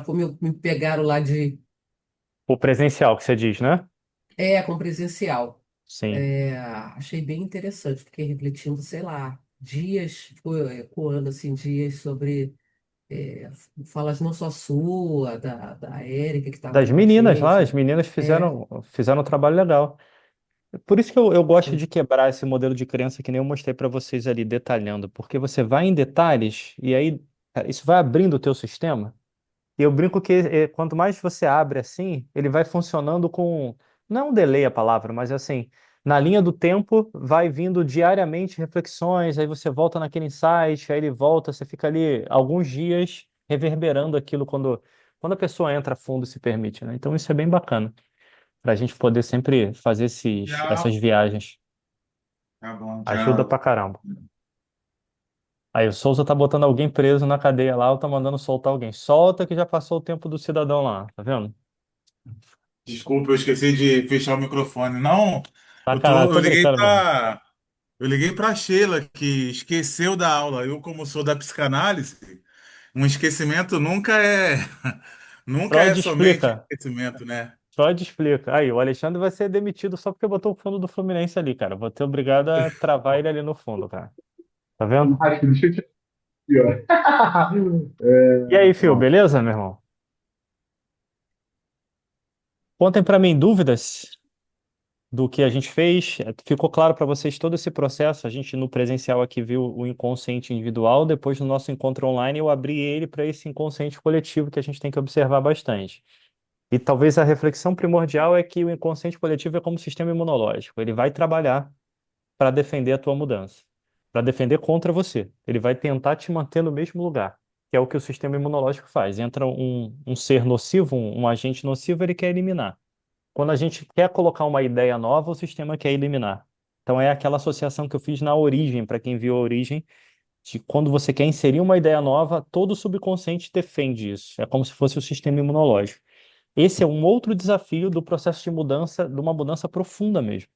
como me pegaram lá de. O presencial que você diz, né? Com presencial. Sim. Achei bem interessante, fiquei refletindo, sei lá, dias, ficou ecoando assim, dias sobre falas não só sua, da Érica que estava Das aqui com a meninas lá, as gente. meninas É, fizeram um trabalho legal. Por isso que eu gosto foi. de quebrar esse modelo de crença que nem eu mostrei para vocês ali, detalhando, porque você vai em detalhes e aí, cara, isso vai abrindo o teu sistema. E eu brinco que quanto mais você abre assim, ele vai funcionando com, não é um delay a palavra, mas assim, na linha do tempo, vai vindo diariamente reflexões, aí você volta naquele insight, aí ele volta, você fica ali alguns dias reverberando aquilo quando a pessoa entra a fundo e se permite, né? Então isso é bem bacana, para a gente poder sempre fazer essas Tchau. viagens. Tá bom, Ajuda tchau. pra caramba. Aí o Souza tá botando alguém preso na cadeia lá, ou tá mandando soltar alguém. Solta que já passou o tempo do cidadão lá, tá vendo? Desculpa, eu esqueci de fechar o microfone. Não, Sacanagem, eu tô liguei brincando mesmo. para Sheila que esqueceu da aula. Eu, como sou da psicanálise, um esquecimento nunca é nunca é Freud somente explica. esquecimento, né? Freud explica. Aí, o Alexandre vai ser demitido só porque botou o fundo do Fluminense ali, cara. Vou ter obrigado a travar ele ali no fundo, cara. Tá vendo? Acho que deixa eu te aqui, ó. E aí, Fio, Pronto. beleza, meu irmão? Contem pra mim dúvidas do que a gente fez. Ficou claro para vocês todo esse processo? A gente no presencial aqui viu o inconsciente individual, depois no nosso encontro online eu abri ele para esse inconsciente coletivo que a gente tem que observar bastante. E talvez a reflexão primordial é que o inconsciente coletivo é como um sistema imunológico. Ele vai trabalhar para defender a tua mudança, para defender contra você. Ele vai tentar te manter no mesmo lugar, que é o que o sistema imunológico faz. Entra um ser nocivo, um agente nocivo, ele quer eliminar. Quando a gente quer colocar uma ideia nova, o sistema quer eliminar. Então é aquela associação que eu fiz na origem, para quem viu a origem, de quando você quer inserir uma ideia nova, todo o subconsciente defende isso. É como se fosse o sistema imunológico. Esse é um outro desafio do processo de mudança, de uma mudança profunda mesmo,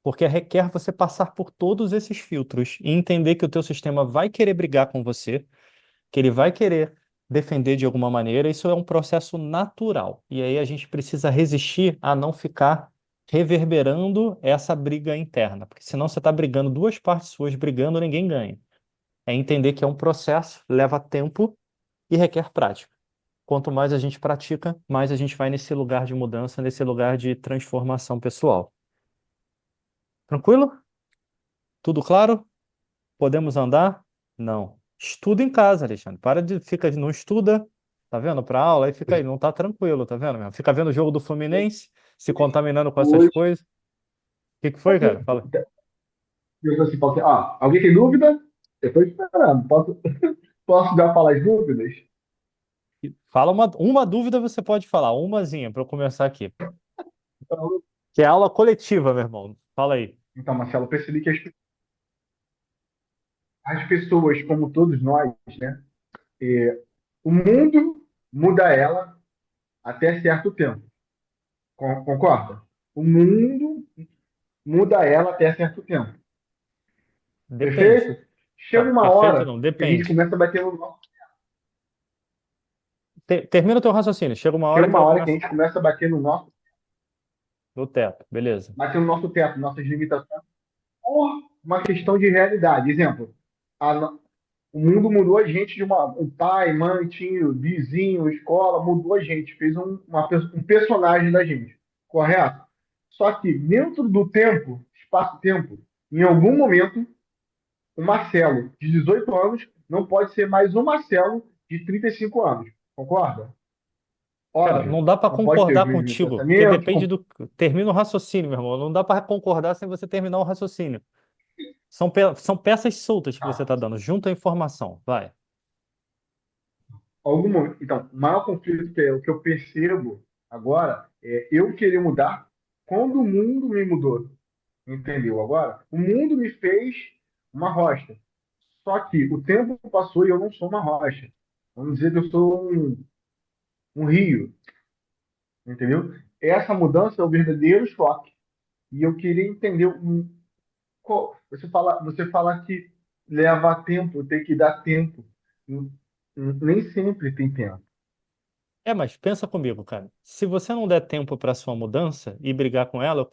porque requer você passar por todos esses filtros e entender que o teu sistema vai querer brigar com você, que ele vai querer defender de alguma maneira. Isso é um processo natural. E aí a gente precisa resistir a não ficar reverberando essa briga interna, porque senão você está brigando, duas partes suas brigando, ninguém ganha. É entender que é um processo, leva tempo e requer prática. Quanto mais a gente pratica, mais a gente vai nesse lugar de mudança, nesse lugar de transformação pessoal. Tranquilo? Tudo claro? Podemos andar? Não. Estuda em casa, Alexandre. Para de fica não estuda, tá vendo? Para aula, aí fica aí, não tá tranquilo, tá vendo, meu? Fica vendo o jogo do Fluminense, se contaminando com essas Hoje, coisas. O que que foi, cara? Fala. eu assim, falo assim, alguém tem dúvida? Eu estou esperando. Posso já falar as dúvidas? Fala uma dúvida você pode falar, umazinha para eu começar aqui. Então, Que é aula coletiva, meu irmão. Fala aí. então, Marcelo, eu percebi que as pessoas, como todos nós, né, o mundo muda ela até certo tempo. Concorda? O mundo muda ela até certo tempo. Depende. Perfeito? Chega Tá, uma perfeito hora não, que a gente depende. começa a bater no nosso. Termina o teu raciocínio. Chega uma Chega hora que uma ela hora que a começa gente começa a no teto, beleza. bater no nosso teto, nossas limitações, por uma questão de realidade. Exemplo, a, o mundo mudou a gente de um pai, mãe, tio, vizinho, escola, mudou a gente, fez um personagem da gente, correto? Só que dentro do tempo, espaço-tempo, em algum momento, o Marcelo de 18 anos não pode ser mais o Marcelo de 35 anos, concorda? Cara, Óbvio, não dá para não pode ter os concordar mesmos contigo, porque pensamentos. depende do. Termina o raciocínio, meu irmão. Não dá para concordar sem você terminar o raciocínio. São peças soltas que você Ah, está dando. Junta a informação. Vai. então, o maior conflito que é o que eu percebo agora é eu querer mudar quando o mundo me mudou. Entendeu? Agora, o mundo me fez uma rocha. Só que o tempo passou e eu não sou uma rocha. Vamos dizer que eu sou um rio. Entendeu? Essa mudança é o verdadeiro choque. E eu queria entender você fala que leva tempo, tem que dar tempo. Nem sempre tem tempo. Mas pensa comigo, cara. Se você não der tempo para sua mudança e brigar com ela,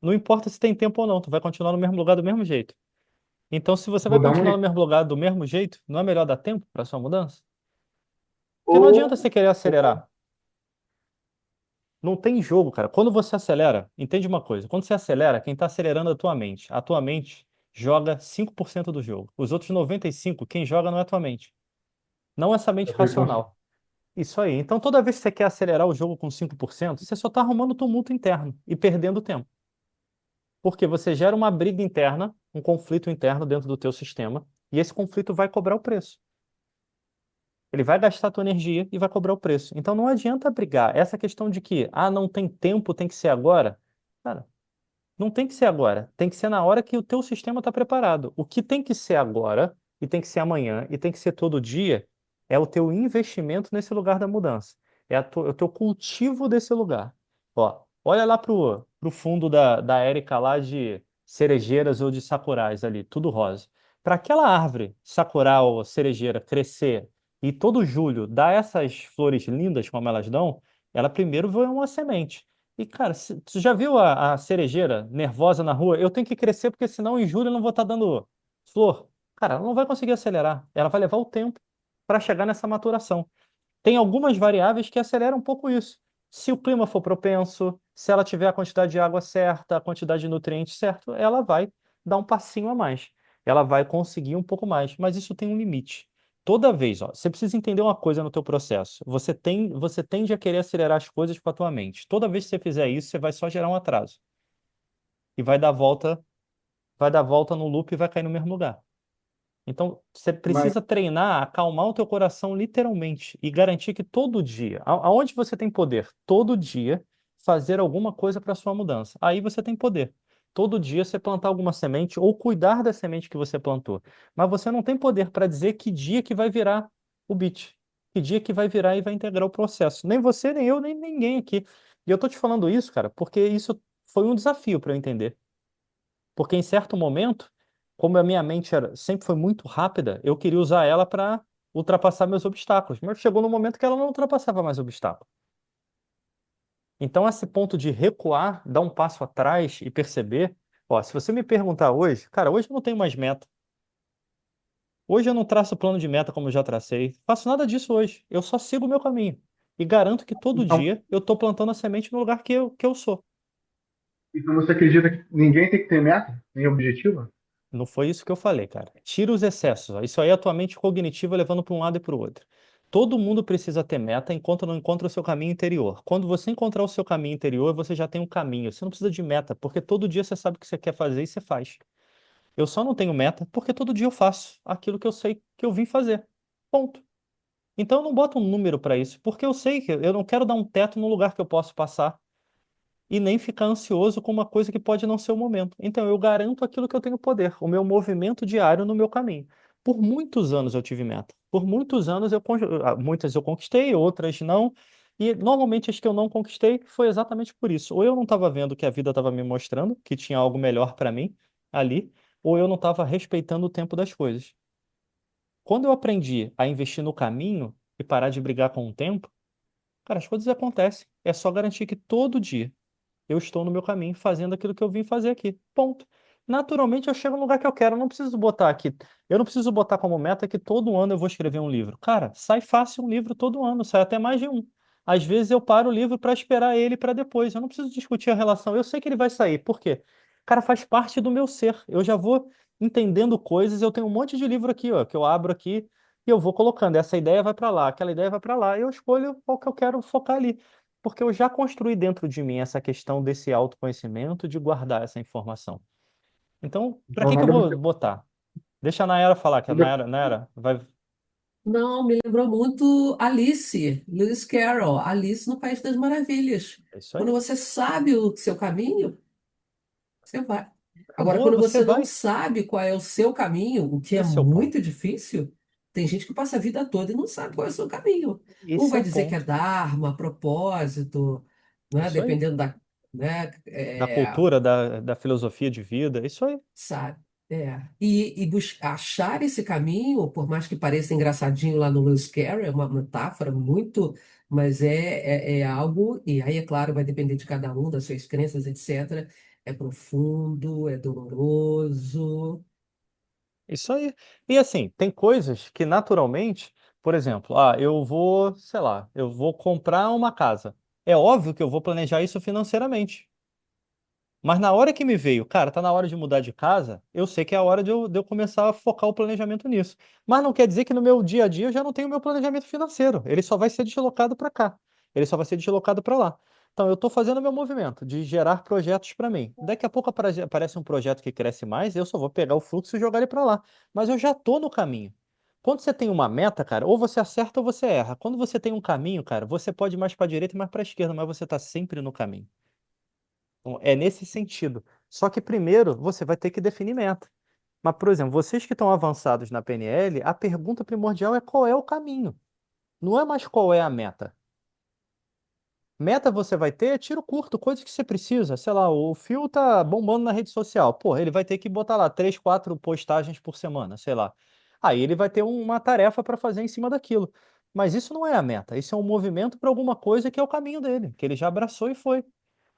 não importa se tem tempo ou não, tu vai continuar no mesmo lugar do mesmo jeito. Então, se você vai Vou dar um continuar no exemplo. mesmo lugar do mesmo jeito, não é melhor dar tempo para sua mudança? Porque não adianta Ou, você querer ou acelerar. Não tem jogo, cara. Quando você acelera, entende uma coisa. Quando você acelera, quem está acelerando é a tua mente. A tua mente joga 5% do jogo. Os outros 95%, quem joga não é a tua mente. Não essa mente eu falei com você. racional. Isso aí. Então, toda vez que você quer acelerar o jogo com 5%, você só está arrumando tumulto interno e perdendo tempo. Porque você gera uma briga interna, um conflito interno dentro do teu sistema, e esse conflito vai cobrar o preço. Ele vai gastar a tua energia e vai cobrar o preço. Então não adianta brigar. Essa questão de que, não tem tempo, tem que ser agora. Cara, não tem que ser agora. Tem que ser na hora que o teu sistema está preparado. O que tem que ser agora, e tem que ser amanhã, e tem que ser todo dia, é o teu investimento nesse lugar da mudança. É o teu cultivo desse lugar. Ó, olha lá pro fundo da Érica lá de cerejeiras ou de sakurais ali, tudo rosa. Para aquela árvore, sakura ou cerejeira, crescer e todo julho dar essas flores lindas como elas dão, ela primeiro veio uma semente. E, cara, tu já viu a cerejeira nervosa na rua? Eu tenho que crescer porque senão em julho eu não vou estar dando flor. Cara, ela não vai conseguir acelerar. Ela vai levar o tempo para chegar nessa maturação. Tem algumas variáveis que aceleram um pouco isso. Se o clima for propenso, se ela tiver a quantidade de água certa, a quantidade de nutrientes certo, ela vai dar um passinho a mais. Ela vai conseguir um pouco mais, mas isso tem um limite. Toda vez, ó, você precisa entender uma coisa no teu processo. Você tende a querer acelerar as coisas com a tua mente. Toda vez que você fizer isso, você vai só gerar um atraso e vai dar volta no loop e vai cair no mesmo lugar. Então, você Mas, precisa treinar, acalmar o teu coração literalmente e garantir que todo dia, aonde você tem poder, todo dia fazer alguma coisa para sua mudança. Aí você tem poder. Todo dia você plantar alguma semente ou cuidar da semente que você plantou. Mas você não tem poder para dizer que dia que vai virar o bit, que dia que vai virar e vai integrar o processo. Nem você, nem eu, nem ninguém aqui. E eu tô te falando isso, cara, porque isso foi um desafio para eu entender. Porque em certo momento, como a minha mente sempre foi muito rápida, eu queria usar ela para ultrapassar meus obstáculos. Mas chegou no momento que ela não ultrapassava mais obstáculo. Então, esse ponto de recuar, dar um passo atrás e perceber, ó, se você me perguntar hoje, cara, hoje eu não tenho mais meta. Hoje eu não traço plano de meta como eu já tracei. Faço nada disso hoje. Eu só sigo o meu caminho. E garanto que todo então, dia eu estou plantando a semente no lugar que eu sou. então você acredita que ninguém tem que ter meta, nem objetivo? Não foi isso que eu falei, cara. Tira os excessos. Ó. Isso aí é a tua mente cognitiva levando para um lado e para o outro. Todo mundo precisa ter meta enquanto não encontra o seu caminho interior. Quando você encontrar o seu caminho interior, você já tem um caminho. Você não precisa de meta, porque todo dia você sabe o que você quer fazer e você faz. Eu só não tenho meta porque todo dia eu faço aquilo que eu sei que eu vim fazer. Ponto. Então eu não boto um número para isso, porque eu sei que eu não quero dar um teto no lugar que eu posso passar e nem ficar ansioso com uma coisa que pode não ser o momento. Então, eu garanto aquilo que eu tenho poder, o meu movimento diário no meu caminho. Por muitos anos eu tive meta. Por muitos anos muitas eu conquistei, outras não. E normalmente as que eu não conquistei foi exatamente por isso. Ou eu não estava vendo que a vida estava me mostrando que tinha algo melhor para mim ali, ou eu não estava respeitando o tempo das coisas. Quando eu aprendi a investir no caminho e parar de brigar com o tempo, cara, as coisas acontecem. É só garantir que todo dia eu estou no meu caminho fazendo aquilo que eu vim fazer aqui. Ponto. Naturalmente eu chego no lugar que eu quero. Eu não preciso botar aqui. Eu não preciso botar como meta que todo ano eu vou escrever um livro. Cara, sai fácil um livro todo ano, sai até mais de um. Às vezes eu paro o livro para esperar ele para depois. Eu não preciso discutir a relação. Eu sei que ele vai sair. Por quê? Cara, faz parte do meu ser. Eu já vou entendendo coisas. Eu tenho um monte de livro aqui, ó, que eu abro aqui e eu vou colocando. Essa ideia vai para lá, aquela ideia vai para lá. Eu escolho qual que eu quero focar ali porque eu já construí dentro de mim essa questão desse autoconhecimento, de guardar essa informação. Então, para Então que que eu nada vou você. botar? Deixa a Nayara falar, que a Nada, Nayara vai. Não, me lembrou muito Alice, Lewis Carroll, Alice no País das Maravilhas. É isso Quando aí. você sabe o seu caminho, você vai. Agora, Acabou, quando você você não vai. sabe qual é o seu caminho, o que é Esse é o muito ponto. difícil, tem gente que passa a vida toda e não sabe qual é o seu caminho. Um Esse é vai o dizer que é ponto. Dharma, propósito, É né? isso aí. Dependendo da, né? Da cultura, da filosofia de vida. É isso aí. Sabe? Achar esse caminho, por mais que pareça engraçadinho lá no Lewis Carroll, é uma metáfora muito, mas é algo, e aí, é claro, vai depender de cada um, das suas crenças, etc. É profundo, é doloroso. Isso aí. E assim, tem coisas que naturalmente, por exemplo, eu vou, sei lá, eu vou comprar uma casa. É óbvio que eu vou planejar isso financeiramente. Mas na hora que me veio, cara, tá na hora de mudar de casa, eu sei que é a hora de eu começar a focar o planejamento nisso. Mas não quer dizer que no meu dia a dia eu já não tenho meu planejamento financeiro. Ele só vai ser deslocado para cá. Ele só vai ser deslocado para lá. Então eu estou fazendo meu movimento de gerar projetos para mim. Daqui a pouco aparece um projeto que cresce mais, eu só vou pegar o fluxo e jogar ele para lá. Mas eu já estou no caminho. Quando você tem uma meta, cara, ou você acerta ou você erra. Quando você tem um caminho, cara, você pode ir mais para a direita e mais para a esquerda, mas você está sempre no caminho. Então, é nesse sentido. Só que primeiro você vai ter que definir meta. Mas, por exemplo, vocês que estão avançados na PNL, a pergunta primordial é qual é o caminho. Não é mais qual é a meta. Meta você vai ter tiro curto, coisa que você precisa. Sei lá, o fio tá bombando na rede social. Pô, ele vai ter que botar lá 3, 4 postagens por semana, sei lá. Aí ele vai ter uma tarefa para fazer em cima daquilo. Mas isso não é a meta. Isso é um movimento para alguma coisa que é o caminho dele, que ele já abraçou e foi.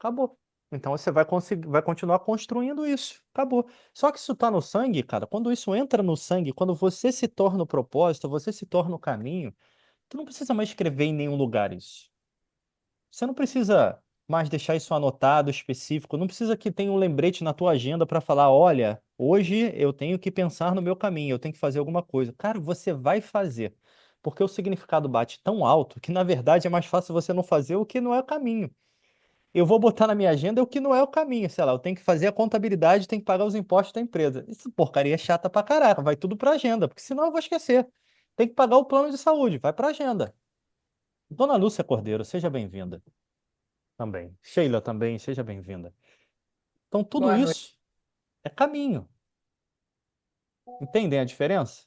Acabou. Então você vai conseguir, vai continuar construindo isso. Acabou. Só que isso tá no sangue, cara. Quando isso entra no sangue, quando você se torna o propósito, você se torna o caminho, tu não precisa mais escrever em nenhum lugar isso. Você não precisa mais deixar isso anotado, específico. Não precisa que tenha um lembrete na tua agenda para falar, olha, hoje eu tenho que pensar no meu caminho, eu tenho que fazer alguma coisa. Cara, você vai fazer. Porque o significado bate tão alto que, na verdade, é mais fácil você não fazer o que não é o caminho. Eu vou botar na minha agenda o que não é o caminho. Sei lá, eu tenho que fazer a contabilidade, tenho que pagar os impostos da empresa. Isso porcaria é chata pra caraca. Vai tudo pra agenda, porque senão eu vou esquecer. Tem que pagar o plano de saúde, vai pra agenda. Dona Lúcia Cordeiro, seja bem-vinda também. Sheila também, seja bem-vinda. Então, tudo Boa noite. isso é caminho. Entendem a diferença?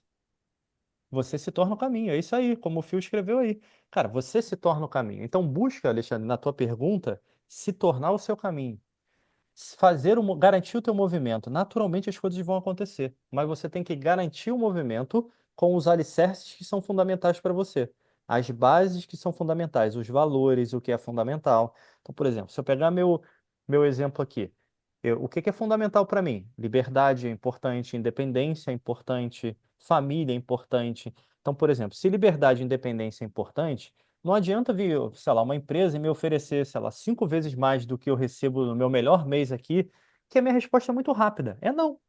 Você se torna o caminho. É isso aí, como o Phil escreveu aí. Cara, você se torna o caminho. Então, busca, Alexandre, na tua pergunta, se tornar o seu caminho. Garantir o teu movimento. Naturalmente as coisas vão acontecer, mas você tem que garantir o movimento com os alicerces que são fundamentais para você. As bases que são fundamentais, os valores, o que é fundamental. Então, por exemplo, se eu pegar meu exemplo aqui, o que que é fundamental para mim? Liberdade é importante, independência é importante, família é importante. Então, por exemplo, se liberdade e independência é importante, não adianta vir, sei lá, uma empresa e me oferecer, sei lá, 5 vezes mais do que eu recebo no meu melhor mês aqui, que a minha resposta é muito rápida. É não.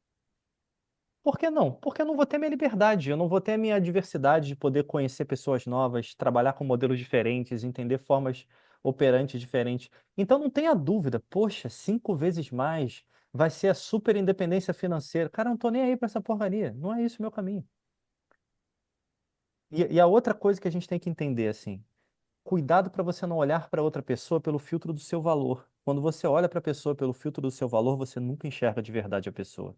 Por que não? Porque eu não vou ter minha liberdade, eu não vou ter a minha diversidade de poder conhecer pessoas novas, trabalhar com modelos diferentes, entender formas operantes diferentes. Então não tenha dúvida, poxa, 5 vezes mais vai ser a super independência financeira. Cara, eu não tô nem aí para essa porcaria. Não é isso o meu caminho. E a outra coisa que a gente tem que entender, assim, cuidado para você não olhar para outra pessoa pelo filtro do seu valor. Quando você olha para a pessoa pelo filtro do seu valor, você nunca enxerga de verdade a pessoa.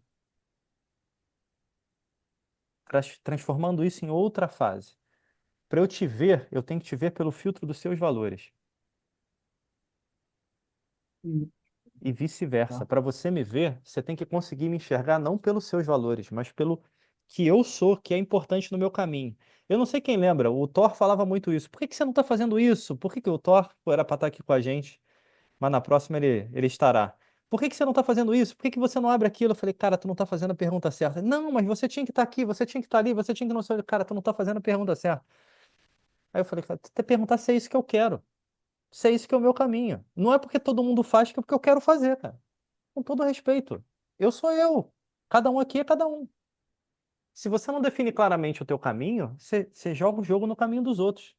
Transformando isso em outra fase. Para eu te ver, eu tenho que te ver pelo filtro dos seus valores. E vice-versa. Tá? Para você me ver, você tem que conseguir me enxergar não pelos seus valores, mas pelo que eu sou, que é importante no meu caminho. Eu não sei quem lembra, o Thor falava muito isso. Por que que você não está fazendo isso? Por que que o Thor era para estar aqui com a gente? Mas na próxima ele estará. Por que que você não está fazendo isso? Por que que você não abre aquilo? Eu falei, cara, tu não está fazendo a pergunta certa. Não, mas você tinha que estar aqui, você tinha que estar ali, você tinha que não sei. Cara, tu não está fazendo a pergunta certa. Aí eu falei, cara, tu tem que perguntar se é isso que eu quero. Se é isso que é o meu caminho. Não é porque todo mundo faz que é porque eu quero fazer, cara. Com todo respeito. Eu sou eu. Cada um aqui é cada um. Se você não define claramente o teu caminho, você joga o jogo no caminho dos outros.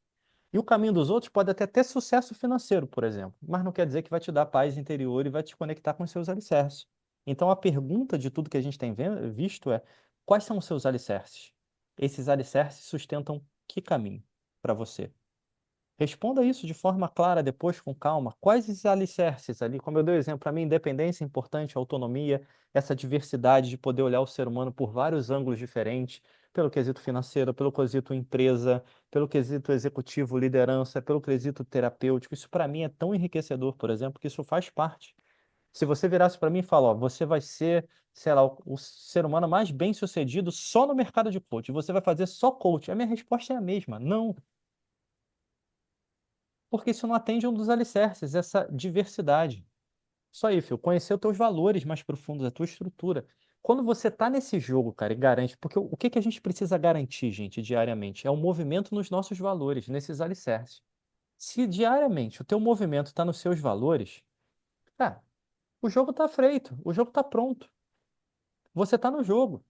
E o caminho dos outros pode até ter sucesso financeiro, por exemplo, mas não quer dizer que vai te dar paz interior e vai te conectar com os seus alicerces. Então a pergunta de tudo que a gente tem visto é: quais são os seus alicerces? Esses alicerces sustentam que caminho para você? Responda isso de forma clara, depois com calma. Quais os alicerces ali? Como eu dei o exemplo, para mim, independência é importante, autonomia, essa diversidade de poder olhar o ser humano por vários ângulos diferentes, pelo quesito financeiro, pelo quesito empresa, pelo quesito executivo, liderança, pelo quesito terapêutico. Isso para mim é tão enriquecedor, por exemplo, que isso faz parte. Se você virasse para mim e falar, ó, você vai ser, sei lá, o ser humano mais bem-sucedido só no mercado de coach, você vai fazer só coach, a minha resposta é a mesma, não. Porque isso não atende um dos alicerces, essa diversidade. Isso aí, Fio, conhecer os teus valores mais profundos, a tua estrutura. Quando você tá nesse jogo, cara, e garante, porque o que que a gente precisa garantir, gente, diariamente? É um movimento nos nossos valores, nesses alicerces. Se diariamente o teu movimento está nos seus valores, cara, o jogo tá feito, o jogo tá pronto. Você tá no jogo.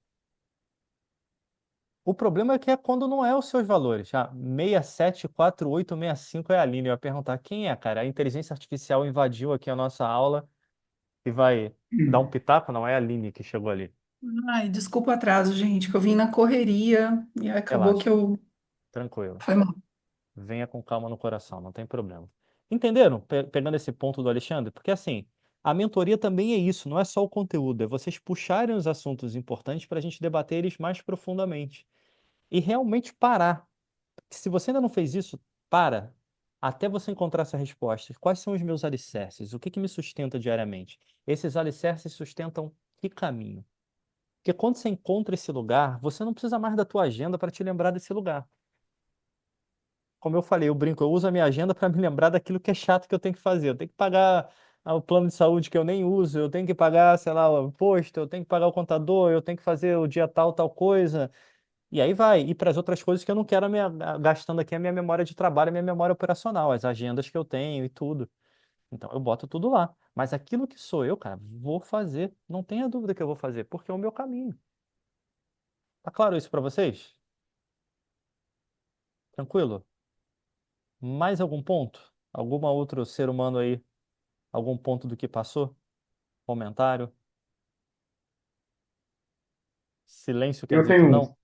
O problema é que é quando não é os seus valores. Ah, 674865 é a Aline. Eu ia perguntar quem é, cara? A inteligência artificial invadiu aqui a nossa aula e vai dar um pitaco? Não é a Aline que chegou ali. Ai, desculpa o atraso, gente, que eu vim na correria e acabou que Relaxa, eu. tranquilo. Foi mal. Venha com calma no coração, não tem problema. Entenderam? Pegando esse ponto do Alexandre? Porque assim, a mentoria também é isso, não é só o conteúdo, é vocês puxarem os assuntos importantes para a gente debater eles mais profundamente. E realmente parar. Se você ainda não fez isso, para. Até você encontrar essa resposta. Quais são os meus alicerces? O que que me sustenta diariamente? Esses alicerces sustentam que caminho? Porque quando você encontra esse lugar, você não precisa mais da tua agenda para te lembrar desse lugar. Como eu falei, eu brinco, eu uso a minha agenda para me lembrar daquilo que é chato que eu tenho que fazer. Eu tenho que pagar o plano de saúde que eu nem uso, eu tenho que pagar, sei lá, o imposto, eu tenho que pagar o contador, eu tenho que fazer o dia tal, tal coisa. E aí vai. E para as outras coisas que eu não quero gastando aqui a minha memória de trabalho, a minha memória operacional, as agendas que eu tenho e tudo. Então eu boto tudo lá. Mas aquilo que sou eu, cara, vou fazer. Não tenha dúvida que eu vou fazer, porque é o meu caminho. Tá claro isso para vocês? Tranquilo? Mais algum ponto? Algum outro ser humano aí? Algum ponto do que passou? Comentário? Silêncio quer Eu dizer que tenho um, não?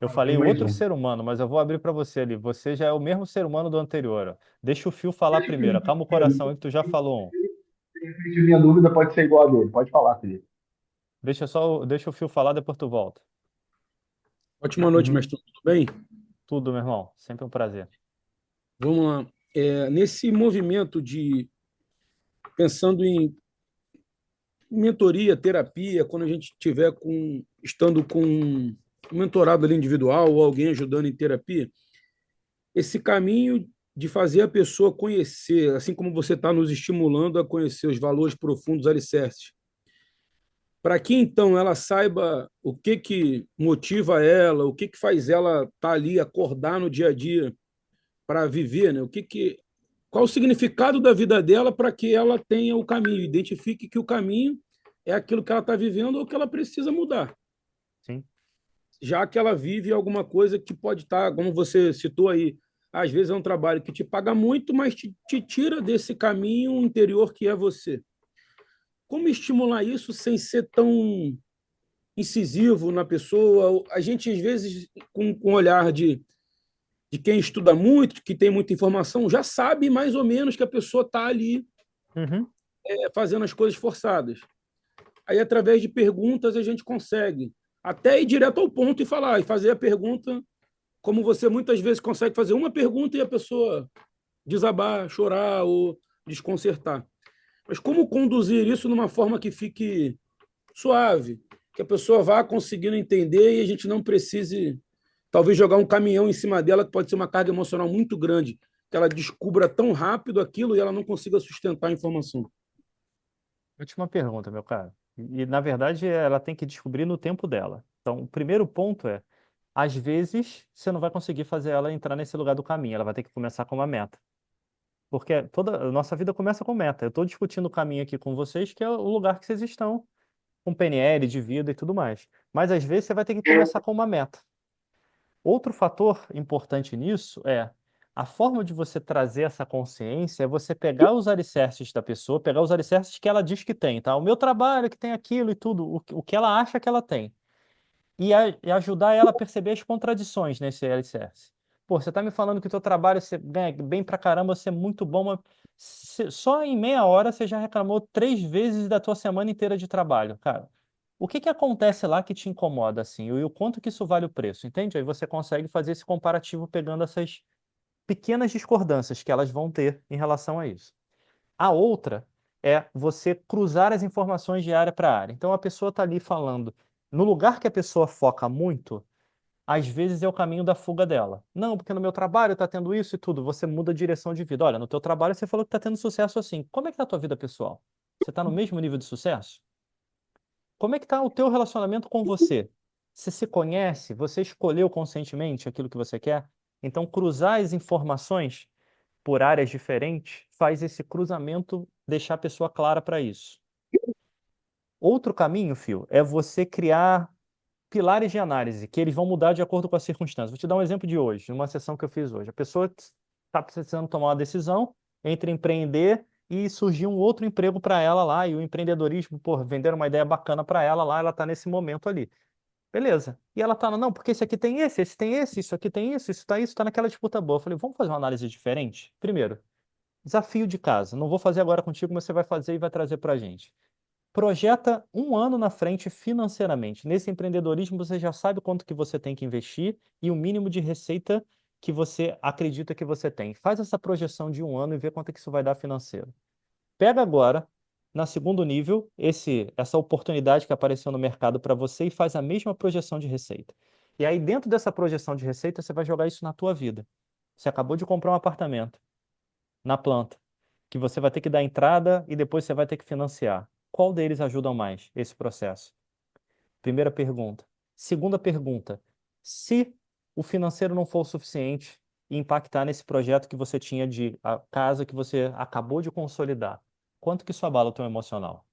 Eu eu falei tenho mais outro um. ser humano, mas eu vou abrir para você ali. Você já é o mesmo ser humano do anterior, ó. Deixa o Fio falar primeiro. Acalma o coração aí que tu já falou um. De repente, minha dúvida pode ser igual a dele. Pode falar, Felipe. Deixa o Fio falar, depois tu volta. Ótima noite, mestre. Tudo bem? Tudo, meu irmão. Sempre um prazer. Vamos lá. Nesse movimento de pensando em mentoria, terapia, quando a gente tiver estando com um mentorado ali individual ou alguém ajudando em terapia, esse caminho de fazer a pessoa conhecer, assim como você está nos estimulando a conhecer os valores profundos alicerces, para que então ela saiba o que que motiva ela, o que que faz ela estar ali, acordar no dia a dia para viver, né? Qual o significado da vida dela para que ela tenha o caminho, identifique que o caminho é aquilo que ela está vivendo ou que ela precisa mudar, Sim. já que ela vive alguma coisa que pode estar, como você citou aí, às vezes é um trabalho que te paga muito, mas te tira desse caminho interior que é você. Como estimular isso sem ser tão incisivo na pessoa? A gente, às vezes, com um olhar de quem estuda muito, que tem muita informação, já sabe mais ou menos que a pessoa está ali Uhum. fazendo as coisas forçadas. Aí, através de perguntas, a gente consegue até ir direto ao ponto e falar, e fazer a pergunta, como você muitas vezes consegue fazer uma pergunta e a pessoa desabar, chorar ou desconcertar. Mas como conduzir isso numa forma que fique suave, que a pessoa vá conseguindo entender e a gente não precise, talvez, jogar um caminhão em cima dela, que pode ser uma carga emocional muito grande, que ela descubra tão rápido aquilo e ela não consiga sustentar a informação. Última pergunta, meu cara. Na verdade, ela tem que descobrir no tempo dela. Então, o primeiro ponto é, às vezes, você não vai conseguir fazer ela entrar nesse lugar do caminho. Ela vai ter que começar com uma meta. Porque toda a nossa vida começa com meta. Eu estou discutindo o caminho aqui com vocês, que é o lugar que vocês estão, com PNL de vida e tudo mais. Mas às vezes você vai ter que começar com uma meta. Outro fator importante nisso é a forma de você trazer essa consciência é você pegar os alicerces da pessoa, pegar os alicerces que ela diz que tem, tá? O meu trabalho que tem aquilo e tudo, o que ela acha que ela tem. E ajudar ela a perceber as contradições nesse alicerce. Pô, você tá me falando que o teu trabalho você ganha bem pra caramba, você é muito bom, mas só em meia hora você já reclamou 3 vezes da tua semana inteira de trabalho, cara. O que que acontece lá que te incomoda assim? E o quanto que isso vale o preço, entende? Aí você consegue fazer esse comparativo pegando essas pequenas discordâncias que elas vão ter em relação a isso. A outra é você cruzar as informações de área para área. Então, a pessoa está ali falando. No lugar que a pessoa foca muito, às vezes é o caminho da fuga dela. Não, porque no meu trabalho está tendo isso e tudo. Você muda a direção de vida. Olha, no teu trabalho você falou que está tendo sucesso assim. Como é que está a tua vida pessoal? Você está no mesmo nível de sucesso? Como é que está o teu relacionamento com você? Você se conhece? Você escolheu conscientemente aquilo que você quer? Então, cruzar as informações por áreas diferentes faz esse cruzamento deixar a pessoa clara para isso. Outro caminho, Fio, é você criar pilares de análise, que eles vão mudar de acordo com as circunstâncias. Vou te dar um exemplo de hoje, uma sessão que eu fiz hoje. A pessoa está precisando tomar uma decisão entre empreender e surgir um outro emprego para ela lá, e o empreendedorismo, pô, vender uma ideia bacana para ela lá, ela está nesse momento ali. Beleza. E ela tá, não, porque esse aqui tem esse tem esse, isso aqui tem isso, tá naquela disputa boa. Eu falei, vamos fazer uma análise diferente? Primeiro, desafio de casa. Não vou fazer agora contigo, mas você vai fazer e vai trazer para a gente. Projeta um ano na frente financeiramente. Nesse empreendedorismo, você já sabe quanto que você tem que investir e o mínimo de receita que você acredita que você tem. Faz essa projeção de um ano e vê quanto é que isso vai dar financeiro. Pega agora, na segundo nível, essa oportunidade que apareceu no mercado para você e faz a mesma projeção de receita. E aí, dentro dessa projeção de receita, você vai jogar isso na tua vida. Você acabou de comprar um apartamento na planta, que você vai ter que dar entrada e depois você vai ter que financiar. Qual deles ajudam mais esse processo? Primeira pergunta. Segunda pergunta: se o financeiro não for o suficiente e impactar nesse projeto que você tinha de a casa que você acabou de consolidar, quanto que isso abala o teu emocional?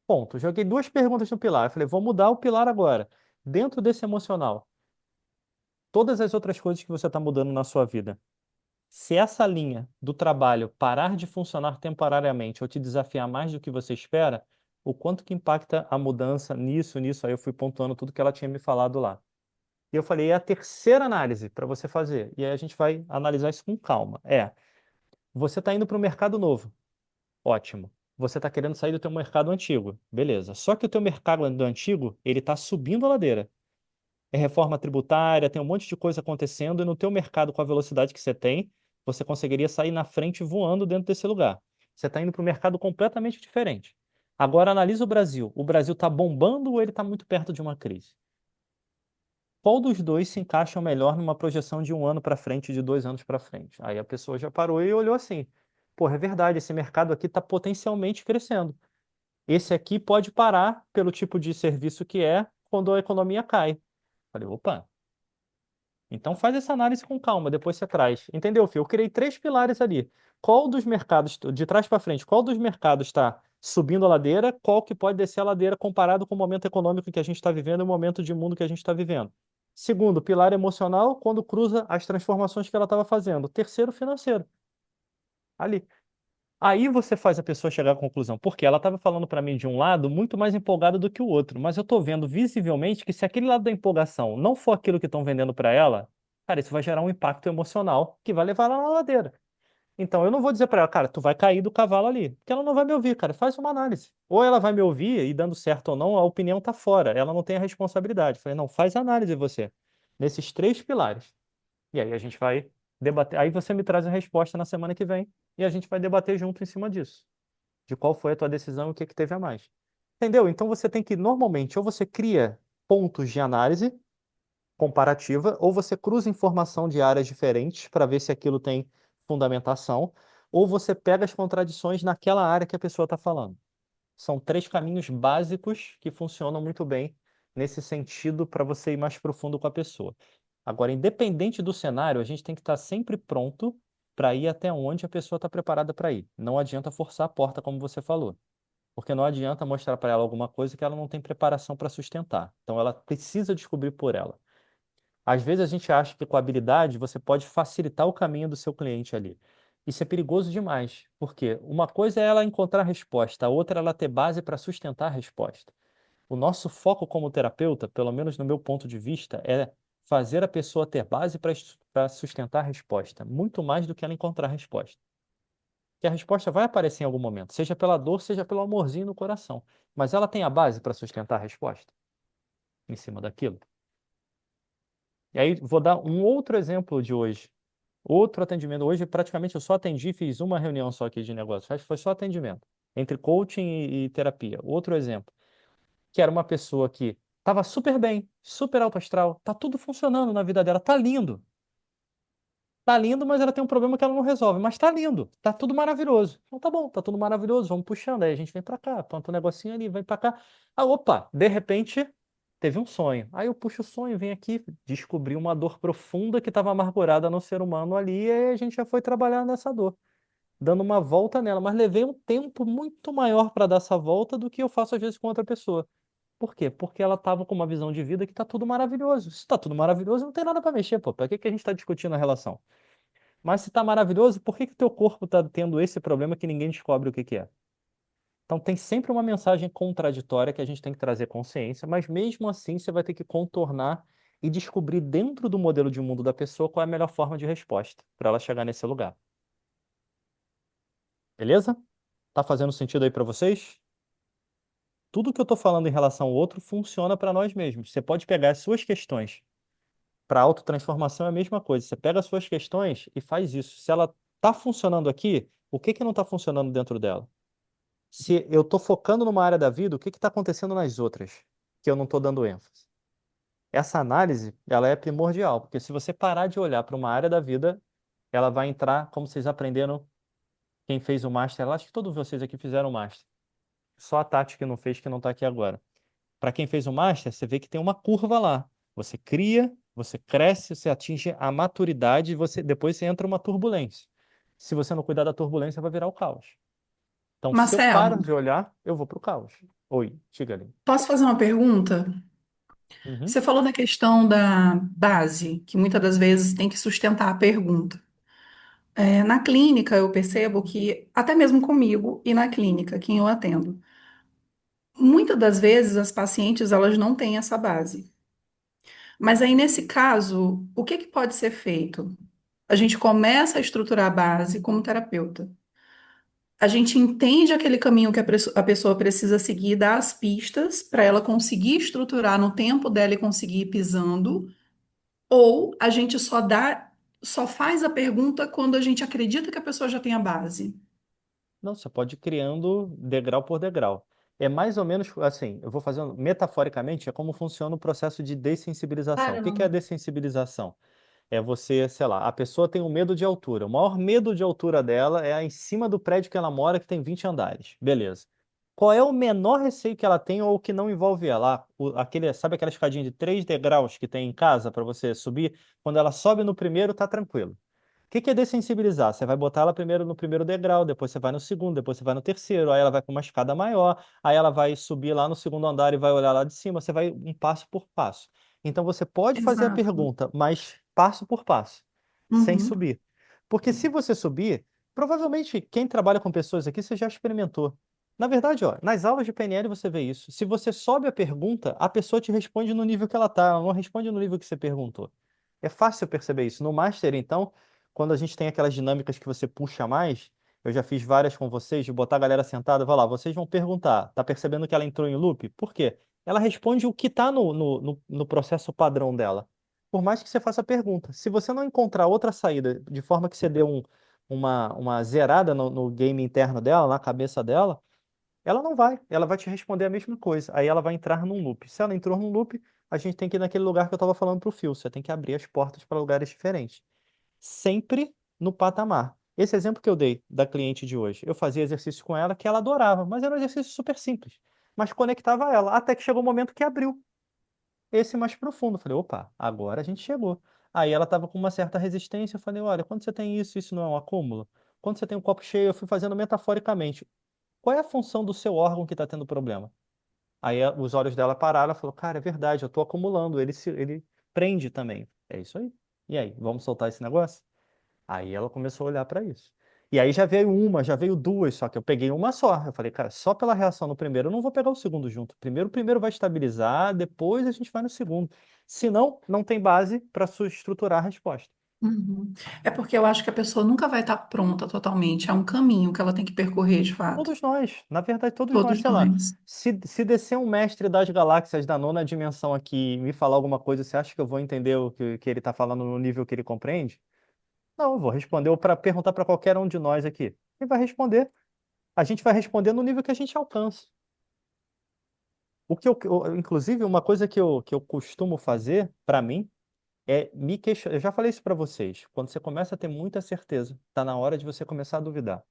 Ponto. Joguei duas perguntas no pilar. Eu falei, vou mudar o pilar agora. Dentro desse emocional, todas as outras coisas que você está mudando na sua vida, se essa linha do trabalho parar de funcionar temporariamente ou te desafiar mais do que você espera, o quanto que impacta a mudança nisso, aí eu fui pontuando tudo que ela tinha me falado lá. E eu falei, é a terceira análise para você fazer. E aí a gente vai analisar isso com calma. Você está indo para o mercado novo. Ótimo. Você está querendo sair do teu mercado antigo. Beleza. Só que o teu mercado do antigo, ele está subindo a ladeira. É reforma tributária, tem um monte de coisa acontecendo, e no teu mercado, com a velocidade que você tem, você conseguiria sair na frente voando dentro desse lugar. Você está indo para um mercado completamente diferente. Agora analisa o Brasil. O Brasil está bombando ou ele está muito perto de uma crise? Qual dos dois se encaixa melhor numa projeção de um ano para frente, de 2 anos para frente? Aí a pessoa já parou e olhou assim: pô, é verdade, esse mercado aqui está potencialmente crescendo. Esse aqui pode parar pelo tipo de serviço que é quando a economia cai. Falei, opa, então faz essa análise com calma, depois você traz. Entendeu, Fio? Eu criei 3 pilares ali. Qual dos mercados, de trás para frente, qual dos mercados está subindo a ladeira, qual que pode descer a ladeira comparado com o momento econômico que a gente está vivendo e o momento de mundo que a gente está vivendo. Segundo, pilar emocional, quando cruza as transformações que ela estava fazendo. Terceiro, financeiro. Ali. Aí você faz a pessoa chegar à conclusão, porque ela estava falando para mim de um lado muito mais empolgado do que o outro, mas eu estou vendo visivelmente que se aquele lado da empolgação não for aquilo que estão vendendo para ela, cara, isso vai gerar um impacto emocional que vai levar ela na ladeira. Então eu não vou dizer para ela, cara, tu vai cair do cavalo ali, porque ela não vai me ouvir, cara, faz uma análise. Ou ela vai me ouvir e dando certo ou não, a opinião está fora, ela não tem a responsabilidade. Eu falei, não, faz análise você, nesses 3 pilares. E aí a gente vai debater. Aí você me traz a resposta na semana que vem e a gente vai debater junto em cima disso. De qual foi a tua decisão e o que que teve a mais. Entendeu? Então você tem que, normalmente, ou você cria pontos de análise comparativa, ou você cruza informação de áreas diferentes para ver se aquilo tem fundamentação, ou você pega as contradições naquela área que a pessoa está falando. São 3 caminhos básicos que funcionam muito bem nesse sentido para você ir mais profundo com a pessoa. Agora, independente do cenário, a gente tem que estar sempre pronto para ir até onde a pessoa está preparada para ir. Não adianta forçar a porta, como você falou, porque não adianta mostrar para ela alguma coisa que ela não tem preparação para sustentar. Então, ela precisa descobrir por ela. Às vezes a gente acha que com habilidade você pode facilitar o caminho do seu cliente ali. Isso é perigoso demais, porque uma coisa é ela encontrar a resposta, a outra é ela ter base para sustentar a resposta. O nosso foco como terapeuta, pelo menos no meu ponto de vista, é fazer a pessoa ter base para sustentar a resposta, muito mais do que ela encontrar a resposta. Que a resposta vai aparecer em algum momento, seja pela dor, seja pelo amorzinho no coração. Mas ela tem a base para sustentar a resposta em cima daquilo. E aí vou dar um outro exemplo de hoje. Outro atendimento. Hoje praticamente eu só atendi, fiz uma reunião só aqui de negócio. Acho que foi só atendimento. entre coaching e terapia. Outro exemplo, que era uma pessoa que estava super bem, super alto astral, tá tudo funcionando na vida dela, tá lindo. Tá lindo, mas ela tem um problema que ela não resolve. Mas tá lindo, tá tudo maravilhoso. Então tá bom, tá tudo maravilhoso, vamos puxando. Aí a gente vem pra cá, planta um negocinho ali, vem pra cá. Ah, opa, de repente teve um sonho. Aí eu puxo o sonho, vem aqui, descobri uma dor profunda que estava amargurada no ser humano ali, e aí a gente já foi trabalhar nessa dor, dando uma volta nela. Mas levei um tempo muito maior para dar essa volta do que eu faço às vezes com outra pessoa. Por quê? Porque ela estava com uma visão de vida que tá tudo maravilhoso. Se tá tudo maravilhoso, não tem nada para mexer, pô. Para que que a gente está discutindo a relação? Mas se está maravilhoso, por que que o teu corpo está tendo esse problema que ninguém descobre o que que é? Então tem sempre uma mensagem contraditória que a gente tem que trazer consciência, mas mesmo assim você vai ter que contornar e descobrir dentro do modelo de mundo da pessoa qual é a melhor forma de resposta para ela chegar nesse lugar. Beleza? Tá fazendo sentido aí para vocês? Tudo que eu estou falando em relação ao outro funciona para nós mesmos. Você pode pegar as suas questões. Para autotransformação é a mesma coisa. Você pega as suas questões e faz isso. Se ela está funcionando aqui, o que que não está funcionando dentro dela? Se eu estou focando numa área da vida, o que está acontecendo nas outras que eu não estou dando ênfase? Essa análise, ela é primordial, porque se você parar de olhar para uma área da vida, ela vai entrar, como vocês aprenderam, quem fez o Master, eu acho que todos vocês aqui fizeram o Master. Só a Tati que não fez, que não está aqui agora. Para quem fez o Master, você vê que tem uma curva lá. Você cria, você cresce, você atinge a maturidade e depois você entra uma turbulência. Se você não cuidar da turbulência, vai virar o caos. Então, se eu Marcelo, paro de olhar, eu vou para o caos. Oi, diga ali. posso fazer uma pergunta? Uhum. Você falou da questão da base, que muitas das vezes tem que sustentar a pergunta. Na clínica, eu percebo que, até mesmo comigo e na clínica, quem eu atendo, muitas das vezes as pacientes elas não têm essa base. Mas aí, nesse caso, o que que pode ser feito? A gente começa a estruturar a base como terapeuta. A gente entende aquele caminho que a pessoa precisa seguir, dá as pistas para ela conseguir estruturar no tempo dela e conseguir ir pisando, ou a gente só faz a pergunta quando a gente acredita que a pessoa já tem a base. Não, você pode ir criando degrau por degrau. É mais ou menos assim, eu vou fazendo metaforicamente, é como funciona o processo de dessensibilização. O que que é a Caramba. dessensibilização? É você, sei lá, a pessoa tem um medo de altura. O maior medo de altura dela é em cima do prédio que ela mora, que tem 20 andares. Beleza. Qual é o menor receio que ela tem ou que não envolve ela? Sabe aquela escadinha de 3 degraus que tem em casa para você subir? Quando ela sobe no primeiro, tá tranquilo. O que que é dessensibilizar? Você vai botar ela primeiro no primeiro degrau, depois você vai no segundo, depois você vai no terceiro, aí ela vai com uma escada maior, aí ela vai subir lá no segundo andar e vai olhar lá de cima, você vai um passo por passo. Então você pode fazer a Exato. pergunta, mas passo por passo, sem Uhum. subir. Porque se você subir, provavelmente quem trabalha com pessoas aqui você já experimentou. Na verdade, ó, nas aulas de PNL você vê isso. Se você sobe a pergunta, a pessoa te responde no nível que ela está, ela não responde no nível que você perguntou. É fácil perceber isso. No Master, então, quando a gente tem aquelas dinâmicas que você puxa mais, eu já fiz várias com vocês, de botar a galera sentada, vai lá, vocês vão perguntar, tá percebendo que ela entrou em loop? Por quê? Ela responde o que está no processo padrão dela. Por mais que você faça a pergunta. Se você não encontrar outra saída, de forma que você dê uma zerada no game interno dela, na cabeça dela, ela não vai. Ela vai te responder a mesma coisa. Aí ela vai entrar num loop. Se ela entrou num loop, a gente tem que ir naquele lugar que eu estava falando pro Fio. Você tem que abrir as portas para lugares diferentes sempre no patamar. Esse exemplo que eu dei da cliente de hoje, eu fazia exercício com ela que ela adorava, mas era um exercício super simples, mas conectava ela, até que chegou o momento que abriu esse mais profundo. Eu falei, opa, agora a gente chegou. Aí ela estava com uma certa resistência, eu falei, olha, quando você tem isso, isso não é um acúmulo? Quando você tem um copo cheio, eu fui fazendo metaforicamente. Qual é a função do seu órgão que está tendo problema? Aí os olhos dela pararam, ela falou, cara, é verdade, eu estou acumulando, ele prende também. É isso aí. E aí, vamos soltar esse negócio? Aí ela começou a olhar para isso. E aí já veio uma, já veio duas, só que eu peguei uma só. Eu falei, cara, só pela reação no primeiro, eu não vou pegar o segundo junto. Primeiro, o primeiro vai estabilizar, depois a gente vai no segundo. Senão, não tem base para estruturar a resposta. Uhum. É porque eu acho que a pessoa nunca vai estar pronta totalmente. É um caminho que ela tem que percorrer, de fato. Todos nós, na verdade, todos nós, Todos sei lá. nós. Se descer um mestre das galáxias da nona dimensão aqui e me falar alguma coisa, você acha que eu vou entender o que ele está falando no nível que ele compreende? Não, eu vou responder ou para perguntar para qualquer um de nós aqui. Ele vai responder. A gente vai responder no nível que a gente alcança. Inclusive, uma coisa que eu costumo fazer, para mim, é me questionar. Eu já falei isso para vocês. Quando você começa a ter muita certeza, está na hora de você começar a duvidar.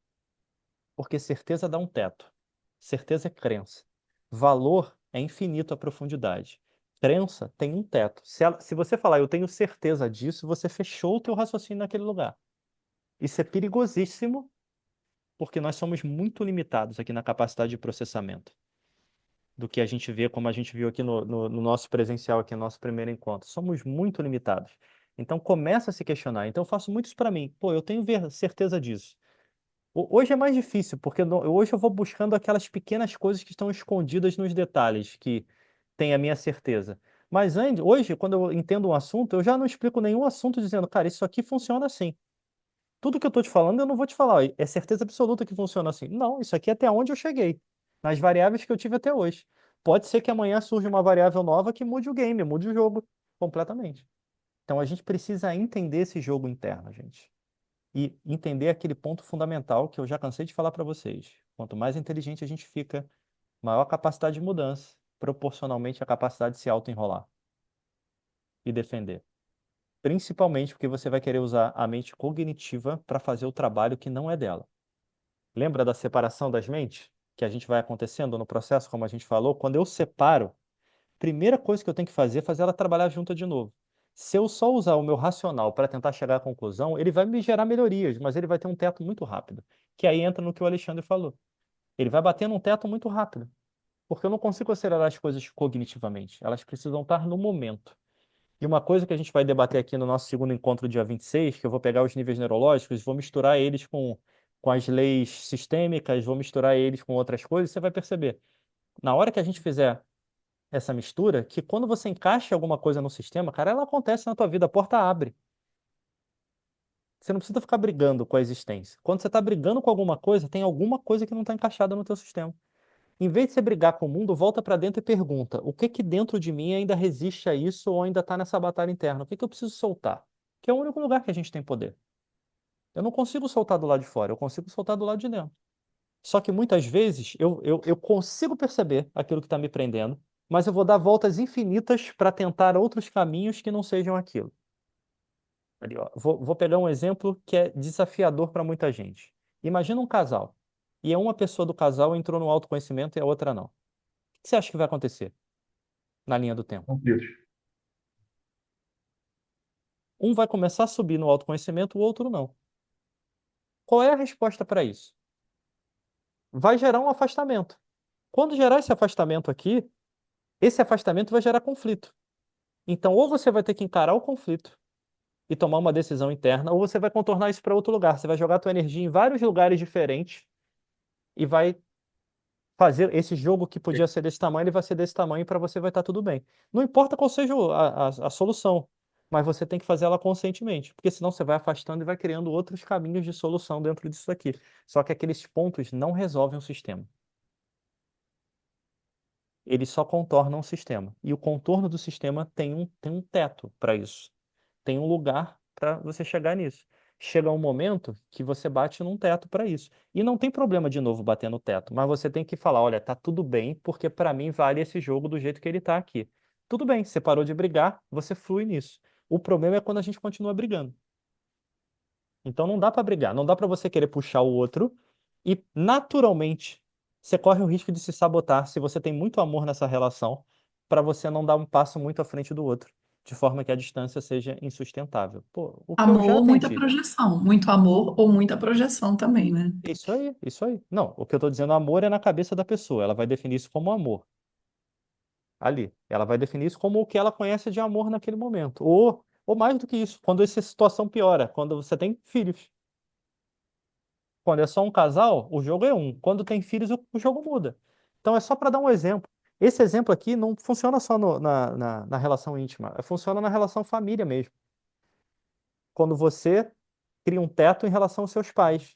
Porque certeza dá um teto. Certeza é crença. Valor é infinito a profundidade. Crença tem um teto. Se você falar, eu tenho certeza disso, você fechou o teu raciocínio naquele lugar. Isso é perigosíssimo, porque nós somos muito limitados aqui na capacidade de processamento do que a gente vê, como a gente viu aqui no nosso presencial, aqui no nosso primeiro encontro. Somos muito limitados. Então começa a se questionar. Então eu faço muito isso para mim. Pô, eu tenho certeza disso. Hoje é mais difícil, porque hoje eu vou buscando aquelas pequenas coisas que estão escondidas nos detalhes, que tem a minha certeza. Mas hoje, quando eu entendo um assunto, eu já não explico nenhum assunto dizendo, cara, isso aqui funciona assim. Tudo que eu estou te falando, eu não vou te falar, "Ó, é certeza absoluta que funciona assim." Não, isso aqui é até onde eu cheguei, nas variáveis que eu tive até hoje. Pode ser que amanhã surja uma variável nova que mude o game, mude o jogo completamente. Então a gente precisa entender esse jogo interno, gente. E entender aquele ponto fundamental que eu já cansei de falar para vocês. Quanto mais inteligente a gente fica, maior a capacidade de mudança, proporcionalmente a capacidade de se auto-enrolar e defender. Principalmente porque você vai querer usar a mente cognitiva para fazer o trabalho que não é dela. Lembra da separação das mentes? Que a gente vai acontecendo no processo, como a gente falou? Quando eu separo, primeira coisa que eu tenho que fazer é fazer ela trabalhar junto de novo. Se eu só usar o meu racional para tentar chegar à conclusão, ele vai me gerar melhorias, mas ele vai ter um teto muito rápido. Que aí entra no que o Alexandre falou. Ele vai bater num teto muito rápido, porque eu não consigo acelerar as coisas cognitivamente. Elas precisam estar no momento. E uma coisa que a gente vai debater aqui no nosso segundo encontro, dia 26, que eu vou pegar os níveis neurológicos, vou misturar eles com as leis sistêmicas, vou misturar eles com outras coisas, você vai perceber. Na hora que a gente fizer essa mistura, que quando você encaixa alguma coisa no sistema, cara, ela acontece na tua vida, a porta abre. Você não precisa ficar brigando com a existência. Quando você está brigando com alguma coisa, tem alguma coisa que não está encaixada no teu sistema. Em vez de você brigar com o mundo, volta para dentro e pergunta: o que que dentro de mim ainda resiste a isso ou ainda está nessa batalha interna? O que que eu preciso soltar? Que é o único lugar que a gente tem poder. Eu não consigo soltar do lado de fora, eu consigo soltar do lado de dentro. Só que muitas vezes eu consigo perceber aquilo que está me prendendo, mas eu vou dar voltas infinitas para tentar outros caminhos que não sejam aquilo. Ali, ó, vou pegar um exemplo que é desafiador para muita gente. Imagina um casal, e uma pessoa do casal entrou no autoconhecimento e a outra não. O que você acha que vai acontecer na linha do tempo? Conflitos. Um vai começar a subir no autoconhecimento, o outro não. Qual é a resposta para isso? Vai gerar um afastamento. Quando gerar esse afastamento aqui, esse afastamento vai gerar conflito. Então, ou você vai ter que encarar o conflito e tomar uma decisão interna, ou você vai contornar isso para outro lugar. Você vai jogar a tua energia em vários lugares diferentes e vai fazer esse jogo que podia ser desse tamanho, ele vai ser desse tamanho e para você vai estar tudo bem. Não importa qual seja a solução, mas você tem que fazer ela conscientemente, porque senão você vai afastando e vai criando outros caminhos de solução dentro disso aqui. Só que aqueles pontos não resolvem o sistema. Eles só contornam o sistema. E o contorno do sistema tem um teto para isso. Tem um lugar para você chegar nisso. Chega um momento que você bate num teto para isso. E não tem problema de novo bater no teto, mas você tem que falar, olha, tá tudo bem, porque para mim vale esse jogo do jeito que ele tá aqui. Tudo bem, você parou de brigar, você flui nisso. O problema é quando a gente continua brigando. Então não dá para brigar, não dá para você querer puxar o outro e naturalmente você corre o risco de se sabotar se você tem muito amor nessa relação, para você não dar um passo muito à frente do outro, de forma que a distância seja insustentável. Pô, o que eu já Amor, muita atendi. projeção. Muito amor ou muita projeção também, né? Isso aí, isso aí. Não, o que eu estou dizendo, amor é na cabeça da pessoa. Ela vai definir isso como amor. Ali. Ela vai definir isso como o que ela conhece de amor naquele momento. Ou mais do que isso, quando essa situação piora, quando você tem filhos. Quando é só um casal, o jogo é um. Quando tem filhos, o jogo muda. Então é só para dar um exemplo. Esse exemplo aqui não funciona só na relação íntima, funciona na relação família mesmo. Quando você cria um teto em relação aos seus pais,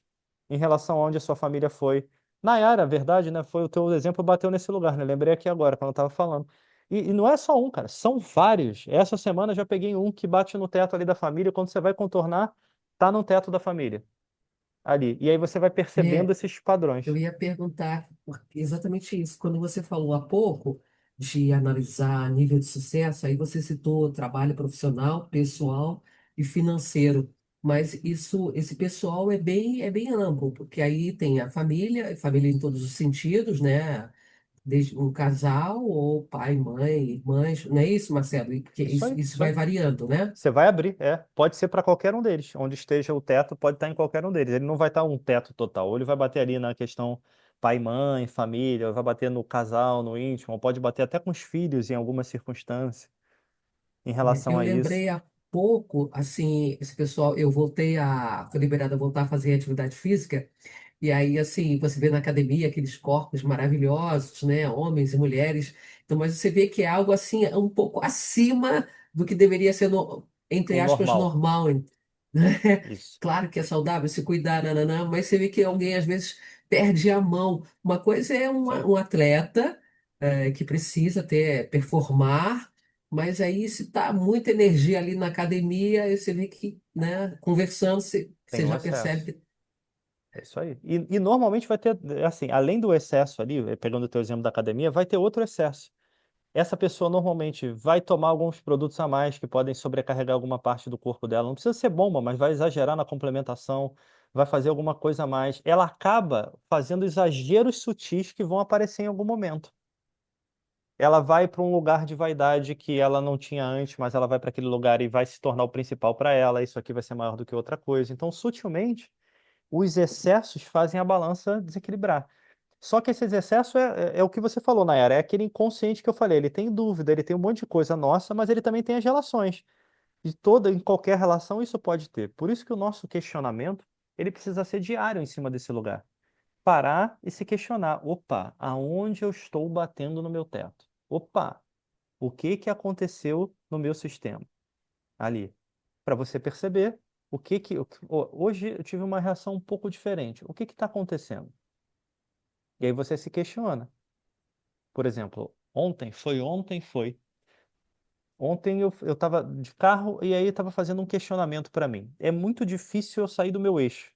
em relação a onde a sua família foi. Nayara, a verdade, né? Foi o teu exemplo, bateu nesse lugar, né? Lembrei aqui agora, quando eu estava falando. E não é só um, cara, são vários. Essa semana eu já peguei um que bate no teto ali da família, quando você vai contornar, tá no teto da família. ali. E aí você vai percebendo É, esses padrões. eu ia perguntar exatamente isso. Quando você falou há pouco de analisar nível de sucesso, aí você citou trabalho profissional, pessoal e financeiro. Mas esse pessoal é bem amplo, porque aí tem a família em todos os sentidos, né? Desde um casal, ou pai, mãe, irmãs, não é isso, Marcelo? Porque Isso aí, isso isso vai aí. variando, né? Você vai abrir, pode ser para qualquer um deles. Onde esteja o teto, pode estar em qualquer um deles. Ele não vai estar um teto total. Ou ele vai bater ali na questão pai, mãe, família, ou vai bater no casal, no íntimo, ou pode bater até com os filhos em alguma circunstância em relação Eu a isso. lembrei há pouco, assim, esse pessoal, fui liberada a voltar a fazer atividade física. E aí, assim, você vê na academia aqueles corpos maravilhosos, né? Homens e mulheres. Então, mas você vê que é algo assim, um pouco acima do que deveria ser, entre O aspas, normal. normal, né? Isso. Claro que é saudável se cuidar, nananã, mas você vê que alguém às vezes perde a mão. Uma coisa é Isso aí. um atleta que precisa performar, mas aí se tá muita energia ali na academia, aí você vê que, né, conversando, Tem você um já percebe excesso. que É isso aí. E normalmente vai ter, assim, além do excesso ali, pegando o teu exemplo da academia, vai ter outro excesso. Essa pessoa normalmente vai tomar alguns produtos a mais que podem sobrecarregar alguma parte do corpo dela. Não precisa ser bomba, mas vai exagerar na complementação, vai fazer alguma coisa a mais. Ela acaba fazendo exageros sutis que vão aparecer em algum momento. Ela vai para um lugar de vaidade que ela não tinha antes, mas ela vai para aquele lugar e vai se tornar o principal para ela. Isso aqui vai ser maior do que outra coisa. Então, sutilmente, os excessos fazem a balança desequilibrar. Só que esses excessos é o que você falou, Nayara, é aquele inconsciente que eu falei. Ele tem dúvida, ele tem um monte de coisa nossa, mas ele também tem as relações. Em qualquer relação, isso pode ter. Por isso que o nosso questionamento, ele precisa ser diário em cima desse lugar. Parar e se questionar. Opa, aonde eu estou batendo no meu teto? Opa, o que que aconteceu no meu sistema? Ali. Para você perceber hoje eu tive uma reação um pouco diferente. O que está acontecendo? E aí você se questiona. Por exemplo, ontem foi. Ontem eu estava de carro e aí estava fazendo um questionamento para mim. É muito difícil eu sair do meu eixo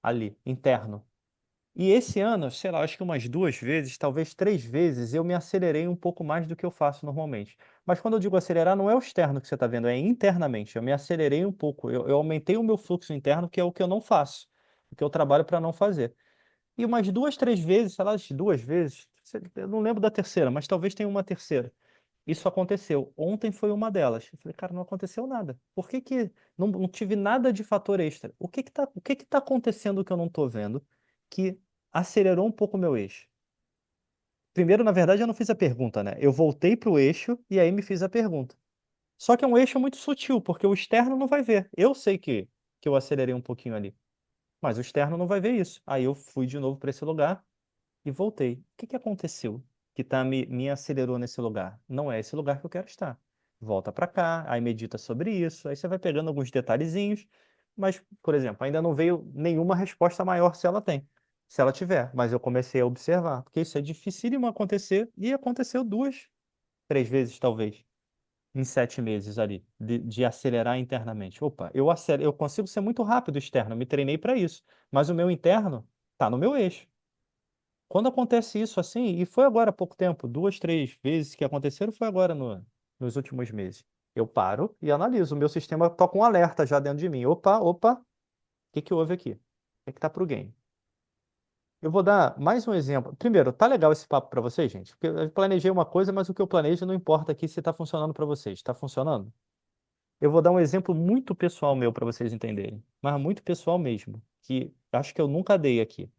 ali, interno. E esse ano, sei lá, acho que umas 2 vezes, talvez 3 vezes, eu me acelerei um pouco mais do que eu faço normalmente. Mas quando eu digo acelerar, não é o externo que você está vendo, é internamente. Eu me acelerei um pouco, eu aumentei o meu fluxo interno, que é o que eu não faço, o que eu trabalho para não fazer. E umas 2, 3 vezes, sei lá, as 2 vezes, eu não lembro da terceira, mas talvez tenha uma terceira. Isso aconteceu. Ontem foi uma delas. Eu falei, cara, não aconteceu nada. Por que que não tive nada de fator extra? O que que tá acontecendo que eu não estou vendo que acelerou um pouco o meu eixo? Primeiro, na verdade, eu não fiz a pergunta, né? Eu voltei para o eixo e aí me fiz a pergunta. Só que é um eixo muito sutil, porque o externo não vai ver. Eu sei que eu acelerei um pouquinho ali, mas o externo não vai ver isso. Aí eu fui de novo para esse lugar e voltei. O que que aconteceu que me acelerou nesse lugar? Não é esse lugar que eu quero estar. Volta para cá, aí medita sobre isso, aí você vai pegando alguns detalhezinhos, mas, por exemplo, ainda não veio nenhuma resposta maior se ela tem. Se ela tiver, mas eu comecei a observar, porque isso é dificílimo acontecer e aconteceu 2, 3 vezes, talvez, em 7 meses ali, de acelerar internamente. Opa, eu consigo ser muito rápido externo, eu me treinei para isso, mas o meu interno está no meu eixo. Quando acontece isso assim, e foi agora há pouco tempo, 2, 3 vezes que aconteceram, foi agora nos últimos meses. Eu paro e analiso. O meu sistema toca um alerta já dentro de mim. Opa, opa, o que que houve aqui? O que que tá pro game? Eu vou dar mais um exemplo. Primeiro, tá legal esse papo para vocês, gente? Porque eu planejei uma coisa, mas o que eu planejo não importa aqui se está funcionando para vocês. Está funcionando? Eu vou dar um exemplo muito pessoal meu para vocês entenderem, mas muito pessoal mesmo, que acho que eu nunca dei aqui.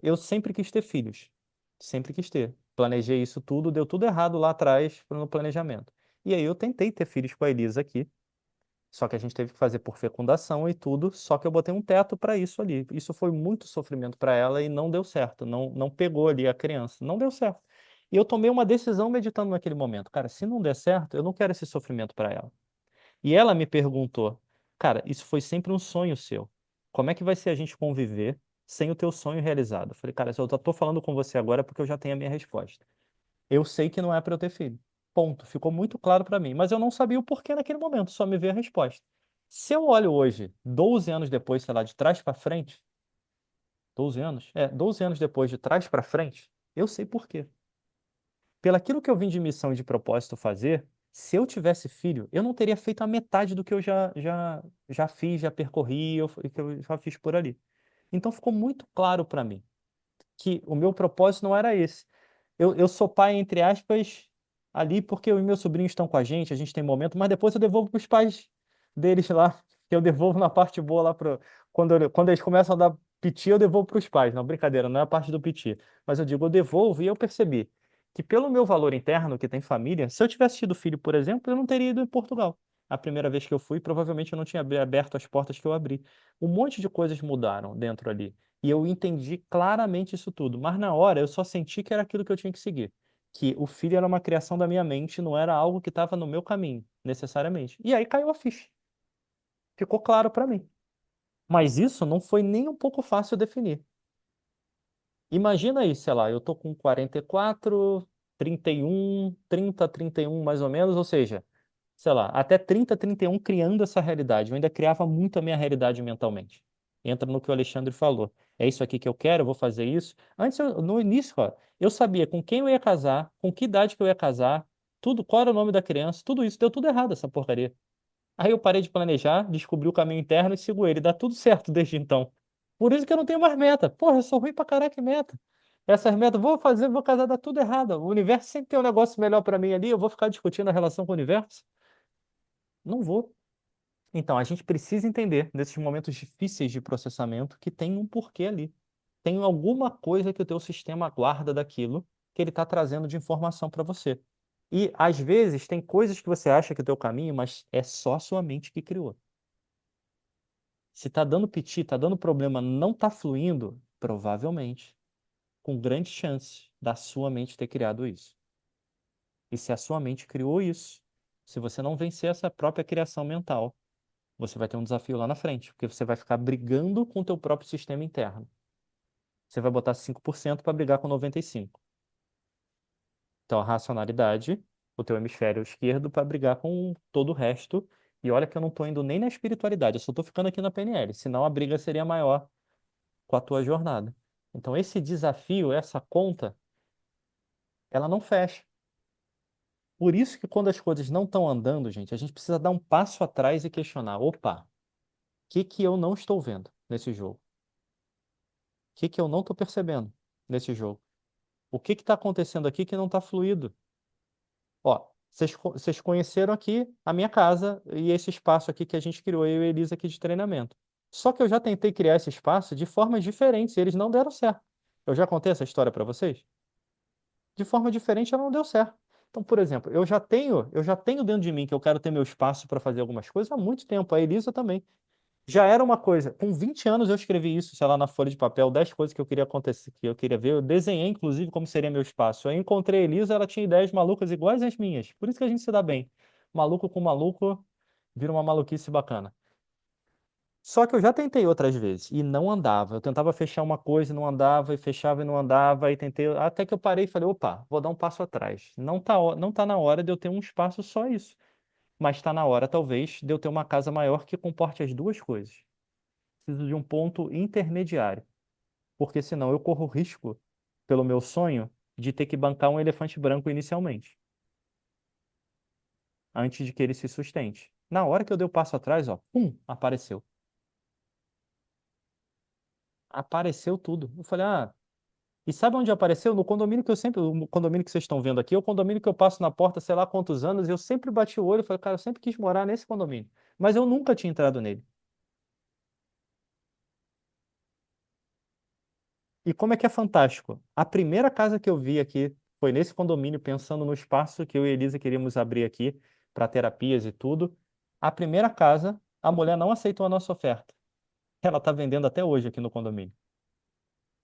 Eu sempre quis ter filhos. Sempre quis ter. Planejei isso tudo, deu tudo errado lá atrás no planejamento. E aí eu tentei ter filhos com a Elisa aqui, só que a gente teve que fazer por fecundação e tudo, só que eu botei um teto para isso ali. Isso foi muito sofrimento para ela e não deu certo, não pegou ali a criança, não deu certo. E eu tomei uma decisão meditando naquele momento, cara, se não der certo, eu não quero esse sofrimento para ela. E ela me perguntou, cara, isso foi sempre um sonho seu. Como é que vai ser a gente conviver sem o teu sonho realizado? Eu falei, cara, eu só tô falando com você agora porque eu já tenho a minha resposta. Eu sei que não é para eu ter filho. Ponto. Ficou muito claro para mim, mas eu não sabia o porquê naquele momento, só me veio a resposta. Se eu olho hoje, 12 anos depois, sei lá, de trás para frente, 12 anos? 12 anos depois, de trás para frente, eu sei por quê. Pelaquilo que eu vim de missão e de propósito fazer, se eu tivesse filho, eu não teria feito a metade do que eu já fiz, já percorri, que eu já fiz por ali. Então ficou muito claro para mim que o meu propósito não era esse. Eu sou pai, entre aspas, ali porque os meus sobrinhos estão com a gente tem momento, mas depois eu devolvo para os pais deles lá, que eu devolvo na parte boa lá para. Quando eles começam a dar piti, eu devolvo para os pais. Não, brincadeira, não é a parte do piti. Mas eu digo, eu devolvo e eu percebi que pelo meu valor interno, que tem família, se eu tivesse tido filho, por exemplo, eu não teria ido em Portugal. A primeira vez que eu fui, provavelmente eu não tinha aberto as portas que eu abri. Um monte de coisas mudaram dentro ali. E eu entendi claramente isso tudo. Mas na hora eu só senti que era aquilo que eu tinha que seguir. Que o filho era uma criação da minha mente, não era algo que estava no meu caminho, necessariamente. E aí caiu a ficha. Ficou claro para mim. Mas isso não foi nem um pouco fácil definir. Imagina aí, sei lá, eu tô com 44, 31, 30, 31 mais ou menos, ou seja, sei lá, até 30, 31 criando essa realidade. Eu ainda criava muito a minha realidade mentalmente. Entra no que o Alexandre falou. É isso aqui que eu quero, eu vou fazer isso. Antes, no início, ó, eu sabia com quem eu ia casar, com que idade que eu ia casar, tudo, qual era o nome da criança, tudo isso. Deu tudo errado essa porcaria. Aí eu parei de planejar, descobri o caminho interno e sigo ele. Dá tudo certo desde então. Por isso que eu não tenho mais meta. Porra, eu sou ruim pra caraca em meta. Essas metas, vou fazer, vou casar, dá tudo errado. O universo sempre tem um negócio melhor pra mim ali, eu vou ficar discutindo a relação com o universo? Não vou. Então, a gente precisa entender, nesses momentos difíceis de processamento, que tem um porquê ali. Tem alguma coisa que o teu sistema guarda daquilo que ele está trazendo de informação para você. E, às vezes, tem coisas que você acha que é o teu caminho, mas é só a sua mente que criou. Se está dando piti, está dando problema, não está fluindo, provavelmente, com grande chance da sua mente ter criado isso. E se a sua mente criou isso, se você não vencer essa própria criação mental, você vai ter um desafio lá na frente, porque você vai ficar brigando com o teu próprio sistema interno. Você vai botar 5% para brigar com 95%. Então, a racionalidade, o teu hemisfério esquerdo para brigar com todo o resto. E olha que eu não estou indo nem na espiritualidade, eu só estou ficando aqui na PNL, senão a briga seria maior com a tua jornada. Então, esse desafio, essa conta, ela não fecha. Por isso que quando as coisas não estão andando, gente, a gente precisa dar um passo atrás e questionar: opa, o que que eu não estou vendo nesse jogo? O que que eu não estou percebendo nesse jogo? O que está acontecendo aqui que não está fluido? Ó, vocês conheceram aqui a minha casa e esse espaço aqui que a gente criou, eu e a Elisa aqui de treinamento. Só que eu já tentei criar esse espaço de formas diferentes e eles não deram certo. Eu já contei essa história para vocês? De forma diferente, ela não deu certo. Então, por exemplo, eu já tenho dentro de mim que eu quero ter meu espaço para fazer algumas coisas há muito tempo. A Elisa também. Já era uma coisa. Com 20 anos eu escrevi isso, sei lá, na folha de papel, 10 coisas que eu queria acontecer, que eu queria ver. Eu desenhei, inclusive, como seria meu espaço. Aí encontrei a Elisa, ela tinha ideias malucas iguais às minhas. Por isso que a gente se dá bem. Maluco com maluco vira uma maluquice bacana. Só que eu já tentei outras vezes e não andava. Eu tentava fechar uma coisa e não andava, e fechava e não andava, e tentei. Até que eu parei e falei: opa, vou dar um passo atrás. Não tá na hora de eu ter um espaço só isso. Mas está na hora, talvez, de eu ter uma casa maior que comporte as duas coisas. Preciso de um ponto intermediário, porque senão eu corro risco, pelo meu sonho, de ter que bancar um elefante branco inicialmente, antes de que ele se sustente. Na hora que eu dei o passo atrás, ó, pum, apareceu. Apareceu tudo. Eu falei, e sabe onde apareceu? No condomínio que eu sempre, o condomínio que vocês estão vendo aqui, é o condomínio que eu passo na porta, sei lá quantos anos, e eu sempre bati o olho e falei, cara, eu sempre quis morar nesse condomínio, mas eu nunca tinha entrado nele. E como é que é fantástico? A primeira casa que eu vi aqui foi nesse condomínio, pensando no espaço que eu e a Elisa queríamos abrir aqui para terapias e tudo. A primeira casa, a mulher não aceitou a nossa oferta. Ela está vendendo até hoje aqui no condomínio.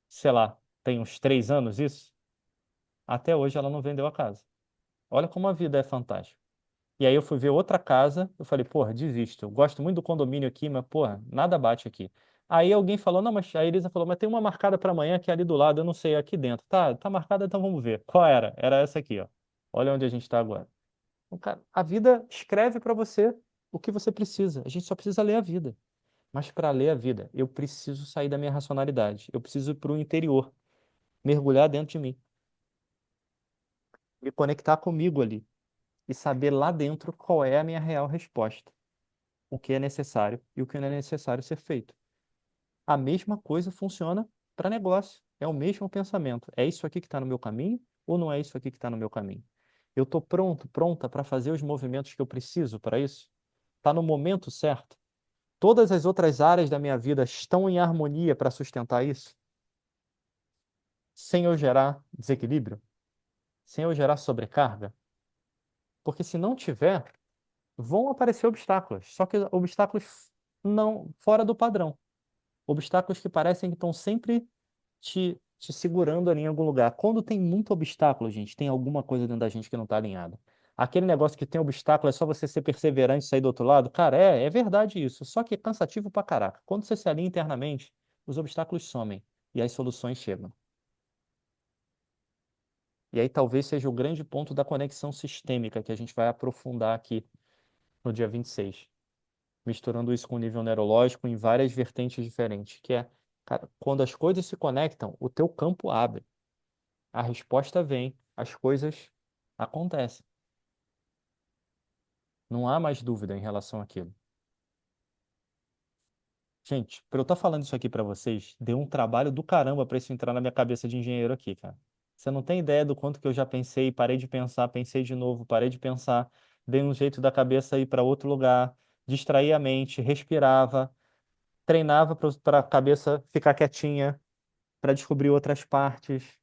Sei lá, tem uns 3 anos isso? Até hoje ela não vendeu a casa. Olha como a vida é fantástica. E aí eu fui ver outra casa, eu falei, porra, desisto. Eu gosto muito do condomínio aqui, mas, porra, nada bate aqui. Aí alguém falou, não, mas a Elisa falou, mas tem uma marcada para amanhã que é ali do lado, eu não sei, é aqui dentro. Tá marcada, então vamos ver. Qual era? Era essa aqui, ó. Olha onde a gente está agora. Então, cara, a vida escreve para você o que você precisa. A gente só precisa ler a vida. Mas para ler a vida, eu preciso sair da minha racionalidade. Eu preciso ir para o interior, mergulhar dentro de mim, me conectar comigo ali e saber lá dentro qual é a minha real resposta, o que é necessário e o que não é necessário ser feito. A mesma coisa funciona para negócio. É o mesmo pensamento. É isso aqui que está no meu caminho ou não é isso aqui que está no meu caminho? Eu estou pronto, pronta para fazer os movimentos que eu preciso para isso? Está no momento certo? Todas as outras áreas da minha vida estão em harmonia para sustentar isso? Sem eu gerar desequilíbrio? Sem eu gerar sobrecarga? Porque se não tiver, vão aparecer obstáculos, só que obstáculos não fora do padrão. Obstáculos que parecem que estão sempre te segurando ali em algum lugar. Quando tem muito obstáculo, gente, tem alguma coisa dentro da gente que não está alinhada. Aquele negócio que tem obstáculo é só você ser perseverante e sair do outro lado. Cara, é verdade isso. Só que é cansativo pra caraca. Quando você se alinha internamente, os obstáculos somem e as soluções chegam. E aí talvez seja o grande ponto da conexão sistêmica que a gente vai aprofundar aqui no dia 26, misturando isso com o nível neurológico em várias vertentes diferentes, que é, cara, quando as coisas se conectam, o teu campo abre. A resposta vem, as coisas acontecem. Não há mais dúvida em relação àquilo. Gente, para eu estar falando isso aqui para vocês, deu um trabalho do caramba para isso entrar na minha cabeça de engenheiro aqui, cara. Você não tem ideia do quanto que eu já pensei, parei de pensar, pensei de novo, parei de pensar, dei um jeito da cabeça ir para outro lugar, distraí a mente, respirava, treinava para a cabeça ficar quietinha, para descobrir outras partes.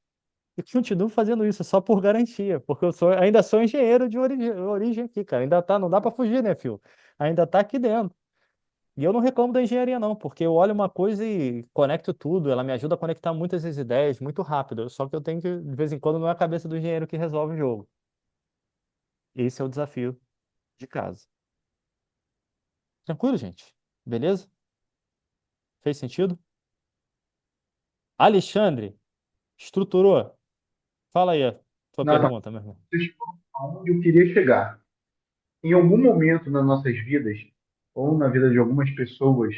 E continuo fazendo isso só por garantia, porque ainda sou engenheiro de origem aqui, cara. Ainda tá, não dá para fugir, né, fio? Ainda tá aqui dentro. E eu não reclamo da engenharia, não, porque eu olho uma coisa e conecto tudo. Ela me ajuda a conectar muitas das ideias muito rápido. Só que eu tenho que, de vez em quando, não é a cabeça do engenheiro que resolve o jogo. Esse é o desafio de casa. Tranquilo, gente? Beleza? Fez sentido? Alexandre, estruturou? Fala aí a tua Nada, pergunta, meu irmão. vocês falam aonde eu queria chegar. Em algum momento nas nossas vidas, ou na vida de algumas pessoas,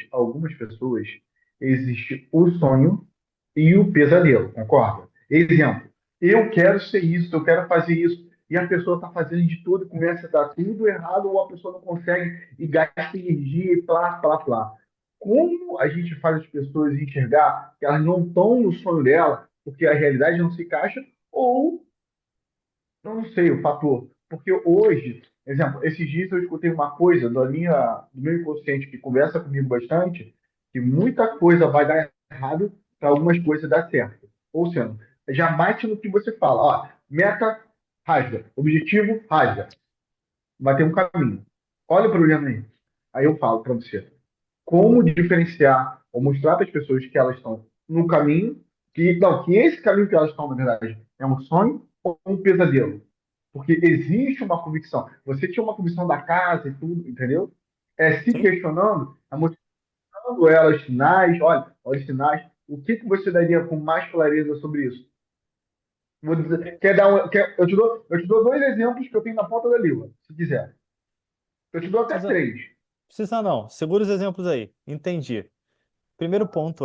existe o sonho e o pesadelo, concorda? Exemplo, eu quero ser isso, eu quero fazer isso, e a pessoa está fazendo de tudo e começa a dar tudo errado, ou a pessoa não consegue e gasta energia e plá, plá, plá. Como a gente faz as pessoas enxergar que elas não estão no sonho dela, porque a realidade não se encaixa, ou eu não sei o fator, porque hoje, exemplo, esses dias eu escutei uma coisa do meu inconsciente que conversa comigo bastante, que muita coisa vai dar errado para algumas coisas dar certo. Ou seja, já bate no que você fala, ó, meta rasga, objetivo rasga, vai ter um caminho. Olha o problema aí. Aí eu falo para você, como diferenciar ou mostrar para as pessoas que elas estão no caminho, que esse caminho que elas estão, na verdade, é um sonho ou um pesadelo. Porque existe uma convicção. Você tinha uma convicção da casa e tudo, entendeu? É se Sim? questionando, é mostrando elas sinais, olha os sinais. O que você daria com mais clareza sobre isso? Vou dizer, eu te dou dois exemplos que eu tenho na ponta da língua, se quiser. Eu te dou até Precisa, três. precisa não. Segura os exemplos aí. Entendi. Primeiro ponto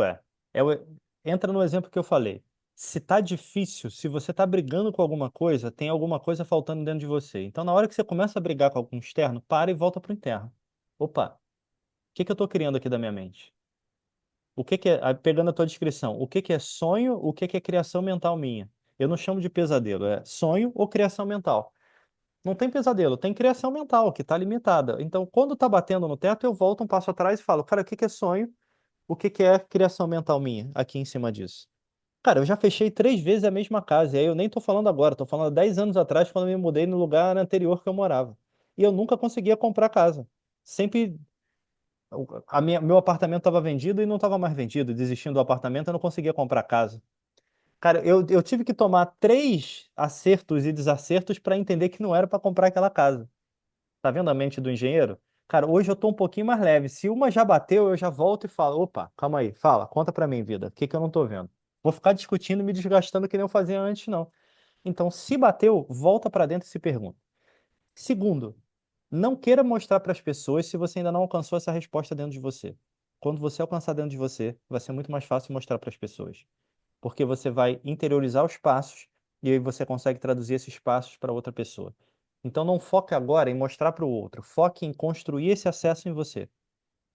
entra no exemplo que eu falei. Se tá difícil, se você tá brigando com alguma coisa, tem alguma coisa faltando dentro de você. Então, na hora que você começa a brigar com algum externo, para e volta pro interno. Opa, o que que eu tô criando aqui da minha mente? O que que é, pegando a tua descrição, o que que é sonho, o que que é criação mental minha? Eu não chamo de pesadelo, é sonho ou criação mental. Não tem pesadelo, tem criação mental que está limitada. Então, quando está batendo no teto, eu volto um passo atrás e falo, cara, o que que é sonho? O que que é criação mental minha aqui em cima disso? Cara, eu já fechei 3 vezes a mesma casa, e aí eu nem tô falando agora, tô falando há 10 anos atrás, quando eu me mudei no lugar anterior que eu morava. E eu nunca conseguia comprar casa. Sempre meu apartamento estava vendido e não estava mais vendido. Desistindo do apartamento, eu não conseguia comprar casa. Cara, eu tive que tomar 3 acertos e desacertos para entender que não era para comprar aquela casa. Tá vendo a mente do engenheiro? Cara, hoje eu tô um pouquinho mais leve. Se uma já bateu, eu já volto e falo: opa, calma aí, fala, conta pra mim, vida. O que que eu não tô vendo? Vou ficar discutindo, e me desgastando que nem eu fazia antes, não. Então, se bateu, volta pra dentro e se pergunta. Segundo, Não queira mostrar para as pessoas se você ainda não alcançou essa resposta dentro de você. Quando você alcançar dentro de você, vai ser muito mais fácil mostrar para as pessoas, porque você vai interiorizar os passos e aí você consegue traduzir esses passos para outra pessoa. Então não foque agora em mostrar para o outro, foque em construir esse acesso em você.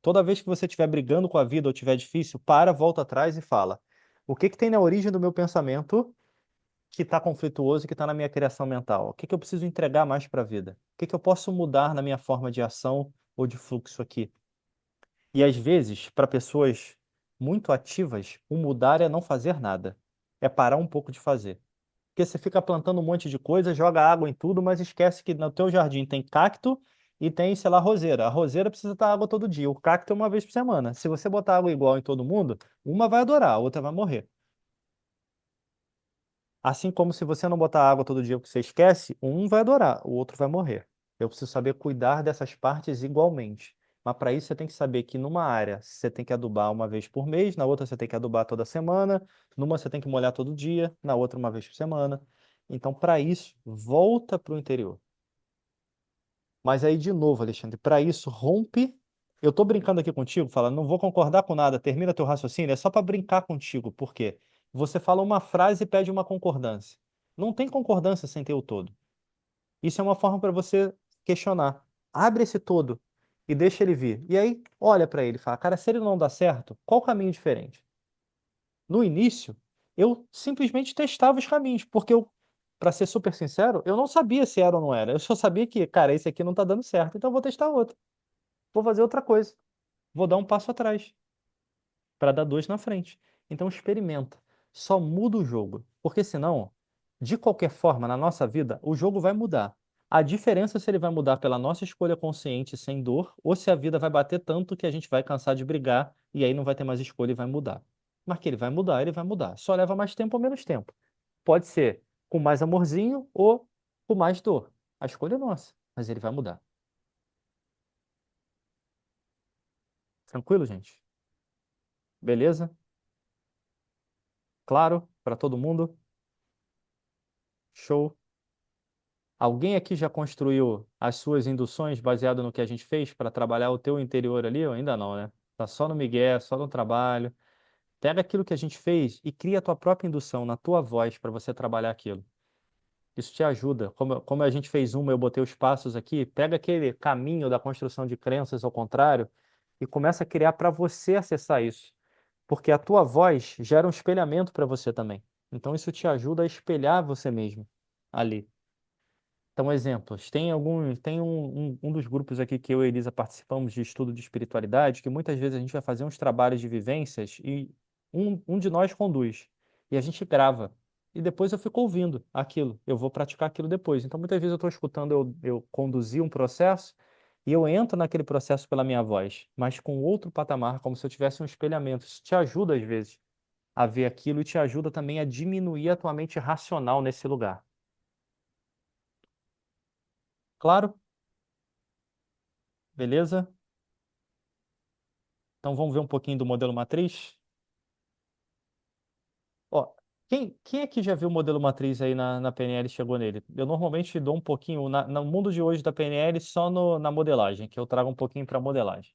Toda vez que você estiver brigando com a vida ou estiver difícil, para, volta atrás e fala: o que que tem na origem do meu pensamento que está conflituoso e que está na minha criação mental? O que que eu preciso entregar mais para a vida? O que que eu posso mudar na minha forma de ação ou de fluxo aqui? E às vezes, para pessoas muito ativas, o mudar é não fazer nada. É parar um pouco de fazer. Porque você fica plantando um monte de coisa, joga água em tudo, mas esquece que no teu jardim tem cacto e tem, sei lá, roseira. A roseira precisa estar água todo dia, o cacto é uma vez por semana. Se você botar água igual em todo mundo, uma vai adorar, a outra vai morrer. Assim como se você não botar água todo dia porque você esquece, um vai adorar, o outro vai morrer. Eu preciso saber cuidar dessas partes igualmente. Mas para isso você tem que saber que numa área você tem que adubar uma vez por mês, na outra você tem que adubar toda semana, numa você tem que molhar todo dia, na outra uma vez por semana. Então, para isso, volta para o interior. Mas aí, de novo, Alexandre, para isso, rompe. Eu estou brincando aqui contigo, falando, não vou concordar com nada, termina teu raciocínio, é só para brincar contigo. Por quê? Você fala uma frase e pede uma concordância. Não tem concordância sem ter o todo. Isso é uma forma para você questionar. Abre esse todo e deixa ele vir. E aí, olha para ele e fala, cara, se ele não dá certo, qual o caminho diferente? No início, eu simplesmente testava os caminhos, porque eu, para ser super sincero, eu não sabia se era ou não era. Eu só sabia que, cara, esse aqui não tá dando certo, então eu vou testar outro. Vou fazer outra coisa. Vou dar um passo atrás para dar dois na frente. Então experimenta. Só muda o jogo, porque senão, de qualquer forma, na nossa vida, o jogo vai mudar. A diferença é se ele vai mudar pela nossa escolha consciente, sem dor, ou se a vida vai bater tanto que a gente vai cansar de brigar e aí não vai ter mais escolha e vai mudar. Mas que ele vai mudar, ele vai mudar. Só leva mais tempo ou menos tempo. Pode ser com mais amorzinho ou com mais dor. A escolha é nossa, mas ele vai mudar. Tranquilo, gente? Beleza? Claro para todo mundo? Show. Alguém aqui já construiu as suas induções baseado no que a gente fez para trabalhar o teu interior ali? Ou ainda não, né? Tá só no migué, só no trabalho. Pega aquilo que a gente fez e cria a tua própria indução na tua voz para você trabalhar aquilo. Isso te ajuda. Como a gente fez uma, eu botei os passos aqui, pega aquele caminho da construção de crenças ao contrário e começa a criar para você acessar isso. Porque a tua voz gera um espelhamento para você também. Então isso te ajuda a espelhar você mesmo ali. Então, exemplos. Tem um dos grupos aqui que eu e a Elisa participamos de estudo de espiritualidade, que muitas vezes a gente vai fazer uns trabalhos de vivências e um de nós conduz. E a gente grava. E depois eu fico ouvindo aquilo. Eu vou praticar aquilo depois. Então, muitas vezes eu estou escutando eu conduzir um processo e eu entro naquele processo pela minha voz, mas com outro patamar, como se eu tivesse um espelhamento. Isso te ajuda, às vezes, a ver aquilo e te ajuda também a diminuir a tua mente racional nesse lugar. Claro? Beleza? Então vamos ver um pouquinho do modelo matriz? Ó, quem aqui já viu o modelo matriz aí na PNL e chegou nele? Eu normalmente dou um pouquinho, no mundo de hoje da PNL, só na modelagem, que eu trago um pouquinho para modelagem.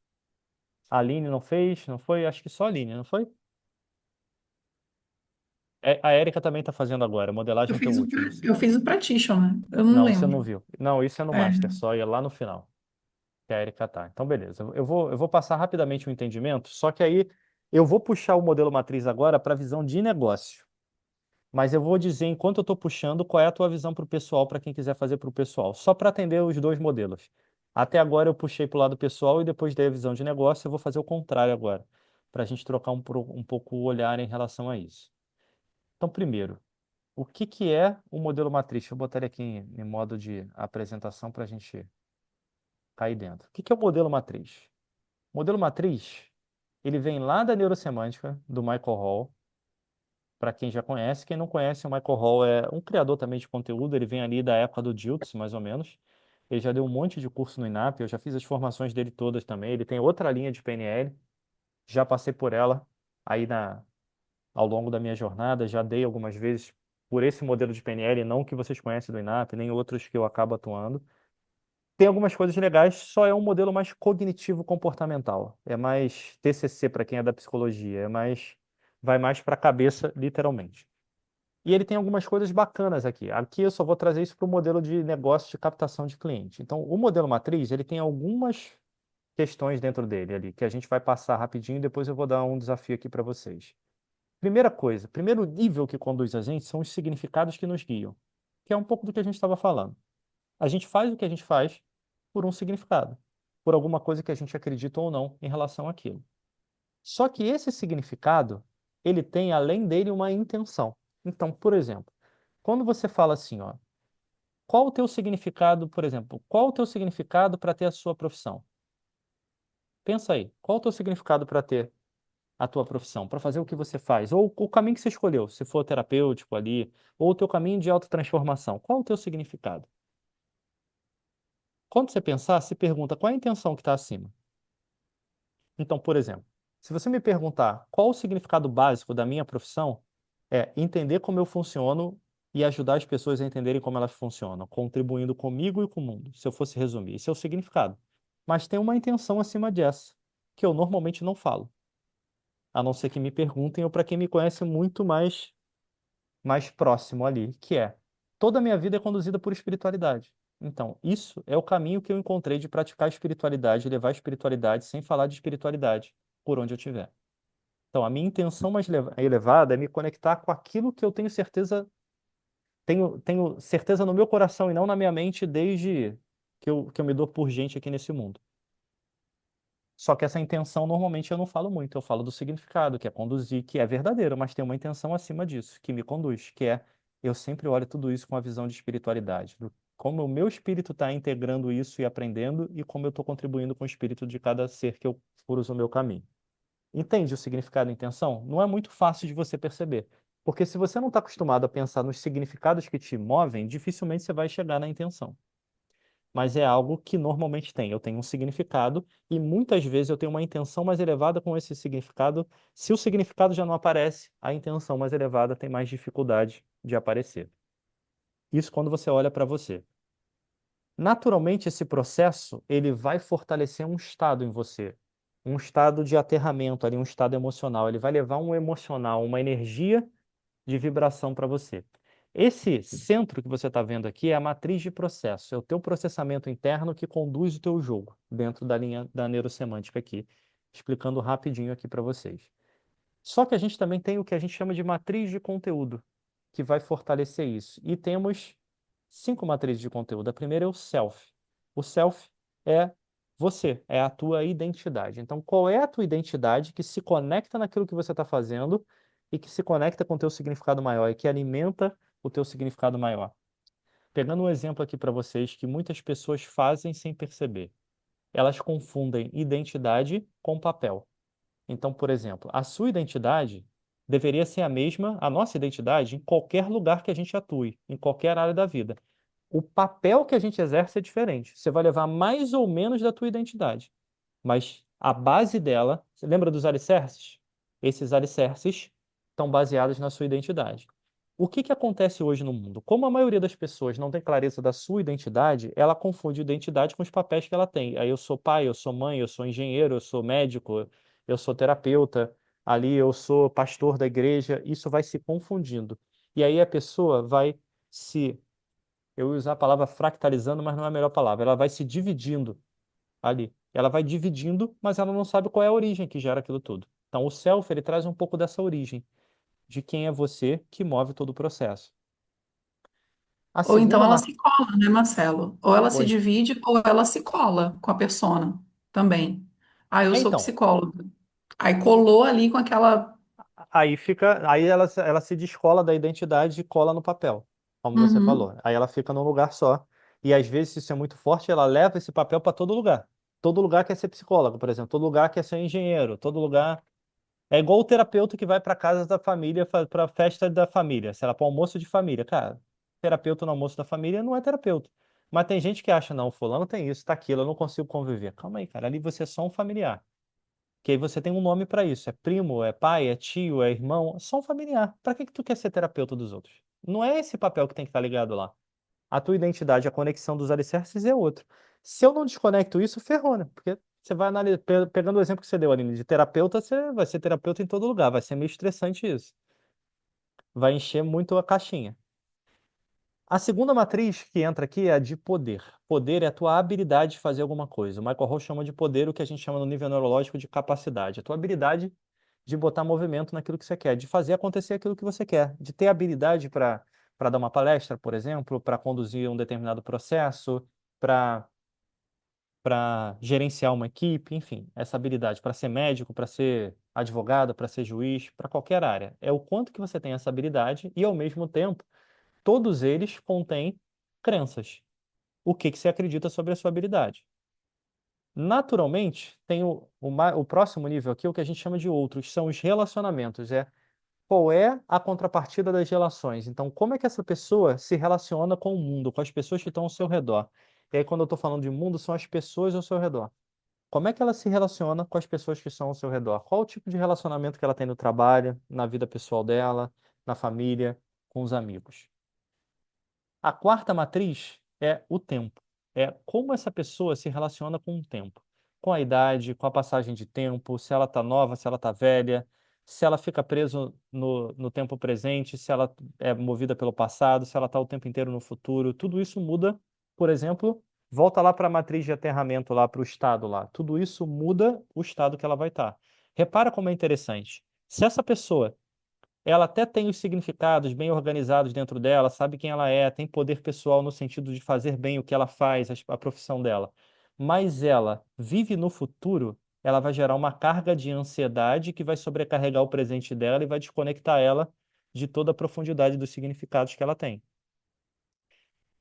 A Aline não fez, não foi? Acho que só a Aline, não foi? A Érica também está fazendo agora, Eu modelagem é o fiz o, último. eu fiz o practitioner, né? Eu não Não, você não lembro. viu. Não, isso é no É, Master, só ia lá no final, que a Érica tá. Então, beleza. Eu vou passar rapidamente o entendimento, só que aí eu vou puxar o modelo matriz agora para a visão de negócio. Mas eu vou dizer, enquanto eu estou puxando, qual é a tua visão para o pessoal, para quem quiser fazer para o pessoal, só para atender os dois modelos. Até agora eu puxei para o lado pessoal e depois dei a visão de negócio, eu vou fazer o contrário agora, para a gente trocar um pouco o olhar em relação a isso. Então, primeiro, o que que é o modelo matriz? Deixa eu botar ele aqui em modo de apresentação para a gente cair dentro. O que que é o modelo matriz? O modelo matriz, ele vem lá da neurosemântica, do Michael Hall. Para quem já conhece, quem não conhece, o Michael Hall é um criador também de conteúdo, ele vem ali da época do Dilts, mais ou menos. Ele já deu um monte de curso no INAP, eu já fiz as formações dele todas também. Ele tem outra linha de PNL, já passei por ela aí ao longo da minha jornada, já dei algumas vezes por esse modelo de PNL, não que vocês conhecem do INAP, nem outros que eu acabo atuando. Tem algumas coisas legais, só é um modelo mais cognitivo-comportamental. É mais TCC para quem é da psicologia, vai mais para a cabeça, literalmente. E ele tem algumas coisas bacanas aqui. Aqui eu só vou trazer isso para o modelo de negócio de captação de cliente. Então, o modelo matriz, ele tem algumas questões dentro dele ali, que a gente vai passar rapidinho e depois eu vou dar um desafio aqui para vocês. Primeira coisa, primeiro nível que conduz a gente são os significados que nos guiam, que é um pouco do que a gente estava falando. A gente faz o que a gente faz por um significado, por alguma coisa que a gente acredita ou não em relação àquilo. Só que esse significado, ele tem além dele uma intenção. Então, por exemplo, quando você fala assim, ó, qual o teu significado, por exemplo, qual o teu significado para ter a sua profissão? Pensa aí, qual o teu significado para ter a tua profissão, para fazer o que você faz, ou o caminho que você escolheu, se for terapêutico ali, ou o teu caminho de autotransformação, qual o teu significado? Quando você pensar, se pergunta qual é a intenção que está acima. Então, por exemplo, se você me perguntar qual o significado básico da minha profissão, é entender como eu funciono e ajudar as pessoas a entenderem como elas funcionam, contribuindo comigo e com o mundo, se eu fosse resumir. Esse é o significado. Mas tem uma intenção acima dessa, que eu normalmente não falo, a não ser que me perguntem ou para quem me conhece muito mais próximo ali, que é toda a minha vida é conduzida por espiritualidade. Então, isso é o caminho que eu encontrei de praticar espiritualidade, levar espiritualidade sem falar de espiritualidade, por onde eu estiver. Então, a minha intenção mais elevada é me conectar com aquilo que eu tenho certeza no meu coração e não na minha mente desde que eu me dou por gente aqui nesse mundo. Só que essa intenção normalmente eu não falo muito, eu falo do significado, que é conduzir, que é verdadeiro, mas tem uma intenção acima disso, que me conduz, que é eu sempre olho tudo isso com a visão de espiritualidade, como o meu espírito está integrando isso e aprendendo e como eu estou contribuindo com o espírito de cada ser que eu cruzo o meu caminho. Entende o significado e intenção? Não é muito fácil de você perceber, porque se você não está acostumado a pensar nos significados que te movem, dificilmente você vai chegar na intenção, mas é algo que normalmente tem. Eu tenho um significado e muitas vezes eu tenho uma intenção mais elevada com esse significado. Se o significado já não aparece, a intenção mais elevada tem mais dificuldade de aparecer. Isso quando você olha para você. Naturalmente, esse processo ele vai fortalecer um estado em você, um estado de aterramento ali, um estado emocional. Ele vai levar um emocional, uma energia de vibração para você. Esse centro que você está vendo aqui é a matriz de processo, é o teu processamento interno que conduz o teu jogo dentro da linha da neurosemântica aqui, explicando rapidinho aqui para vocês. Só que a gente também tem o que a gente chama de matriz de conteúdo, que vai fortalecer isso. E temos 5 matrizes de conteúdo. A primeira é o self. O self é você, é a tua identidade. Então, qual é a tua identidade que se conecta naquilo que você está fazendo e que se conecta com o teu significado maior e que alimenta o teu significado maior? Pegando um exemplo aqui para vocês que muitas pessoas fazem sem perceber. Elas confundem identidade com papel. Então, por exemplo, a sua identidade deveria ser a mesma, a nossa identidade, em qualquer lugar que a gente atue, em qualquer área da vida. O papel que a gente exerce é diferente. Você vai levar mais ou menos da tua identidade, mas a base dela, você lembra dos alicerces? Esses alicerces estão baseados na sua identidade. O que acontece hoje no mundo? Como a maioria das pessoas não tem clareza da sua identidade, ela confunde identidade com os papéis que ela tem. Aí eu sou pai, eu sou mãe, eu sou engenheiro, eu sou médico, eu sou terapeuta, ali eu sou pastor da igreja, isso vai se confundindo. E aí a pessoa vai se, eu ia usar a palavra fractalizando, mas não é a melhor palavra, ela vai se dividindo ali. Ela vai dividindo, mas ela não sabe qual é a origem que gera aquilo tudo. Então o self, ele traz um pouco dessa origem, de quem é você que move todo o processo. A Ou então segunda ela matriz. se cola, né, Marcelo? Ou ela se Oi. divide, ou ela se cola com a persona também. Ah, eu sou Então, psicóloga. Aí colou ali com aquela. aí ela se descola da identidade e cola no papel, como você Uhum. falou. Aí ela fica num lugar só. E às vezes, se isso é muito forte, ela leva esse papel para todo lugar. Todo lugar quer ser psicólogo, por exemplo. Todo lugar quer ser engenheiro. Todo lugar. É igual o terapeuta que vai para casa da família, para festa da família, sei lá, para almoço de família. Cara, terapeuta no almoço da família não é terapeuta. Mas tem gente que acha, não, fulano tem isso, tá aquilo, eu não consigo conviver. Calma aí, cara, ali você é só um familiar. Que aí você tem um nome para isso. É primo, é pai, é tio, é irmão, é só um familiar. Para que tu quer ser terapeuta dos outros? Não é esse papel que tem que estar ligado lá. A tua identidade, a conexão dos alicerces é outro. Se eu não desconecto isso, ferrou, né? Porque você vai analisar, pegando o exemplo que você deu, Aline, de terapeuta, você vai ser terapeuta em todo lugar, vai ser meio estressante isso. Vai encher muito a caixinha. A segunda matriz que entra aqui é a de poder. Poder é a tua habilidade de fazer alguma coisa. O Michael Rowe chama de poder o que a gente chama no nível neurológico de capacidade. A tua habilidade de botar movimento naquilo que você quer, de fazer acontecer aquilo que você quer, de ter habilidade para dar uma palestra, por exemplo, para conduzir um determinado processo, para gerenciar uma equipe, enfim, essa habilidade para ser médico, para ser advogado, para ser juiz, para qualquer área. É o quanto que você tem essa habilidade e, ao mesmo tempo, todos eles contêm crenças. O que que você acredita sobre a sua habilidade? Naturalmente, tem o próximo nível aqui, o que a gente chama de outros, são os relacionamentos. Qual é a contrapartida das relações? Então, como é que essa pessoa se relaciona com o mundo, com as pessoas que estão ao seu redor? E aí, quando eu estou falando de mundo, são as pessoas ao seu redor. Como é que ela se relaciona com as pessoas que estão ao seu redor? Qual o tipo de relacionamento que ela tem no trabalho, na vida pessoal dela, na família, com os amigos? A quarta matriz é o tempo. É como essa pessoa se relaciona com o tempo, com a idade, com a passagem de tempo, se ela está nova, se ela está velha, se ela fica presa no tempo presente, se ela é movida pelo passado, se ela está o tempo inteiro no futuro. Tudo isso muda, por exemplo, volta lá para a matriz de aterramento, lá para o estado lá. Tudo isso muda o estado que ela vai estar. Repara como é interessante. Se essa pessoa ela até tem os significados bem organizados dentro dela, sabe quem ela é, tem poder pessoal no sentido de fazer bem o que ela faz, a profissão dela. Mas ela vive no futuro, ela vai gerar uma carga de ansiedade que vai sobrecarregar o presente dela e vai desconectar ela de toda a profundidade dos significados que ela tem.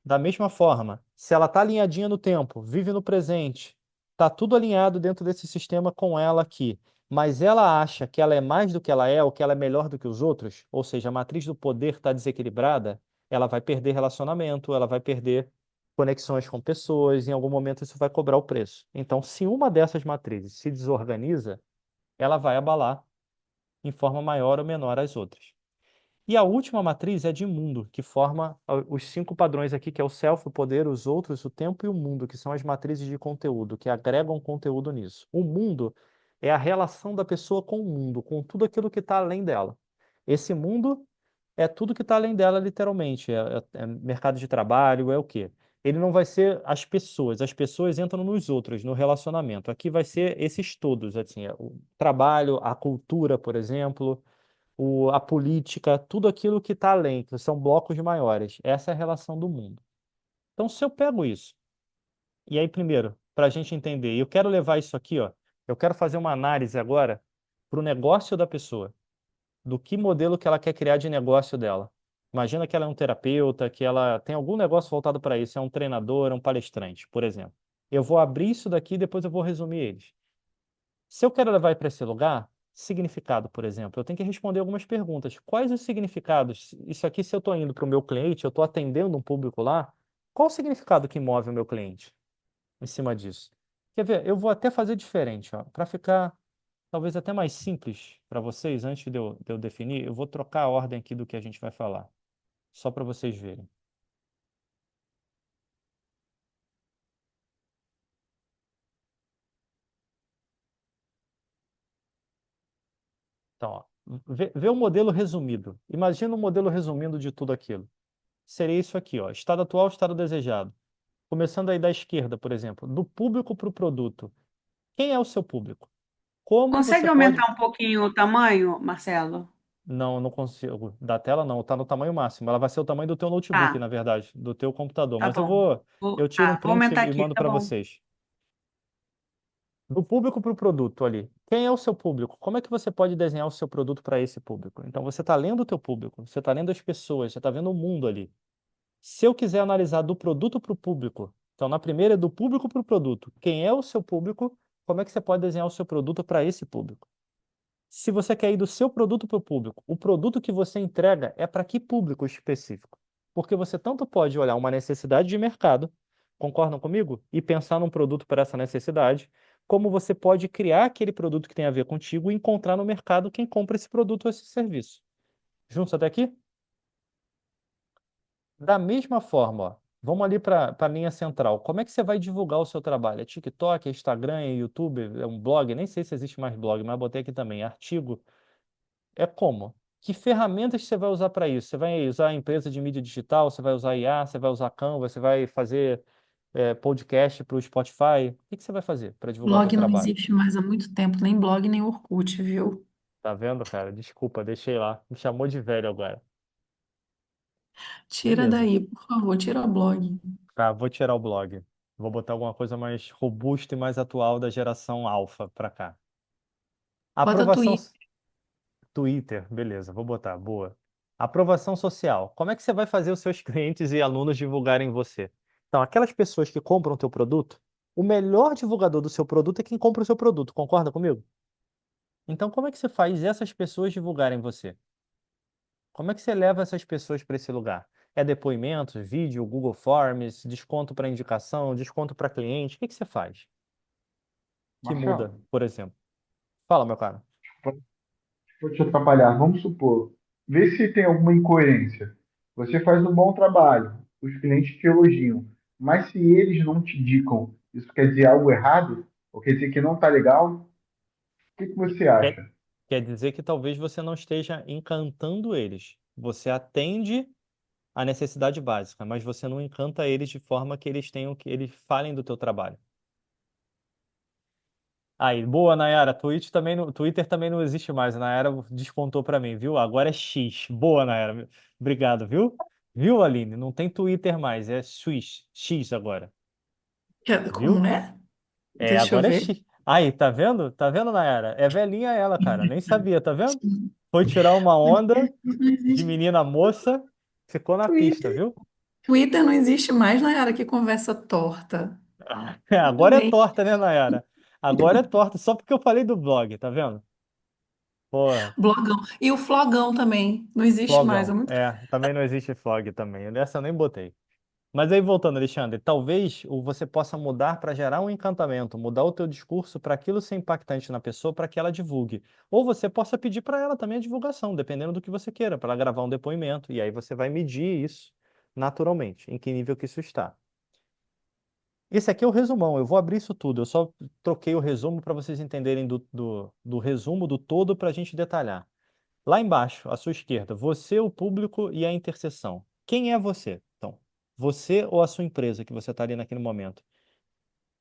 Da mesma forma, se ela está alinhadinha no tempo, vive no presente, está tudo alinhado dentro desse sistema com ela aqui, mas ela acha que ela é mais do que ela é, ou que ela é melhor do que os outros, ou seja, a matriz do poder está desequilibrada, ela vai perder relacionamento, ela vai perder conexões com pessoas, em algum momento isso vai cobrar o preço. Então, se uma dessas matrizes se desorganiza, ela vai abalar em forma maior ou menor as outras. E a última matriz é de mundo, que forma os 5 padrões aqui, que é o self, o poder, os outros, o tempo e o mundo, que são as matrizes de conteúdo, que agregam conteúdo nisso. O mundo é a relação da pessoa com o mundo, com tudo aquilo que está além dela. Esse mundo é tudo que está além dela, literalmente. É mercado de trabalho, é o quê? Ele não vai ser as pessoas entram nos outros, no relacionamento. Aqui vai ser esses todos, assim, o trabalho, a cultura, por exemplo, a política, tudo aquilo que está além, que são blocos maiores. Essa é a relação do mundo. Então, se eu pego isso, e aí, primeiro, para a gente entender, eu quero levar isso aqui, ó, eu quero fazer uma análise agora para o negócio da pessoa, do que modelo que ela quer criar de negócio dela. Imagina que ela é um terapeuta, que ela tem algum negócio voltado para isso, é um treinador, é um palestrante, por exemplo. Eu vou abrir isso daqui e depois eu vou resumir eles. Se eu quero levar para esse lugar, significado, por exemplo, eu tenho que responder algumas perguntas. Quais os significados? Isso aqui, se eu estou indo para o meu cliente, eu estou atendendo um público lá, qual o significado que move o meu cliente em cima disso? Quer ver? Eu vou até fazer diferente, para ficar talvez até mais simples para vocês, antes de eu definir, eu vou trocar a ordem aqui do que a gente vai falar, só para vocês verem. Então, ó, vê o modelo resumido. Imagina um modelo resumido de tudo aquilo. Seria isso aqui, ó, estado atual, estado desejado. Começando aí da esquerda, por exemplo, do público para o produto. Quem é o seu público? Como você Consegue pode. aumentar um pouquinho o tamanho, Marcelo? Não, eu não consigo. Da tela não, está no tamanho máximo. Ela vai ser o tamanho do teu notebook, Tá, na verdade, do teu computador. tá Mas eu bom. vou, eu tiro um Vou print aumentar e aqui, mando tá para bom. vocês. Do público para o produto ali. Quem é o seu público? Como é que você pode desenhar o seu produto para esse público? Então você está lendo o teu público, você está lendo as pessoas, você está vendo o mundo ali. Se eu quiser analisar do produto para o público, então na primeira é do público para o produto. Quem é o seu público? Como é que você pode desenhar o seu produto para esse público? Se você quer ir do seu produto para o público, o produto que você entrega é para que público específico? Porque você tanto pode olhar uma necessidade de mercado, concordam comigo? E pensar num produto para essa necessidade, como você pode criar aquele produto que tem a ver contigo e encontrar no mercado quem compra esse produto ou esse serviço. Juntos até aqui? Da mesma forma, ó, Vamos ali para a linha central. Como é que você vai divulgar o seu trabalho? É TikTok, é Instagram, é YouTube, é um blog? Nem sei se existe mais blog, mas botei aqui também. Artigo. É como? Que ferramentas você vai usar para isso? Você vai usar a empresa de mídia digital? Você vai usar IA? Você vai usar Canva? Você vai fazer podcast para o Spotify? O que que você vai fazer para divulgar o teu Blog não trabalho? existe mais há muito tempo, nem blog, nem Orkut, viu? Tá vendo, cara? Desculpa, deixei lá. Me chamou de velho agora. Tira Beleza. daí, por favor, tira o blog. Tá, vou tirar o blog. Vou botar alguma coisa mais robusta e mais atual da geração alfa para cá. Bota Aprovação Twitter. Twitter, beleza, vou botar, boa. Aprovação social. Como é que você vai fazer os seus clientes e alunos divulgarem você? Então, aquelas pessoas que compram o teu produto, o melhor divulgador do seu produto é quem compra o seu produto, concorda comigo? Então, como é que você faz essas pessoas divulgarem você? Como é que você leva essas pessoas para esse lugar? É depoimentos, vídeo, Google Forms, desconto para indicação, desconto para cliente? O que que você faz que muda, Marcelo, por exemplo? Fala, meu cara. vou te atrapalhar. Vamos supor, vê se tem alguma incoerência. Você faz um bom trabalho, os clientes te elogiam, mas se eles não te indicam, isso quer dizer algo errado? Ou quer dizer que não está legal? O que você Quer, acha? quer dizer que talvez você não esteja encantando eles. Você atende a necessidade básica, mas você não encanta eles de forma que eles tenham que eles falem do teu trabalho. Aí, boa, Nayara. Twitter também não existe mais. A Nayara descontou para mim, viu? Agora é X. Boa, Nayara. Obrigado, viu? Viu, Aline? Não tem Twitter mais, é X agora. Como Viu? é? É, Deixa eu agora é ver. X. Aí, tá vendo? Tá vendo, Nayara? É velhinha ela, cara. Nem sabia, tá vendo? Foi tirar uma onda Não de existe menina moça, ficou na pista, Twitter. viu? Twitter não existe mais, Nayara, que conversa torta. Agora é Também. torta, né, Nayara? Agora é torta, só porque eu falei do blog, tá vendo? Porra, Blogão. E o flogão também. Não existe mais há flogão. muito tempo. É, também não existe flog também. Essa eu nem botei. Mas aí voltando, Alexandre, talvez você possa mudar para gerar um encantamento, mudar o teu discurso para aquilo ser impactante na pessoa, para que ela divulgue. Ou você possa pedir para ela também a divulgação, dependendo do que você queira, para ela gravar um depoimento. E aí você vai medir isso naturalmente, em que nível que isso está. Esse aqui é o resumão, eu vou abrir isso tudo. Eu só troquei o resumo para vocês entenderem do resumo do todo para a gente detalhar. Lá embaixo, à sua esquerda, você, o público e a interseção. Quem é você? Então, você ou a sua empresa que você está ali naquele momento.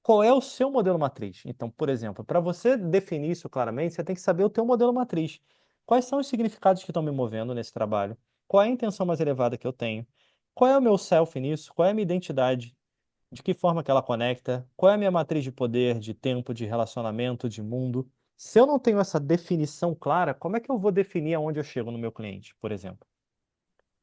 Qual é o seu modelo matriz? Então, por exemplo, para você definir isso claramente, você tem que saber o teu modelo matriz. Quais são os significados que estão me movendo nesse trabalho? Qual é a intenção mais elevada que eu tenho? Qual é o meu self nisso? Qual é a minha identidade? De que forma que ela conecta? Qual é a minha matriz de poder, de tempo, de relacionamento, de mundo? Se eu não tenho essa definição clara, como é que eu vou definir aonde eu chego no meu cliente, por exemplo?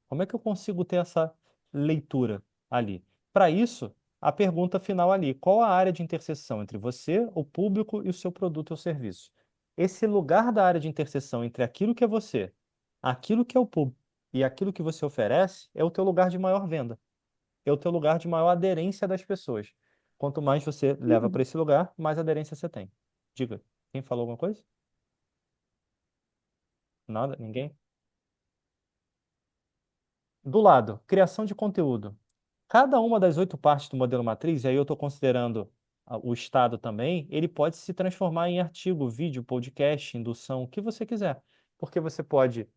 Como é que eu consigo ter essa leitura ali? Para isso, a pergunta final ali: qual a área de interseção entre você, o público e o seu produto ou serviço? Esse lugar da área de interseção entre aquilo que é você, aquilo que é o público e aquilo que você oferece é o teu lugar de maior venda, é o teu lugar de maior aderência das pessoas. Quanto mais você leva para esse lugar, mais aderência você tem. Diga, quem falou alguma coisa? Nada? Ninguém? Do lado, criação de conteúdo. Cada uma das 8 partes do modelo matriz, e aí eu estou considerando o estado também, ele pode se transformar em artigo, vídeo, podcast, indução, o que você quiser. Porque você pode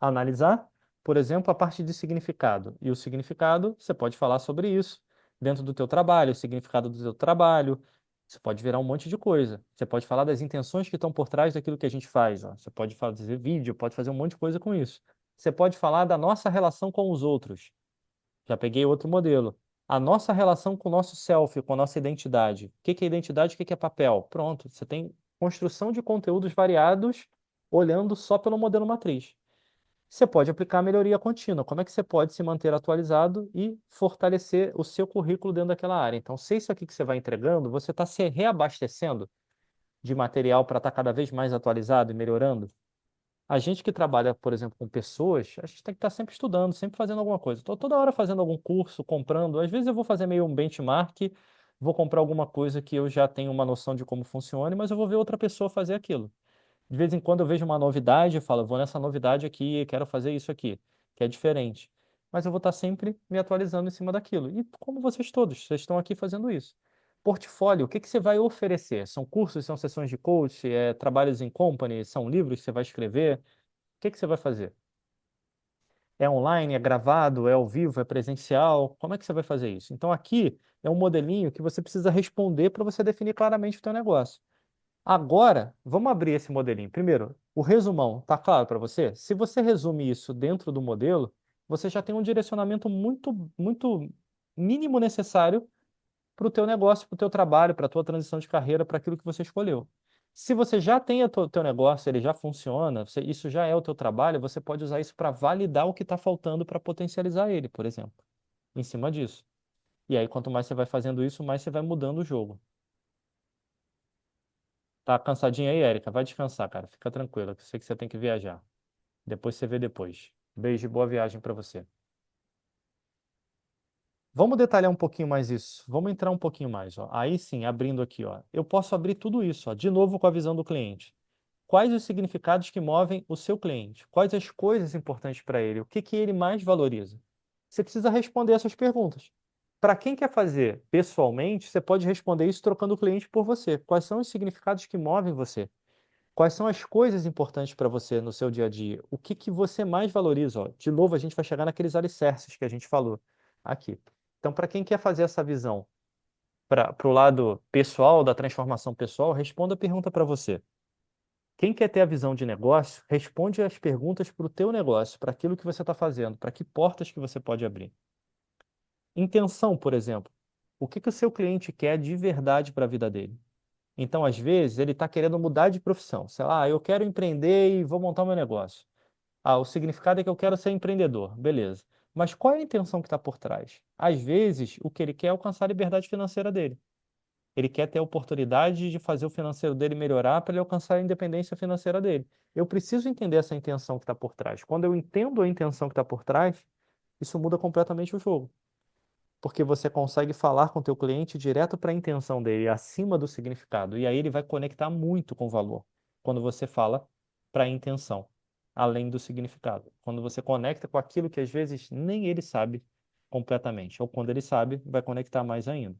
analisar, por exemplo, a parte de significado. E o significado, você pode falar sobre isso dentro do teu trabalho, o significado do teu trabalho. Você pode virar um monte de coisa. Você pode falar das intenções que estão por trás daquilo que a gente faz. Ó. Você pode fazer vídeo, pode fazer um monte de coisa com isso. Você pode falar da nossa relação com os outros. Já peguei outro modelo. A nossa relação com o nosso self, com a nossa identidade. O que que é identidade, o que que é papel? Pronto, você tem construção de conteúdos variados olhando só pelo modelo matriz. Você pode aplicar a melhoria contínua. Como é que você pode se manter atualizado e fortalecer o seu currículo dentro daquela área? Então, se é isso aqui que você vai entregando, você está se reabastecendo de material para estar cada vez mais atualizado e melhorando. A gente que trabalha, por exemplo, com pessoas, a gente tem que estar sempre estudando, sempre fazendo alguma coisa. Estou toda hora fazendo algum curso, comprando. Às vezes eu vou fazer meio um benchmark, vou comprar alguma coisa que eu já tenho uma noção de como funciona, mas eu vou ver outra pessoa fazer aquilo. De vez em quando eu vejo uma novidade e falo, vou nessa novidade aqui, quero fazer isso aqui, que é diferente. mas eu vou estar sempre me atualizando em cima daquilo. E como vocês estão aqui fazendo isso. Portfólio, o que que você vai oferecer? São cursos, são sessões de coach, trabalhos em company, são livros que você vai escrever? O que que você vai fazer? É online, é gravado, é ao vivo, é presencial? Como é que você vai fazer isso? Então aqui é um modelinho que você precisa responder para você definir claramente o teu negócio. Agora, vamos abrir esse modelinho. Primeiro, o resumão, tá claro para você? Se você resume isso dentro do modelo, você já tem um direcionamento muito mínimo necessário para o teu negócio, para o teu trabalho, para a tua transição de carreira, para aquilo que você escolheu. Se você já tem o teu negócio, ele já funciona, isso já é o teu trabalho, você pode usar isso para validar o que está faltando para potencializar ele, por exemplo, em cima disso. E aí, quanto mais você vai fazendo isso, mais você vai mudando o jogo. Tá cansadinha aí, Érica? Vai descansar, cara. Fica tranquila, que eu sei que você tem que viajar. Depois você vê depois. Beijo e boa viagem para você. Vamos detalhar um pouquinho mais isso. Vamos entrar um pouquinho mais, ó. Aí sim, abrindo aqui, ó. Eu posso abrir tudo isso, ó, de novo com a visão do cliente. Quais os significados que movem o seu cliente? Quais as coisas importantes para ele? O que que ele mais valoriza? Você precisa responder essas perguntas. Para quem quer fazer pessoalmente, você pode responder isso trocando o cliente por você. Quais são os significados que movem você? Quais são as coisas importantes para você no seu dia a dia? O que que você mais valoriza? Ó, de novo, a gente vai chegar naqueles alicerces que a gente falou aqui. Então, para quem quer fazer essa visão para o lado pessoal, da transformação pessoal, responda a pergunta para você. Quem quer ter a visão de negócio, responde as perguntas para o teu negócio, para aquilo que você está fazendo, para que portas que você pode abrir. Intenção, por exemplo. O que que o seu cliente quer de verdade para a vida dele? Então, às vezes, ele está querendo mudar de profissão. Sei lá, eu quero empreender e vou montar o meu negócio. Ah, o significado é que eu quero ser empreendedor. Beleza. Mas qual é a intenção que está por trás? Às vezes, o que ele quer é alcançar a liberdade financeira dele. Ele quer ter a oportunidade de fazer o financeiro dele melhorar para ele alcançar a independência financeira dele. Eu preciso entender essa intenção que está por trás. Quando eu entendo a intenção que está por trás, isso muda completamente o jogo. Porque você consegue falar com o teu cliente direto para a intenção dele, acima do significado. E aí ele vai conectar muito com o valor. Quando você fala para a intenção, além do significado. Quando você conecta com aquilo que às vezes nem ele sabe completamente. Ou quando ele sabe, vai conectar mais ainda.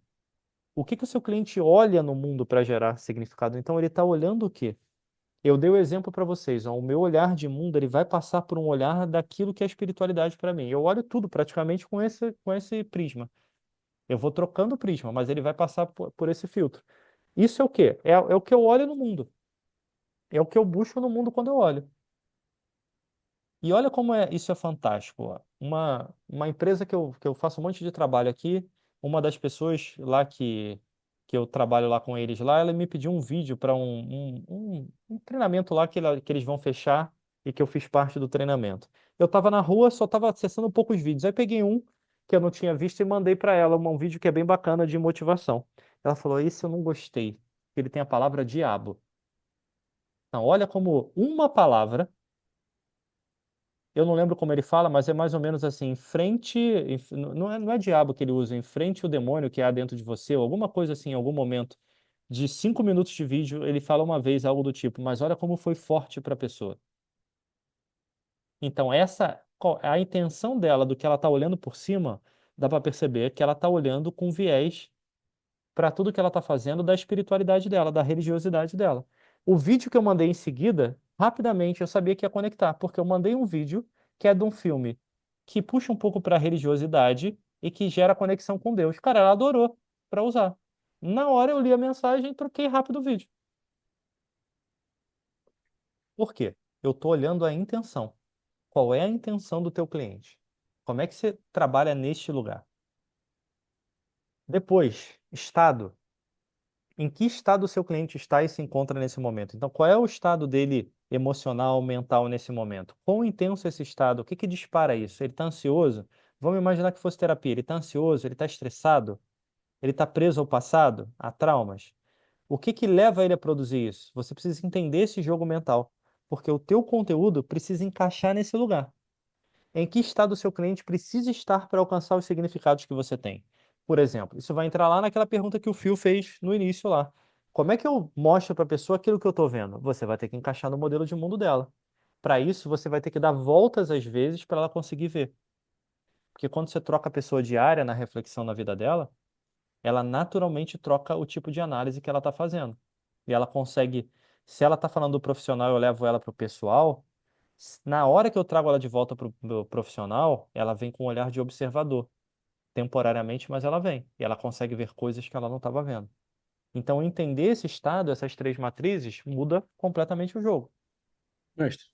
O que que o seu cliente olha no mundo para gerar significado? Então ele está olhando o quê? Eu dei o exemplo para vocês, ó, o meu olhar de mundo ele vai passar por um olhar daquilo que é espiritualidade para mim. Eu olho tudo praticamente com esse prisma. Eu vou trocando o prisma, mas ele vai passar por esse filtro. Isso é o quê? É o que eu olho no mundo. É o que eu busco no mundo quando eu olho. E olha como isso é fantástico. Ó. Uma empresa que eu faço um monte de trabalho aqui, uma das pessoas lá que eu trabalho lá com eles lá, ela me pediu um vídeo para um treinamento lá que eles vão fechar e que eu fiz parte do treinamento. Eu estava na rua, só estava acessando poucos vídeos. Aí peguei um que eu não tinha visto e mandei para ela um vídeo que é bem bacana de motivação. Ela falou: Esse eu não gostei, porque ele tem a palavra diabo. Então, olha como uma palavra. Eu não lembro como ele fala, mas é mais ou menos assim, não é diabo que ele usa, enfrente o demônio que há dentro de você, ou alguma coisa assim, em algum momento. De 5 minutos de vídeo, ele fala uma vez algo do tipo, mas olha como foi forte para a pessoa. Então, a intenção dela, do que ela está olhando por cima, dá para perceber que ela está olhando com viés para tudo que ela está fazendo da espiritualidade dela, da religiosidade dela. O vídeo que eu mandei em seguida, rapidamente eu sabia que ia conectar, porque eu mandei um vídeo que é de um filme que puxa um pouco para a religiosidade e que gera conexão com Deus. Cara, ela adorou para usar. Na hora eu li a mensagem e troquei rápido o vídeo. Por quê? Eu estou olhando a intenção. Qual é a intenção do teu cliente? Como é que você trabalha neste lugar? Depois, estado. Em que estado o seu cliente está e se encontra nesse momento? Então, qual é o estado dele emocional, mental nesse momento? Quão intenso é esse estado? O que que dispara isso? Ele está ansioso? Vamos imaginar que fosse terapia. Ele está ansioso? Ele está estressado? Ele está preso ao passado, a traumas? O que que leva ele a produzir isso? Você precisa entender esse jogo mental, porque o teu conteúdo precisa encaixar nesse lugar. Em que estado o seu cliente precisa estar para alcançar os significados que você tem? Por exemplo, isso vai entrar lá naquela pergunta que o Phil fez no início lá. Como é que eu mostro para a pessoa aquilo que eu estou vendo? Você vai ter que encaixar no modelo de mundo dela. Para isso, você vai ter que dar voltas às vezes para ela conseguir ver. Porque quando você troca a pessoa de área na reflexão na vida dela, ela naturalmente troca o tipo de análise que ela está fazendo. E ela consegue, se ela está falando do profissional, eu levo ela para o pessoal, na hora que eu trago ela de volta para o profissional, ela vem com um olhar de observador, temporariamente, mas ela vem. E ela consegue ver coisas que ela não estava vendo. Então, entender esse estado, essas três matrizes, muda completamente o jogo. Mestre,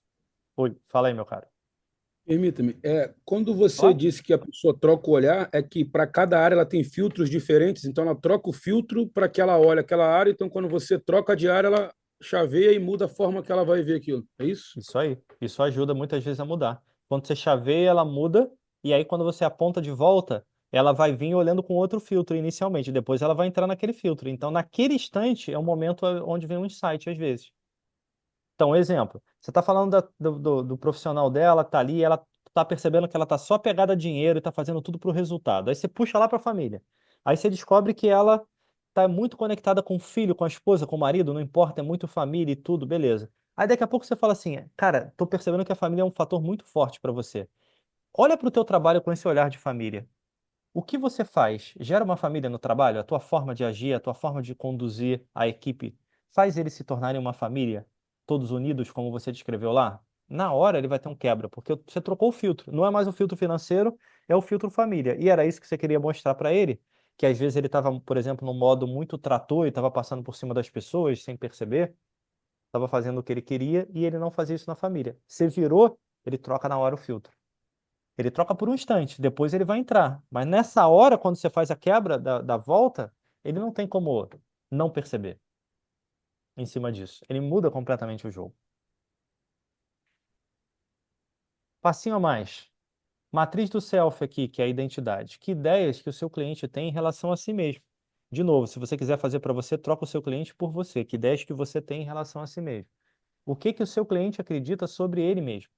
Oi, fala aí, meu cara. permita-me. Quando você Claro. disse que a pessoa troca o olhar, é que para cada área ela tem filtros diferentes, então ela troca o filtro para que ela olhe aquela área, então quando você troca de área, ela chaveia e muda a forma que ela vai ver aquilo. É isso? Isso aí. Isso ajuda muitas vezes a mudar. Quando você chaveia, ela muda, e aí quando você aponta de volta, ela vai vir olhando com outro filtro inicialmente, depois ela vai entrar naquele filtro. Então, naquele instante, é o momento onde vem um insight, às vezes. Então, exemplo, você está falando do profissional dela, que está ali, ela está percebendo que ela está só pegada a dinheiro e está fazendo tudo para o resultado. Aí você puxa lá para a família. Aí você descobre que ela está muito conectada com o filho, com a esposa, com o marido, não importa, é muito família e tudo, beleza. Aí daqui a pouco você fala assim, cara, tô percebendo que a família é um fator muito forte para você. Olha para o teu trabalho com esse olhar de família. O que você faz? Gera uma família no trabalho? A tua forma de agir, a tua forma de conduzir a equipe faz eles se tornarem uma família, todos unidos, como você descreveu lá? Na hora ele vai ter um quebra, porque você trocou o filtro. Não é mais o filtro financeiro, é o filtro família. E era isso que você queria mostrar para ele, que às vezes ele estava, por exemplo, num modo muito trator e estava passando por cima das pessoas sem perceber, estava fazendo o que ele queria e ele não fazia isso na família. Você virou, ele troca na hora o filtro. Ele troca por um instante, depois ele vai entrar. Mas nessa hora, quando você faz a quebra da volta, ele não tem como não perceber em cima disso. Ele muda completamente o jogo. Passinho a mais. Matriz do self aqui, que é a identidade. Que ideias que o seu cliente tem em relação a si mesmo? De novo, se você quiser fazer para você, troca o seu cliente por você. Que ideias que você tem em relação a si mesmo? O que que o seu cliente acredita sobre ele mesmo?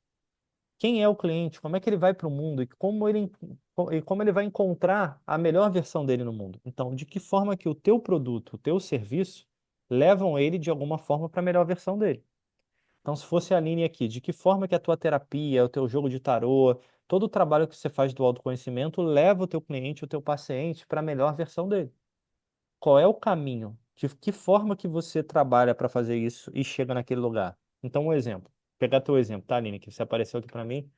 Quem é o cliente, como é que ele vai para o mundo e como ele vai encontrar a melhor versão dele no mundo. Então, de que forma que o teu produto, o teu serviço levam ele de alguma forma para a melhor versão dele. Então, se fosse a linha aqui, de que forma que a tua terapia, o teu jogo de tarô, todo o trabalho que você faz do autoconhecimento leva o teu cliente, o teu paciente para a melhor versão dele. Qual é o caminho? De que forma que você trabalha para fazer isso e chega naquele lugar? Então, um exemplo. Pegar teu exemplo, tá, Aline, que você apareceu aqui para mim.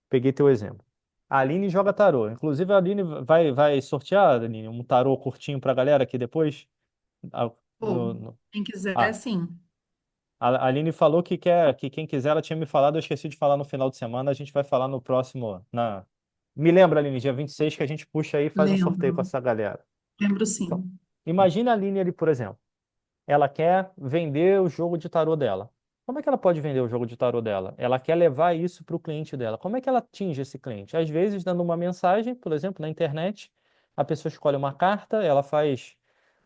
Peguei teu exemplo. A Aline joga tarô. Inclusive, a Aline vai sortear, Aline, um tarô curtinho pra galera aqui depois. Ah, Ou, quem quiser, ah, sim. a Aline falou que quer que quem quiser, ela tinha me falado, eu esqueci de falar no final de semana, a gente vai falar no próximo. Me lembra, Aline, dia 26 que a gente puxa aí e faz um sorteio com Lembro, essa galera. lembro Então, sim. imagina a Aline ali, por exemplo. Ela quer vender o jogo de tarô dela. Como é que ela pode vender o jogo de tarô dela? Ela quer levar isso para o cliente dela. Como é que ela atinge esse cliente? Às vezes, dando uma mensagem, por exemplo, na internet, a pessoa escolhe uma carta, ela faz,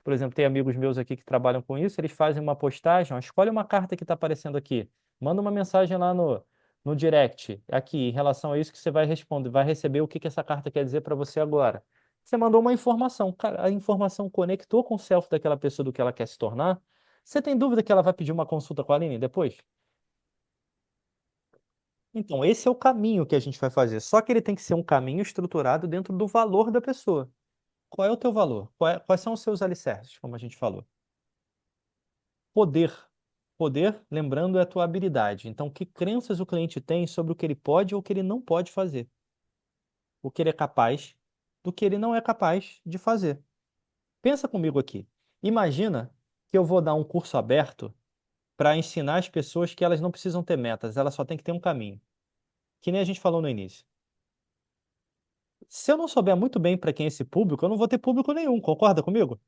por exemplo, tem amigos meus aqui que trabalham com isso, eles fazem uma postagem, ó, escolhe uma carta que está aparecendo aqui, manda uma mensagem lá no direct, aqui, em relação a isso que você vai responder, vai receber o que que essa carta quer dizer para você agora. Você mandou uma informação, cara, a informação conectou com o self daquela pessoa do que ela quer se tornar. Você tem dúvida que ela vai pedir uma consulta com a Aline depois? Então, esse é o caminho que a gente vai fazer. Só que ele tem que ser um caminho estruturado dentro do valor da pessoa. Qual é o teu valor? Quais são os seus alicerces, como a gente falou? Poder. Poder, lembrando, é a tua habilidade. Então, que crenças o cliente tem sobre o que ele pode ou o que ele não pode fazer? O que ele é capaz do que ele não é capaz de fazer. Pensa comigo aqui. Imagina que eu vou dar um curso aberto para ensinar as pessoas que elas não precisam ter metas, elas só têm que ter um caminho. Que nem a gente falou no início. Se eu não souber muito bem para quem é esse público, eu não vou ter público nenhum, concorda comigo?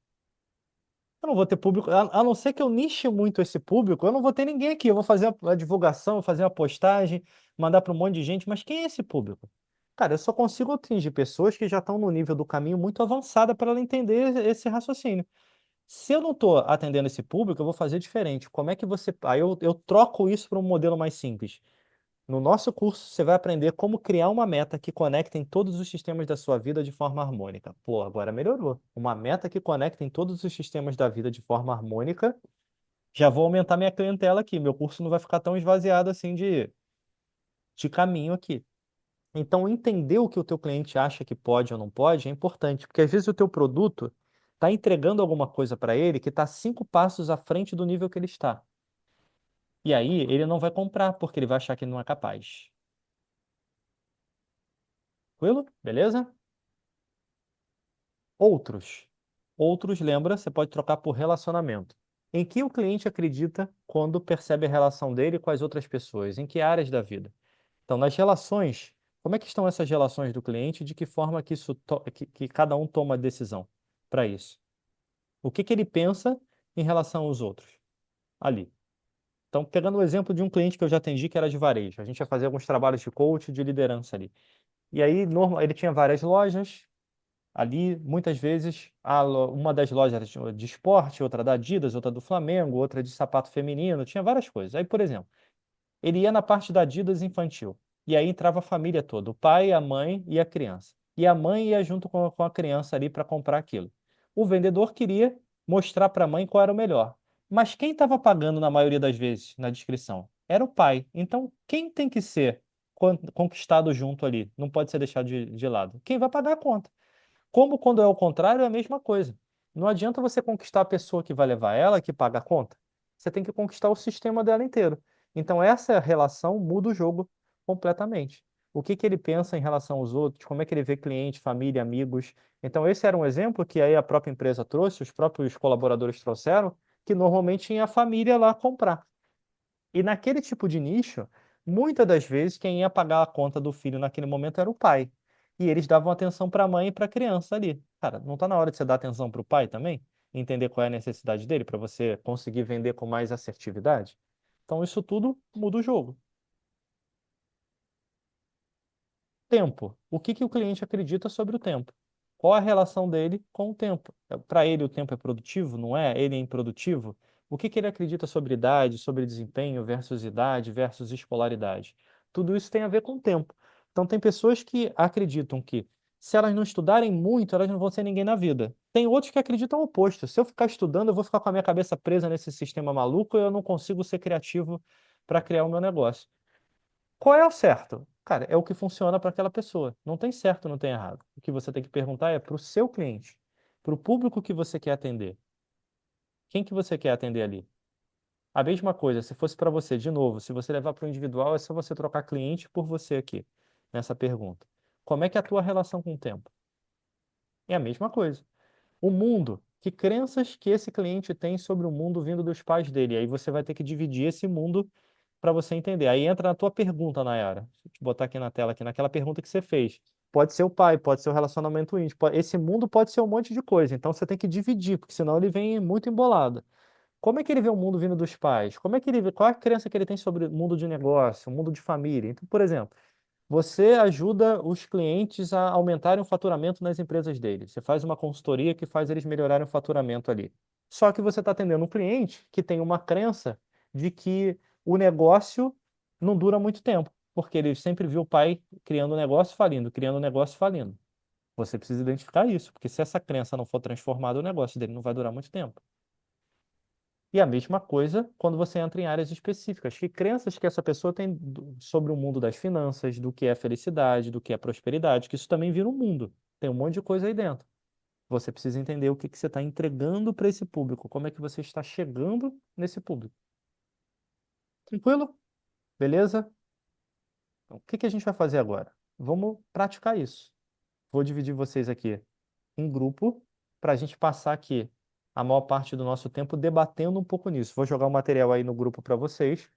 Eu não vou ter público, a não ser que eu niche muito esse público, eu não vou ter ninguém aqui. Eu vou fazer a divulgação, fazer uma postagem, mandar para um monte de gente, mas quem é esse público? Cara, eu só consigo atingir pessoas que já estão no nível do caminho muito avançada para ela entender esse raciocínio. Se eu não estou atendendo esse público, eu vou fazer diferente. Como é que você. Aí eu troco isso para um modelo mais simples. No nosso curso, você vai aprender como criar uma meta que conecte em todos os sistemas da sua vida de forma harmônica. Pô, agora melhorou. Uma meta que conecte em todos os sistemas da vida de forma harmônica. Já vou aumentar minha clientela aqui. Meu curso não vai ficar tão esvaziado assim de caminho aqui. Então, entender o que o teu cliente acha que pode ou não pode é importante, porque às vezes o teu produto está entregando alguma coisa para ele que está 5 passos à frente do nível que ele está. E aí ele não vai comprar, porque ele vai achar que ele não é capaz. Tranquilo? Beleza? Outros. Outros, lembra, você pode trocar por relacionamento. Em que o cliente acredita quando percebe a relação dele com as outras pessoas? Em que áreas da vida? Então, nas relações, como é que estão essas relações do cliente? De que forma que, que cada um toma a decisão para isso? O que que ele pensa em relação aos outros? Ali. Então, pegando o exemplo de um cliente que eu já atendi, que era de varejo. A gente ia fazer alguns trabalhos de coach, de liderança ali. E aí, ele tinha várias lojas. Ali, muitas vezes, uma das lojas era de esporte, outra da Adidas, outra do Flamengo, outra de sapato feminino, tinha várias coisas. Aí, por exemplo, ele ia na parte da Adidas infantil. E aí entrava a família toda, o pai, a mãe e a criança. E a mãe ia junto com a criança ali para comprar aquilo. O vendedor queria mostrar para a mãe qual era o melhor. Mas quem estava pagando na maioria das vezes na descrição? Era o pai. Então, quem tem que ser conquistado junto ali? Não pode ser deixado de lado. Quem vai pagar a conta. Como quando é o contrário, é a mesma coisa. Não adianta você conquistar a pessoa que vai levar ela, que paga a conta. Você tem que conquistar o sistema dela inteiro. Então, essa relação muda o jogo completamente. O que que ele pensa em relação aos outros, como é que ele vê cliente, família, amigos. Então, esse era um exemplo que aí a própria empresa trouxe, os próprios colaboradores trouxeram, que normalmente tinha a família lá comprar. E naquele tipo de nicho, muitas das vezes quem ia pagar a conta do filho naquele momento era o pai. E eles davam atenção para a mãe e para a criança ali. Cara, não está na hora de você dar atenção para o pai também? Entender qual é a necessidade dele para você conseguir vender com mais assertividade? Então isso tudo muda o jogo. Tempo. O que que o cliente acredita sobre o tempo? Qual a relação dele com o tempo? Para ele, o tempo é produtivo, não é? Ele é improdutivo? O que que ele acredita sobre idade, sobre desempenho versus idade versus escolaridade? Tudo isso tem a ver com o tempo. Então, tem pessoas que acreditam que se elas não estudarem muito, elas não vão ser ninguém na vida. Tem outros que acreditam o oposto. Se eu ficar estudando, eu vou ficar com a minha cabeça presa nesse sistema maluco e eu não consigo ser criativo para criar o meu negócio. Qual é o certo? Cara, é o que funciona para aquela pessoa. Não tem certo, não tem errado. O que você tem que perguntar é para o seu cliente, para o público que você quer atender. Quem que você quer atender ali? A mesma coisa, se fosse para você, de novo, se você levar para o individual, é só você trocar cliente por você aqui, nessa pergunta. Como é que é a tua relação com o tempo? É a mesma coisa. O mundo, que crenças que esse cliente tem sobre o mundo vindo dos pais dele? Aí você vai ter que dividir esse mundo para você entender. Aí entra na tua pergunta, Nayara. Deixa eu te botar aqui na tela, aqui, naquela pergunta que você fez. Pode ser o pai, pode ser o relacionamento íntimo. Esse mundo pode ser um monte de coisa. Então você tem que dividir, porque senão ele vem muito embolado. Como é que ele vê o mundo vindo dos pais? Como é que ele vê, qual é a crença que ele tem sobre o mundo de negócio, o mundo de família? Então, por exemplo, você ajuda os clientes a aumentarem o faturamento nas empresas deles. Você faz uma consultoria que faz eles melhorarem o faturamento ali. Só que você está atendendo um cliente que tem uma crença de que o negócio não dura muito tempo, porque ele sempre viu o pai criando um negócio falindo, criando um negócio falindo. Você precisa identificar isso, porque se essa crença não for transformada, o negócio dele não vai durar muito tempo. E a mesma coisa quando você entra em áreas específicas. Que crenças que essa pessoa tem sobre o mundo das finanças, do que é felicidade, do que é prosperidade, que isso também vira um mundo. Tem um monte de coisa aí dentro. Você precisa entender o que que você está entregando para esse público, como é que você está chegando nesse público. Tranquilo? Beleza? Então, o que que a gente vai fazer agora? Vamos praticar isso. Vou dividir vocês aqui em grupo para a gente passar aqui a maior parte do nosso tempo debatendo um pouco nisso. Vou jogar o material aí no grupo para vocês.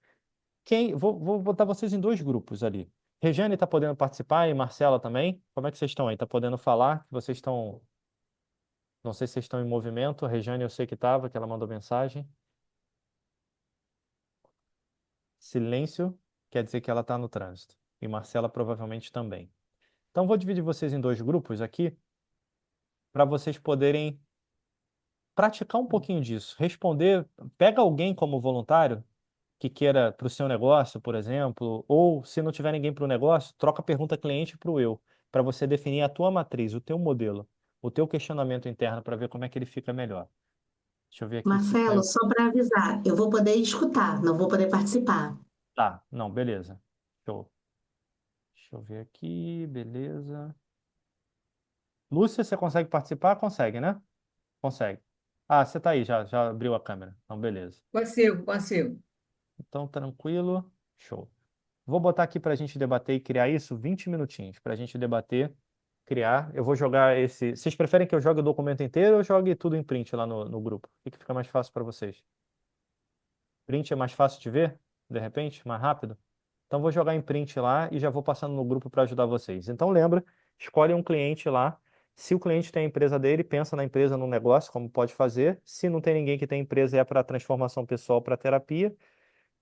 Vou botar vocês em dois grupos ali. Regiane está podendo participar e Marcela também. Como é que vocês estão aí? Está podendo falar? Vocês estão. Não sei se vocês estão em movimento. A Regiane eu sei que estava, que ela mandou mensagem. Silêncio quer dizer que ela está no trânsito. E Marcela provavelmente também. Então vou dividir vocês em dois grupos aqui para vocês poderem praticar um pouquinho disso. Responder. Pega alguém como voluntário que queira para o seu negócio, por exemplo, ou se não tiver ninguém para o negócio, troca a pergunta cliente para o eu, para você definir a tua matriz, o teu modelo, o teu questionamento interno para ver como é que ele fica melhor. Deixa eu ver aqui se Marcelo, caiu. só para avisar, eu vou poder escutar, não vou poder participar. Tá, não, beleza. Show. Deixa eu ver aqui, beleza. Lúcia, você consegue participar? Consegue, né? Consegue. Ah, você tá aí, já abriu a câmera. Então, beleza. Consigo, consigo. Então, tranquilo. Show. Vou botar aqui para a gente debater e criar isso 20 minutinhos para a gente debater, criar. Eu vou jogar esse. Vocês preferem que eu jogue o documento inteiro ou jogue tudo em print lá no grupo? O que fica mais fácil para vocês? Print é mais fácil de ver, de repente, mais rápido? Então, vou jogar em print lá e já vou passando no grupo para ajudar vocês. Então, lembra, escolhe um cliente lá. Se o cliente tem a empresa dele, pensa na empresa, no negócio, como pode fazer. Se não tem ninguém que tem empresa, é para transformação pessoal, para terapia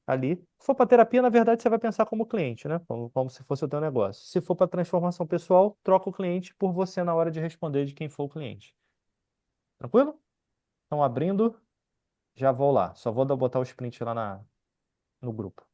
ali. Se for para terapia, na verdade, você vai pensar como cliente, né? Como se fosse o teu negócio. Se for para transformação pessoal, troca o cliente por você na hora de responder de quem for o cliente. Tranquilo? Então, abrindo, já vou lá. Só vou botar o sprint lá no grupo.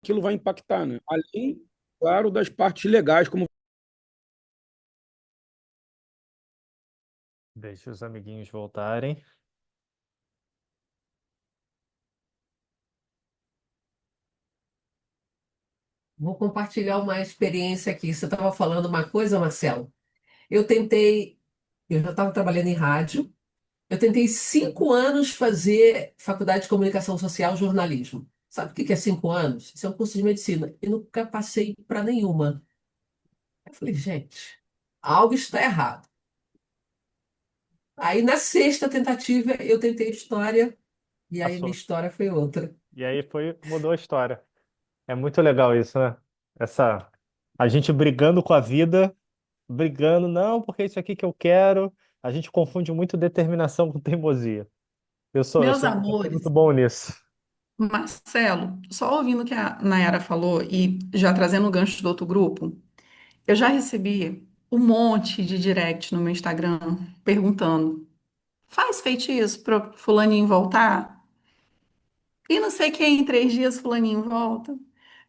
Aquilo vai impactar, né? Além, claro, das partes legais, como Deixa os amiguinhos voltarem. Vou compartilhar uma experiência aqui. Você estava falando uma coisa, Marcelo? Eu tentei, eu já estava trabalhando em rádio, eu tentei 5 anos fazer faculdade de comunicação social, jornalismo. Sabe o que que é 5 anos? Isso é um curso de medicina. E nunca passei para nenhuma. Eu falei, gente, algo está errado. Aí na sexta tentativa eu tentei história, e aí minha Passou. história foi outra. E aí mudou a história. É muito legal isso, né? Essa, a gente brigando com a vida, brigando, não, porque é isso aqui que eu quero. A gente confunde muito determinação com teimosia. Eu sou, eu Meus sou, eu sou muito amores, bom nisso. Marcelo, só ouvindo o que a Nayara falou e já trazendo o gancho do outro grupo, eu já recebi um monte de direct no meu Instagram perguntando: faz feitiço para fulaninho voltar? E não sei quem, em 3 dias fulaninho volta.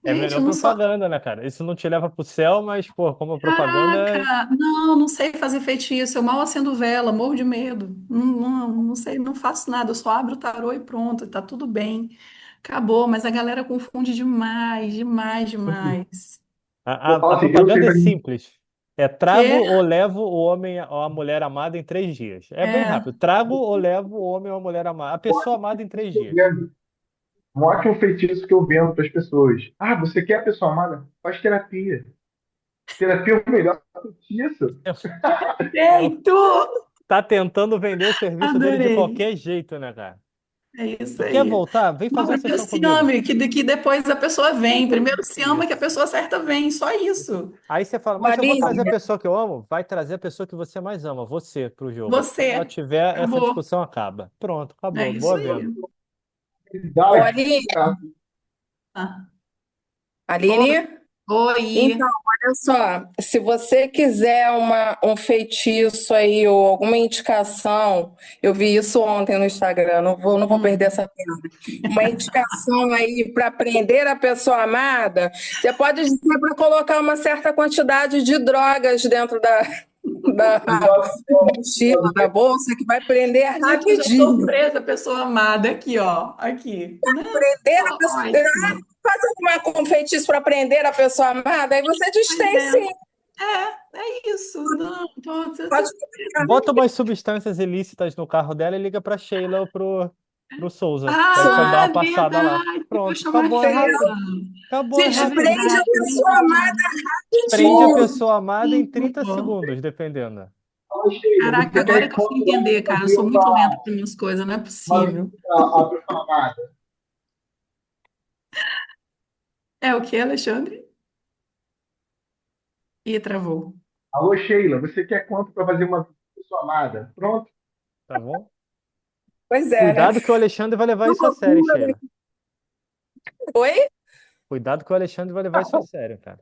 É Gente, melhor eu não sou. propaganda, né, cara? Isso não te leva pro céu, mas, pô, como propaganda, Caraca, não, não sei fazer feitiço. Eu mal acendo vela, morro de medo. Não, não, não sei, não faço nada. Eu só abro o tarô e pronto, tá tudo bem. Acabou, mas a galera confunde demais, demais, demais. a, Eu a, falo a assim, eu sei propaganda é fazer simples. É trago Que ou levo o homem ou a mulher amada em 3 dias. É bem é, rápido. Trago ou levo o homem ou a mulher amada, a pessoa amada em três eu dias. vendo. Um ótimo feitiço que eu vendo para as pessoas. Ah, você quer a pessoa amada? Faz terapia. Terapia é o melhor feitiço. perfeito! Tá tentando vender o serviço dele de Adorei. qualquer jeito, né, cara? É isso Tu quer aí. voltar? Vem Mas fazer uma primeiro sessão se comigo. ame, que depois a pessoa vem. Primeiro se ama, que a Isso. pessoa certa vem. Só isso. Aí você fala, Ô, mas eu vou trazer a Aline, pessoa que eu amo? Vai trazer a pessoa que você mais ama, você, pro jogo. Quando ela Você. tiver, essa Acabou. discussão acaba. Pronto, É acabou. isso Boa venda. aí. ô, Idade. Aline, Tá. Ah. Oi. Aline, então, Oi. olha só, se você quiser um feitiço aí ou alguma indicação, eu vi isso ontem no Instagram, não vou perder Hum. essa pena. Uma indicação aí para prender a pessoa amada, você pode dizer para colocar uma certa quantidade de drogas dentro da mochila, da bolsa, que vai prender Dizer que eu já sou rapidinho. presa, pessoa amada. Aqui, ó. Aqui. Né? Prender a Ó, pessoa. Ah, ótimo. fazer um feitiço para prender a pessoa amada, aí você diz Pois tem é. sim. É isso. Não, Pode Bota umas substâncias ilícitas no carro dela e liga pra Sheila ou pro Souza. Pede pra ele dar Ah, uma passada lá. verdade. Vou Pronto, chamar a acabou, é rápido. Sheila. Acabou, é diz, É rápido. prende a verdade, bem pessoa amada lembrado. Prende a rapidinho. pessoa amada em 30 Boa. segundos, dependendo. Fala, Sheila, Caraca, você agora quer que eu fui quanto entender, para cara, eu fazer sou muito lenta para minhas coisas, não é possível. a pessoa amada? É o que, Alexandre? Ih, travou. Alô, Sheila, você quer quanto para fazer uma pessoa amada? Pronto. Tá bom? Pois é, né? Cuidado que o Alexandre vai levar Uma isso a sério, hein, loucura, né? Sheila. Oi? Cuidado que o Alexandre vai levar isso a sério, cara.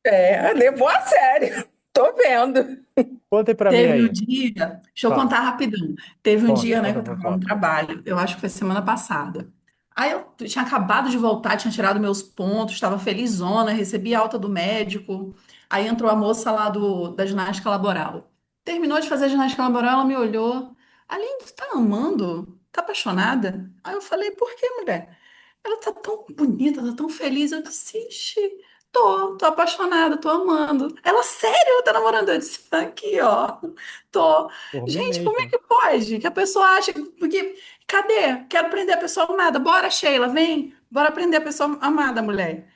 É, levou a sério. Tô vendo. Conta aí pra mim Teve um aí. dia, deixa eu Fala. contar rapidão. Teve um Conta, dia, né, que conta eu a tava no fofoca. trabalho, eu acho que foi semana passada. Aí eu tinha acabado de voltar, tinha tirado meus pontos, estava felizona, recebi alta do médico. Aí entrou a moça lá da ginástica laboral. Terminou de fazer a ginástica laboral, ela me olhou. Aline, tu tá amando? Tá apaixonada? Aí eu falei, por quê, mulher? Ela tá tão bonita, tá tão feliz. Eu disse, ixi, tô apaixonada, tô amando. Ela, sério, tá namorando? Eu disse, "Tá aqui, ó, tô. Por mim Gente, como é mesmo. que pode? Que a pessoa acha. Porque, cadê? Quero prender a pessoa amada. Bora, Sheila, vem. Bora prender a pessoa amada, mulher.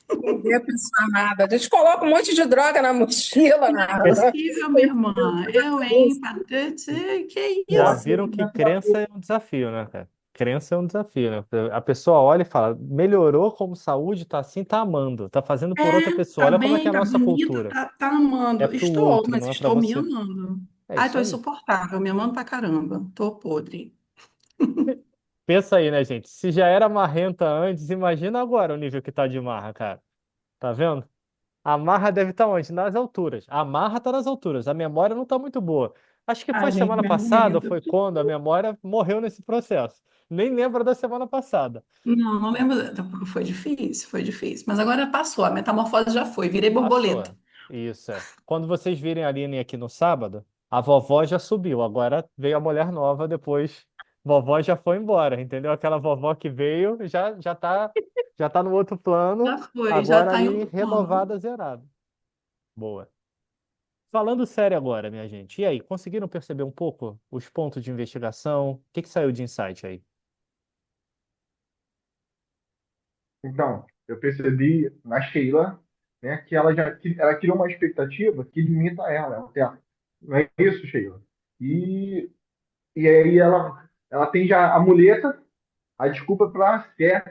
Prender a pessoa amada. A gente coloca um monte de droga na mochila, Não é nada. possível, minha irmã. Eu, hein, Patrícia, que Já isso? viram que crença é um desafio, né, cara? Crença é um desafio, né? A pessoa olha e fala, melhorou como saúde, tá assim, tá amando, tá fazendo por outra pessoa. Tá Olha como é que é bem, a tá nossa bonita, cultura. tá É amando. pro Estou, outro, mas não é pra estou me você. amando. É Ai, isso tô aí. insuportável, me amando pra caramba. Tô podre. Pensa aí, né, gente? Se já era marrenta antes, imagina agora o nível que tá de marra, cara. Tá vendo? A marra deve estar onde? Nas alturas. A marra tá nas alturas. A memória não tá muito boa. Acho que foi Ai, gente, semana me passada, ou aguenta. foi quando a memória morreu nesse processo. Nem lembra da semana passada. Não, não lembro, porque foi difícil, foi difícil. Mas agora passou, a metamorfose já foi, virei borboleta. Passou. Isso é. Quando vocês virem a Aline aqui no sábado, a vovó já subiu. Agora veio a mulher nova depois. Vovó já foi embora, entendeu? Aquela vovó que veio já tá no outro plano. Já foi, já Agora tá em ali outro plano. renovada, zerada. Boa. Falando sério agora, minha gente. E aí, conseguiram perceber um pouco os pontos de investigação? O que que saiu de insight aí? Então, eu percebi na Sheila, né, que ela criou uma expectativa que limita ela, é um teto. Não é isso, Sheila? E aí ela tem já a muleta, a desculpa para ser.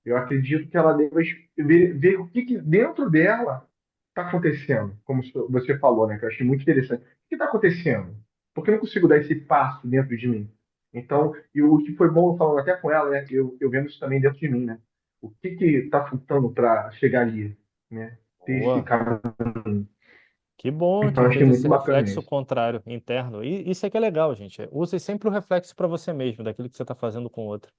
Eu acredito que ela deva ver o que dentro dela está acontecendo, como você falou, né? Que eu achei muito interessante. O que está acontecendo? Por que eu não consigo dar esse passo dentro de mim? Então, e o que foi bom falando até com ela, né? Eu vendo isso também dentro de mim, né? O que está faltando para chegar ali, né? Ter esse Boa. caminho. Que bom Então, que achei fez esse muito bacana reflexo isso. contrário interno. E isso é que é legal, gente. Use sempre o reflexo para você mesmo, daquilo que você está fazendo com o outro.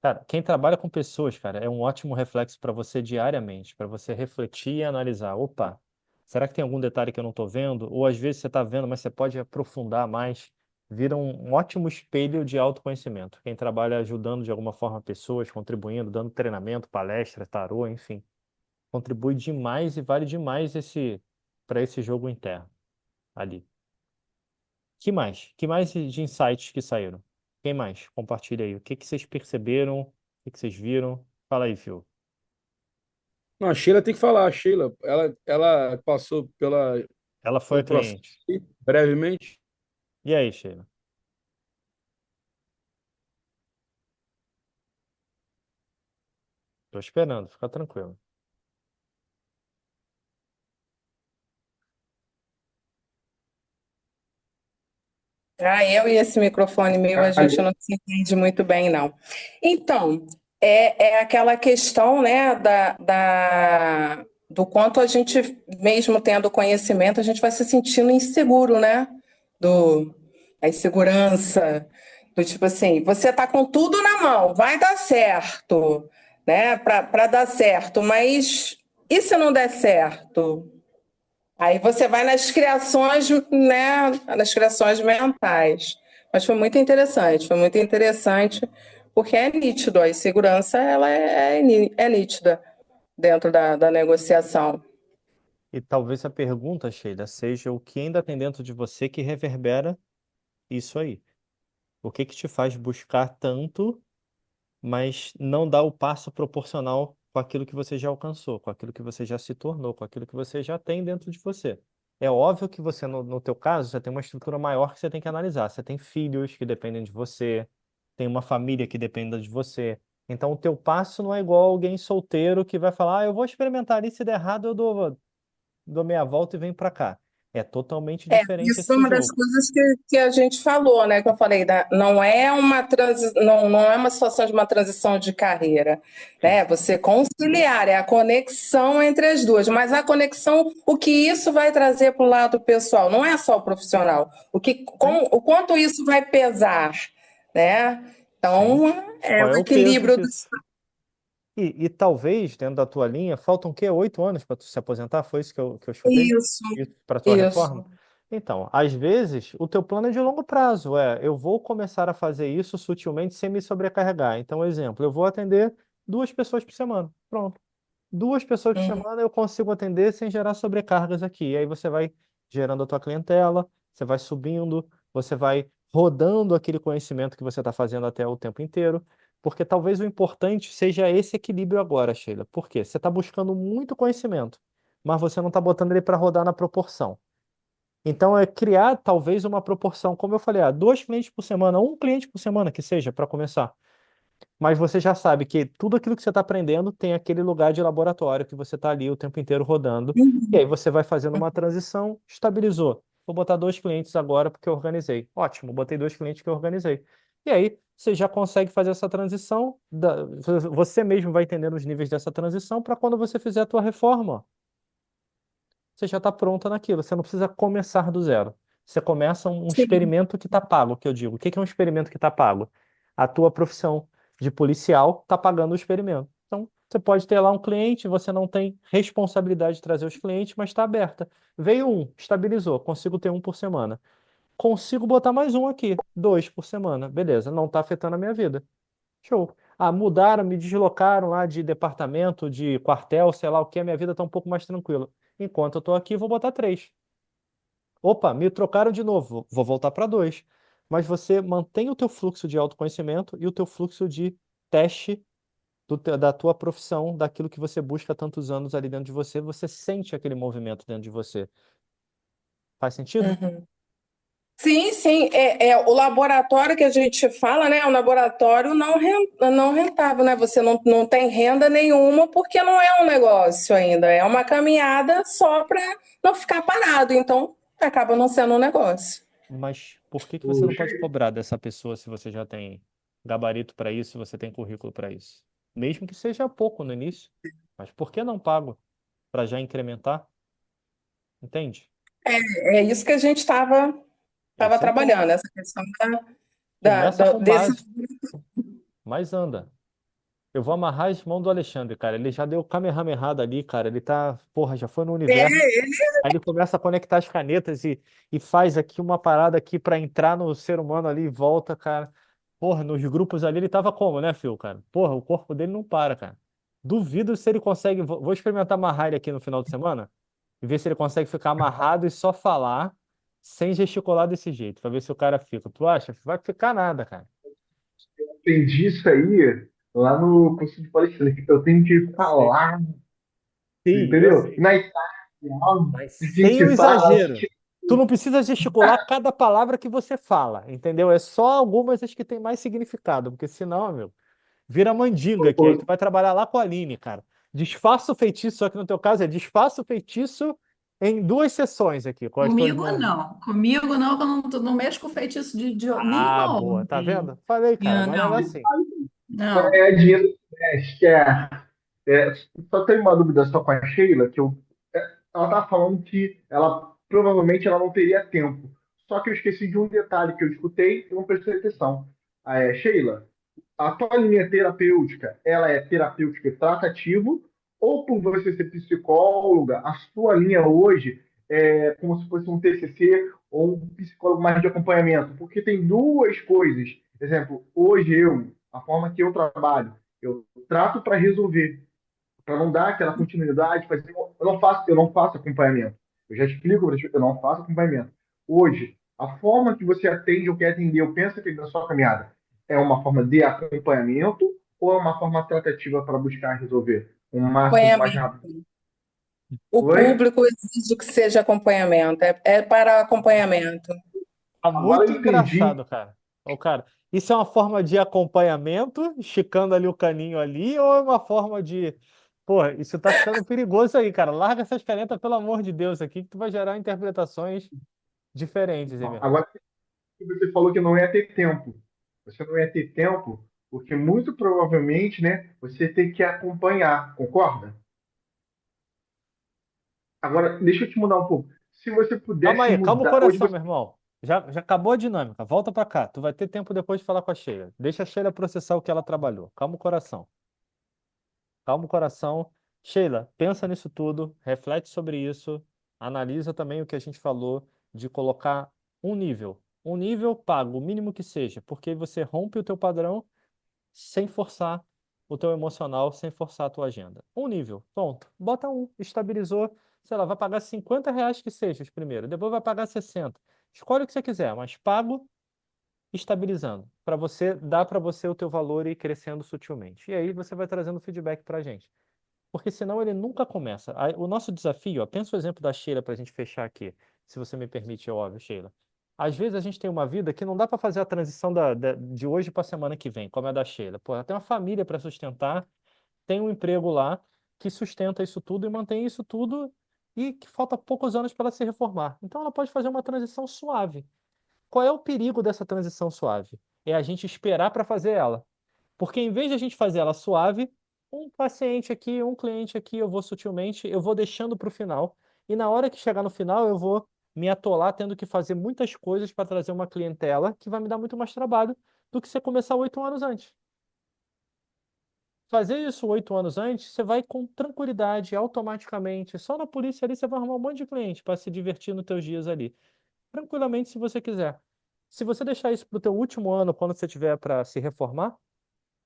Cara, quem trabalha com pessoas, cara, é um ótimo reflexo para você diariamente, para você refletir e analisar. Opa, será que tem algum detalhe que eu não estou vendo? Ou às vezes você está vendo, mas você pode aprofundar mais. Vira um ótimo espelho de autoconhecimento. Quem trabalha ajudando de alguma forma pessoas, contribuindo, dando treinamento, palestra, tarô, enfim, contribui demais e vale demais esse para esse jogo interno ali. Que mais? Que mais de insights que saíram? Quem mais? Compartilha aí. O que que vocês perceberam? O que que vocês viram? Fala aí, Phil. Não, a Sheila tem que falar. A Sheila, ela passou Ela foi pelo a processo cliente. brevemente. E aí, Sheila? Tô esperando, fica tranquilo. Eu e esse microfone meu, a gente Ali, não se entende muito bem, não. Então, é aquela questão, né, do quanto a gente, mesmo tendo conhecimento, a gente vai se sentindo inseguro, né? A insegurança, do tipo assim, você tá com tudo na mão, vai dar certo, né? Para dar certo, mas e se não der certo? Aí você vai nas criações, né, nas criações mentais. Mas foi muito interessante, porque é nítido, a insegurança ela é nítida dentro da negociação. E talvez a pergunta, Sheila, seja o que ainda tem dentro de você que reverbera isso aí. O que que te faz buscar tanto, mas não dar o passo proporcional com aquilo que você já alcançou, com aquilo que você já se tornou, com aquilo que você já tem dentro de você. É óbvio que você, no teu caso, você tem uma estrutura maior que você tem que analisar. Você tem filhos que dependem de você, tem uma família que depende de você. Então, o teu passo não é igual alguém solteiro que vai falar, eu vou experimentar ali, se der errado, eu dou meia volta e venho para cá. É totalmente diferente Isso foi esse uma das jogo. coisas que a gente falou, né? Que eu falei, não é não é uma situação de uma transição de carreira, né? Isso. Você conciliar, é a conexão entre as duas, mas a conexão, o que isso vai trazer para o lado pessoal, não é só o profissional, Sim, o quanto isso vai pesar, né? sim. Então, é Qual o é o peso equilíbrio disso? E talvez, dentro da tua linha, faltam o quê? 8 anos para tu se aposentar? Foi isso que eu escutei? isso, Isso para tua isso. reforma? Então, às vezes, o teu plano é de longo prazo. Eu vou começar a fazer isso sutilmente sem me sobrecarregar. Então, exemplo, eu vou atender 2 pessoas por semana. Pronto. 2 pessoas por Uhum. semana eu consigo atender sem gerar sobrecargas aqui. E aí você vai gerando a tua clientela, você vai subindo, você vai rodando aquele conhecimento que você está fazendo até o tempo inteiro. Porque talvez o importante seja esse equilíbrio agora, Sheila. Por quê? Você está buscando muito conhecimento, mas você não está botando ele para rodar na proporção. Então, é criar talvez uma proporção, como eu falei, 2 clientes por semana, um cliente por semana que seja, para começar. Mas você já sabe que tudo aquilo que você está aprendendo tem aquele lugar de laboratório que você está ali o tempo inteiro rodando. E aí você vai fazendo uma transição, estabilizou. Vou botar 2 clientes agora porque eu organizei. Ótimo, botei 2 clientes que eu organizei. E aí você já consegue fazer essa transição, você mesmo vai entendendo os níveis dessa transição para quando você fizer a tua reforma, você já está pronta naquilo. Você não precisa começar do zero. Você começa um Sim. experimento que está pago, que eu digo. O que que é um experimento que está pago? A tua profissão de policial está pagando o experimento. Então, você pode ter lá um cliente, você não tem responsabilidade de trazer os clientes, mas está aberta. Veio um, estabilizou, consigo ter um por semana. Consigo botar mais um aqui, 2 por semana. Beleza, não está afetando a minha vida. Show. Ah, mudaram, me deslocaram lá de departamento, de quartel, sei lá o que, a minha vida está um pouco mais tranquila. Enquanto eu estou aqui, vou botar 3. Opa, me trocaram de novo, vou voltar para 2. Mas você mantém o teu fluxo de autoconhecimento e o teu fluxo de teste da tua profissão, daquilo que você busca há tantos anos ali dentro de você, você sente aquele movimento dentro de você. Faz sentido? Uhum. Sim, sim, o laboratório que a gente fala, né, é um laboratório não rentável, né? Você não tem renda nenhuma porque não é um negócio ainda, é uma caminhada só para não ficar parado, então acaba não sendo um negócio. Mas por que que você não Puxa, pode cobrar dessa pessoa se você já tem gabarito para isso, se você tem currículo para isso? Mesmo que seja pouco no início, mas por que não pago para já incrementar? Entende? É isso que a gente estava Esse é o trabalhando, ponto. essa questão Começa com desse. base, mas anda. Eu vou amarrar as mãos do Alexandre, cara. Ele já deu o Kamehameha ali, cara. Ele tá, porra, já foi no É, universo. Aí ele começa a conectar as canetas e faz aqui uma parada aqui pra entrar no ser humano ali e volta, cara. Porra, nos grupos ali ele tava como, né, Phil, cara? Porra, o corpo dele não para, cara. Duvido se ele consegue. Vou experimentar amarrar ele aqui no final de semana e ver se ele consegue ficar amarrado e só falar sem gesticular desse jeito, pra ver se o cara fica. Tu acha? Vai ficar nada, cara. Aprendi isso aí lá no curso de palestra. Eu tenho que Sei. falar, Sim, eu entendeu? sei. Na Itália, Mas a gente sem o se fala, exagero. Tu não precisa gesticular cada palavra que você fala, entendeu? É só algumas as que têm mais significado, porque senão, meu, vira mandinga aqui. Aí tu vai trabalhar lá com a Aline, cara. Disfarça o feitiço, só que no teu caso é disfarça o feitiço em 2 sessões aqui, com as tuas Comigo mãos. não. Comigo não, que eu não mexo com feitiço de Ah, nenhuma boa, tá ordem. vendo? Falei, cara, mas não é Não, assim. não. é dinheiro do Sudeste, só tem uma dúvida só com a Sheila, ela tá falando que ela provavelmente ela não teria tempo. Só que eu esqueci de um detalhe que eu escutei e não prestei atenção. Sheila, a tua linha terapêutica, ela é terapêutica tratativo ou por você ser psicóloga, a sua linha hoje é como se fosse um TCC ou um psicólogo mais de acompanhamento? Porque tem duas coisas. Exemplo, hoje a forma que eu trabalho, eu trato para resolver, para não dar aquela continuidade, eu não faço acompanhamento. Eu já explico, eu não faço acompanhamento. Hoje, a forma que você atende ou quer atender, eu penso que na sua caminhada é uma forma de acompanhamento ou é uma forma tratativa para buscar resolver o máximo mais Acompanhamento. rápido? O Oi? público exige que seja acompanhamento, é para acompanhamento. Tá Agora muito eu entendi. engraçado, cara. Ô, cara, isso é uma forma de acompanhamento, esticando ali o caninho ali, ou é uma forma de. Porra, isso tá ficando perigoso aí, cara. Larga essas canetas, pelo amor de Deus, aqui, que tu vai gerar interpretações diferentes, hein, meu irmão. Agora você falou que não ia ter tempo. Você não ia ter tempo porque muito provavelmente, né, você tem que acompanhar, concorda? Agora, deixa eu te mudar um pouco. Se você Calma pudesse aí, calma o mudar. Hoje coração, você. meu irmão. Já acabou a dinâmica. Volta pra cá. Tu vai ter tempo depois de falar com a Sheila. Deixa a Sheila processar o que ela trabalhou. Calma o coração. Calma o coração. Sheila, pensa nisso tudo, reflete sobre isso, analisa também o que a gente falou de colocar um nível pago, o mínimo que seja, porque você rompe o teu padrão sem forçar o teu emocional, sem forçar a tua agenda. Um nível, pronto. Bota um, estabilizou, sei lá, vai pagar R$ 50 que seja os primeiros, depois vai pagar 60. Escolhe o que você quiser, mas pago estabilizando, para você dar para você o teu valor e ir crescendo sutilmente. E aí você vai trazendo feedback para a gente. Porque senão ele nunca começa. O nosso desafio, ó, pensa o exemplo da Sheila para a gente fechar aqui, se você me permite, é óbvio, Sheila. Às vezes a gente tem uma vida que não dá para fazer a transição de hoje para a semana que vem, como é a da Sheila. Pô, ela tem uma família para sustentar, tem um emprego lá que sustenta isso tudo e mantém isso tudo e que falta poucos anos para ela se reformar. Então ela pode fazer uma transição suave. Qual é o perigo dessa transição suave? É a gente esperar para fazer ela. Porque em vez de a gente fazer ela suave, um paciente aqui, um cliente aqui, eu vou sutilmente, eu vou deixando para o final. E na hora que chegar no final, eu vou me atolar tendo que fazer muitas coisas para trazer uma clientela que vai me dar muito mais trabalho do que você começar 8 anos antes. Fazer isso 8 anos antes, você vai com tranquilidade, automaticamente. Só na polícia ali você vai arrumar um monte de cliente para se divertir nos teus dias ali. Tranquilamente, se você quiser. Se você deixar isso para o teu último ano, quando você tiver para se reformar,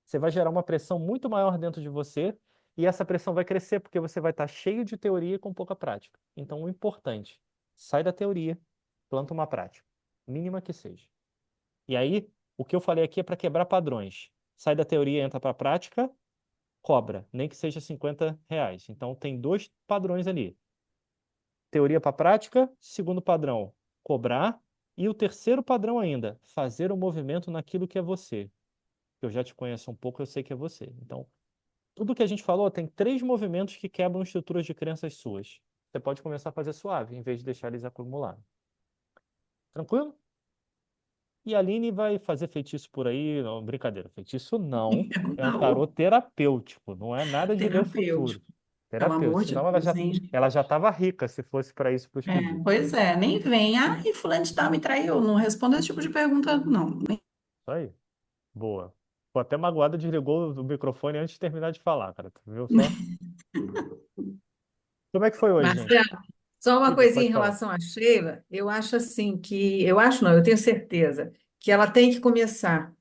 você vai gerar uma pressão muito maior dentro de você e essa pressão vai crescer porque você vai estar cheio de teoria com pouca prática. Então, o importante, sai da teoria, planta uma prática, mínima que seja. E aí, o que eu falei aqui é para quebrar padrões. Sai da teoria, entra para a prática, cobra, nem que seja R$ 50. Então, tem 2 padrões ali. Teoria para prática, segundo padrão, cobrar. E o terceiro padrão ainda, fazer o movimento naquilo que é você. Eu já te conheço um pouco, eu sei que é você. Então, tudo que a gente falou tem 3 movimentos que quebram estruturas de crenças suas. Você pode começar a fazer suave, em vez de deixar eles acumularem. Tranquilo? E a Aline vai fazer feitiço por aí. Não, brincadeira, feitiço não. É um Não, tarô terapêutico, não é nada de ler o futuro. terapêutico. Pelo terapeuta. amor de Senão Deus, hein? ela já estava rica se fosse para isso para os pedidos. Pois é, nem vem. Ai, fulano de tal me traiu. Não responda esse tipo de pergunta, não. Isso aí. Boa. Ficou até magoada, desligou o microfone antes de terminar de falar, cara. Tu viu só? Como é que foi hoje, gente? Marcelo, só uma Diga, coisinha pode em falar. relação à Sheila, eu acho assim que, eu acho não, eu tenho certeza que ela tem que começar,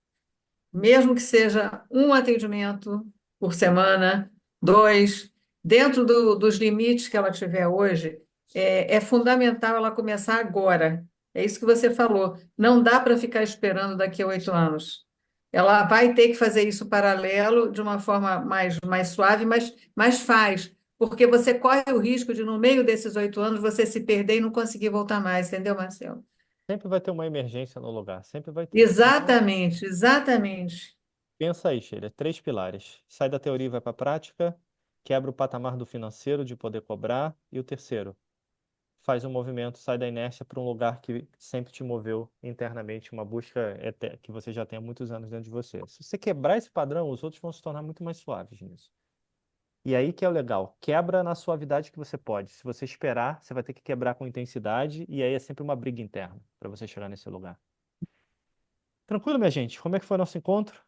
mesmo que seja um atendimento por semana, dois, dentro dos limites que ela tiver hoje, é fundamental ela começar agora. É isso que você falou. Não dá para ficar esperando daqui a 8 anos. Ela vai ter que fazer isso paralelo, de uma forma mais suave, mas faz, porque você corre o risco de, no meio desses 8 anos, você se perder e não conseguir voltar mais, entendeu, Marcelo? Sempre vai ter uma emergência no lugar, sempre vai ter. Então, Exatamente, exatamente. pensa aí, Sheila, três pilares. Sai da teoria e vai para a prática, quebra o patamar do financeiro de poder cobrar, e o terceiro, faz um movimento, sai da inércia para um lugar que sempre te moveu internamente, uma busca que você já tem há muitos anos dentro de você. Se você quebrar esse padrão, os outros vão se tornar muito mais suaves nisso. E aí que é o legal, quebra na suavidade que você pode. Se você esperar, você vai ter que quebrar com intensidade, e aí é sempre uma briga interna para você chegar nesse lugar. Tranquilo, minha gente? Como é que foi o nosso encontro?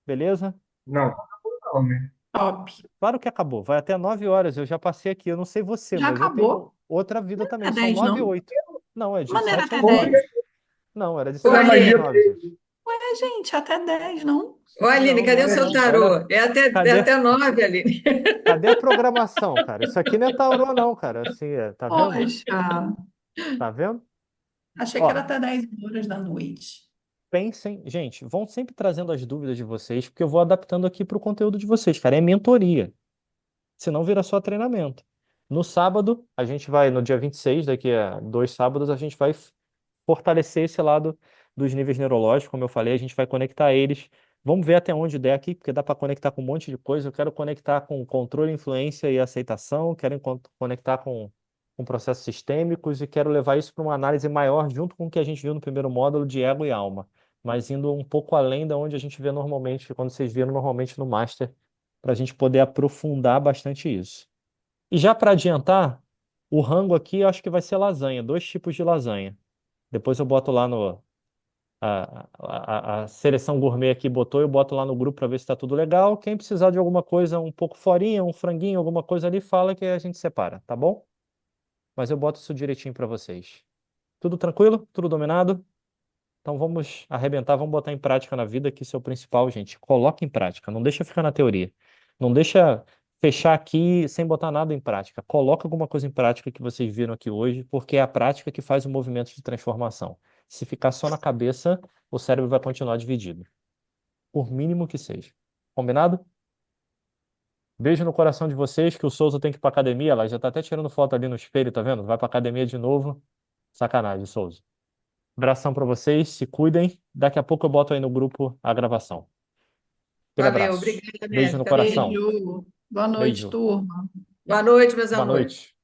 Beleza? Não, não, né? Top. Claro que acabou. Vai até 9 horas. Eu já passei aqui. Eu não sei você, Já mas eu acabou? tenho outra vida também. É São 10, 9 e não? 8. Não, é de Maneira 7 até às Ô, 10. 9. Não, era de Ô, 7 às magia 9, Aline, gente. Ué, gente, até 10, não? ô, Aline, Não, cadê não o é seu não. Olha, tarô? É cadê, até 9, Aline. cadê a programação, cara? Isso aqui não é tarô, não, cara. Assim, tá vendo? Poxa, Tá vendo? achei que era Ó, até 10 horas da noite. pensem, gente, vão sempre trazendo as dúvidas de vocês, porque eu vou adaptando aqui para o conteúdo de vocês, cara. É mentoria. Senão vira só treinamento. No sábado, a gente vai, no dia 26, daqui a 2 sábados, a gente vai fortalecer esse lado dos níveis neurológicos, como eu falei, a gente vai conectar eles. Vamos ver até onde der aqui, porque dá para conectar com um monte de coisa. Eu quero conectar com controle, influência e aceitação, quero conectar com processos sistêmicos e quero levar isso para uma análise maior, junto com o que a gente viu no primeiro módulo de ego e alma, mas indo um pouco além da onde a gente vê normalmente, quando vocês viram normalmente no Master, para a gente poder aprofundar bastante isso. E já para adiantar, o rango aqui eu acho que vai ser lasanha, 2 tipos de lasanha. Depois eu boto lá no. A seleção gourmet aqui botou, eu boto lá no grupo para ver se está tudo legal. Quem precisar de alguma coisa um pouco forinha, um franguinho, alguma coisa ali, fala que a gente separa, tá bom? Mas eu boto isso direitinho para vocês. Tudo tranquilo? Tudo dominado? Então vamos arrebentar, vamos botar em prática na vida, que isso é o principal, gente. Coloca em prática, não deixa ficar na teoria. Não deixa fechar aqui sem botar nada em prática. Coloca alguma coisa em prática que vocês viram aqui hoje, porque é a prática que faz o movimento de transformação. Se ficar só na cabeça, o cérebro vai continuar dividido, por mínimo que seja. Combinado? Beijo no coração de vocês, que o Souza tem que ir pra academia. Ela já tá até tirando foto ali no espelho, tá vendo? Vai pra academia de novo. Sacanagem, Souza. Abração pra vocês, se cuidem. Daqui a pouco eu boto aí no grupo a gravação. Aquele Valeu, abraço. obrigada, Beijo Beth. no Fica bem. coração. Beijo. Boa noite, Beijo. turma. Boa noite, meus Boa amores. noite.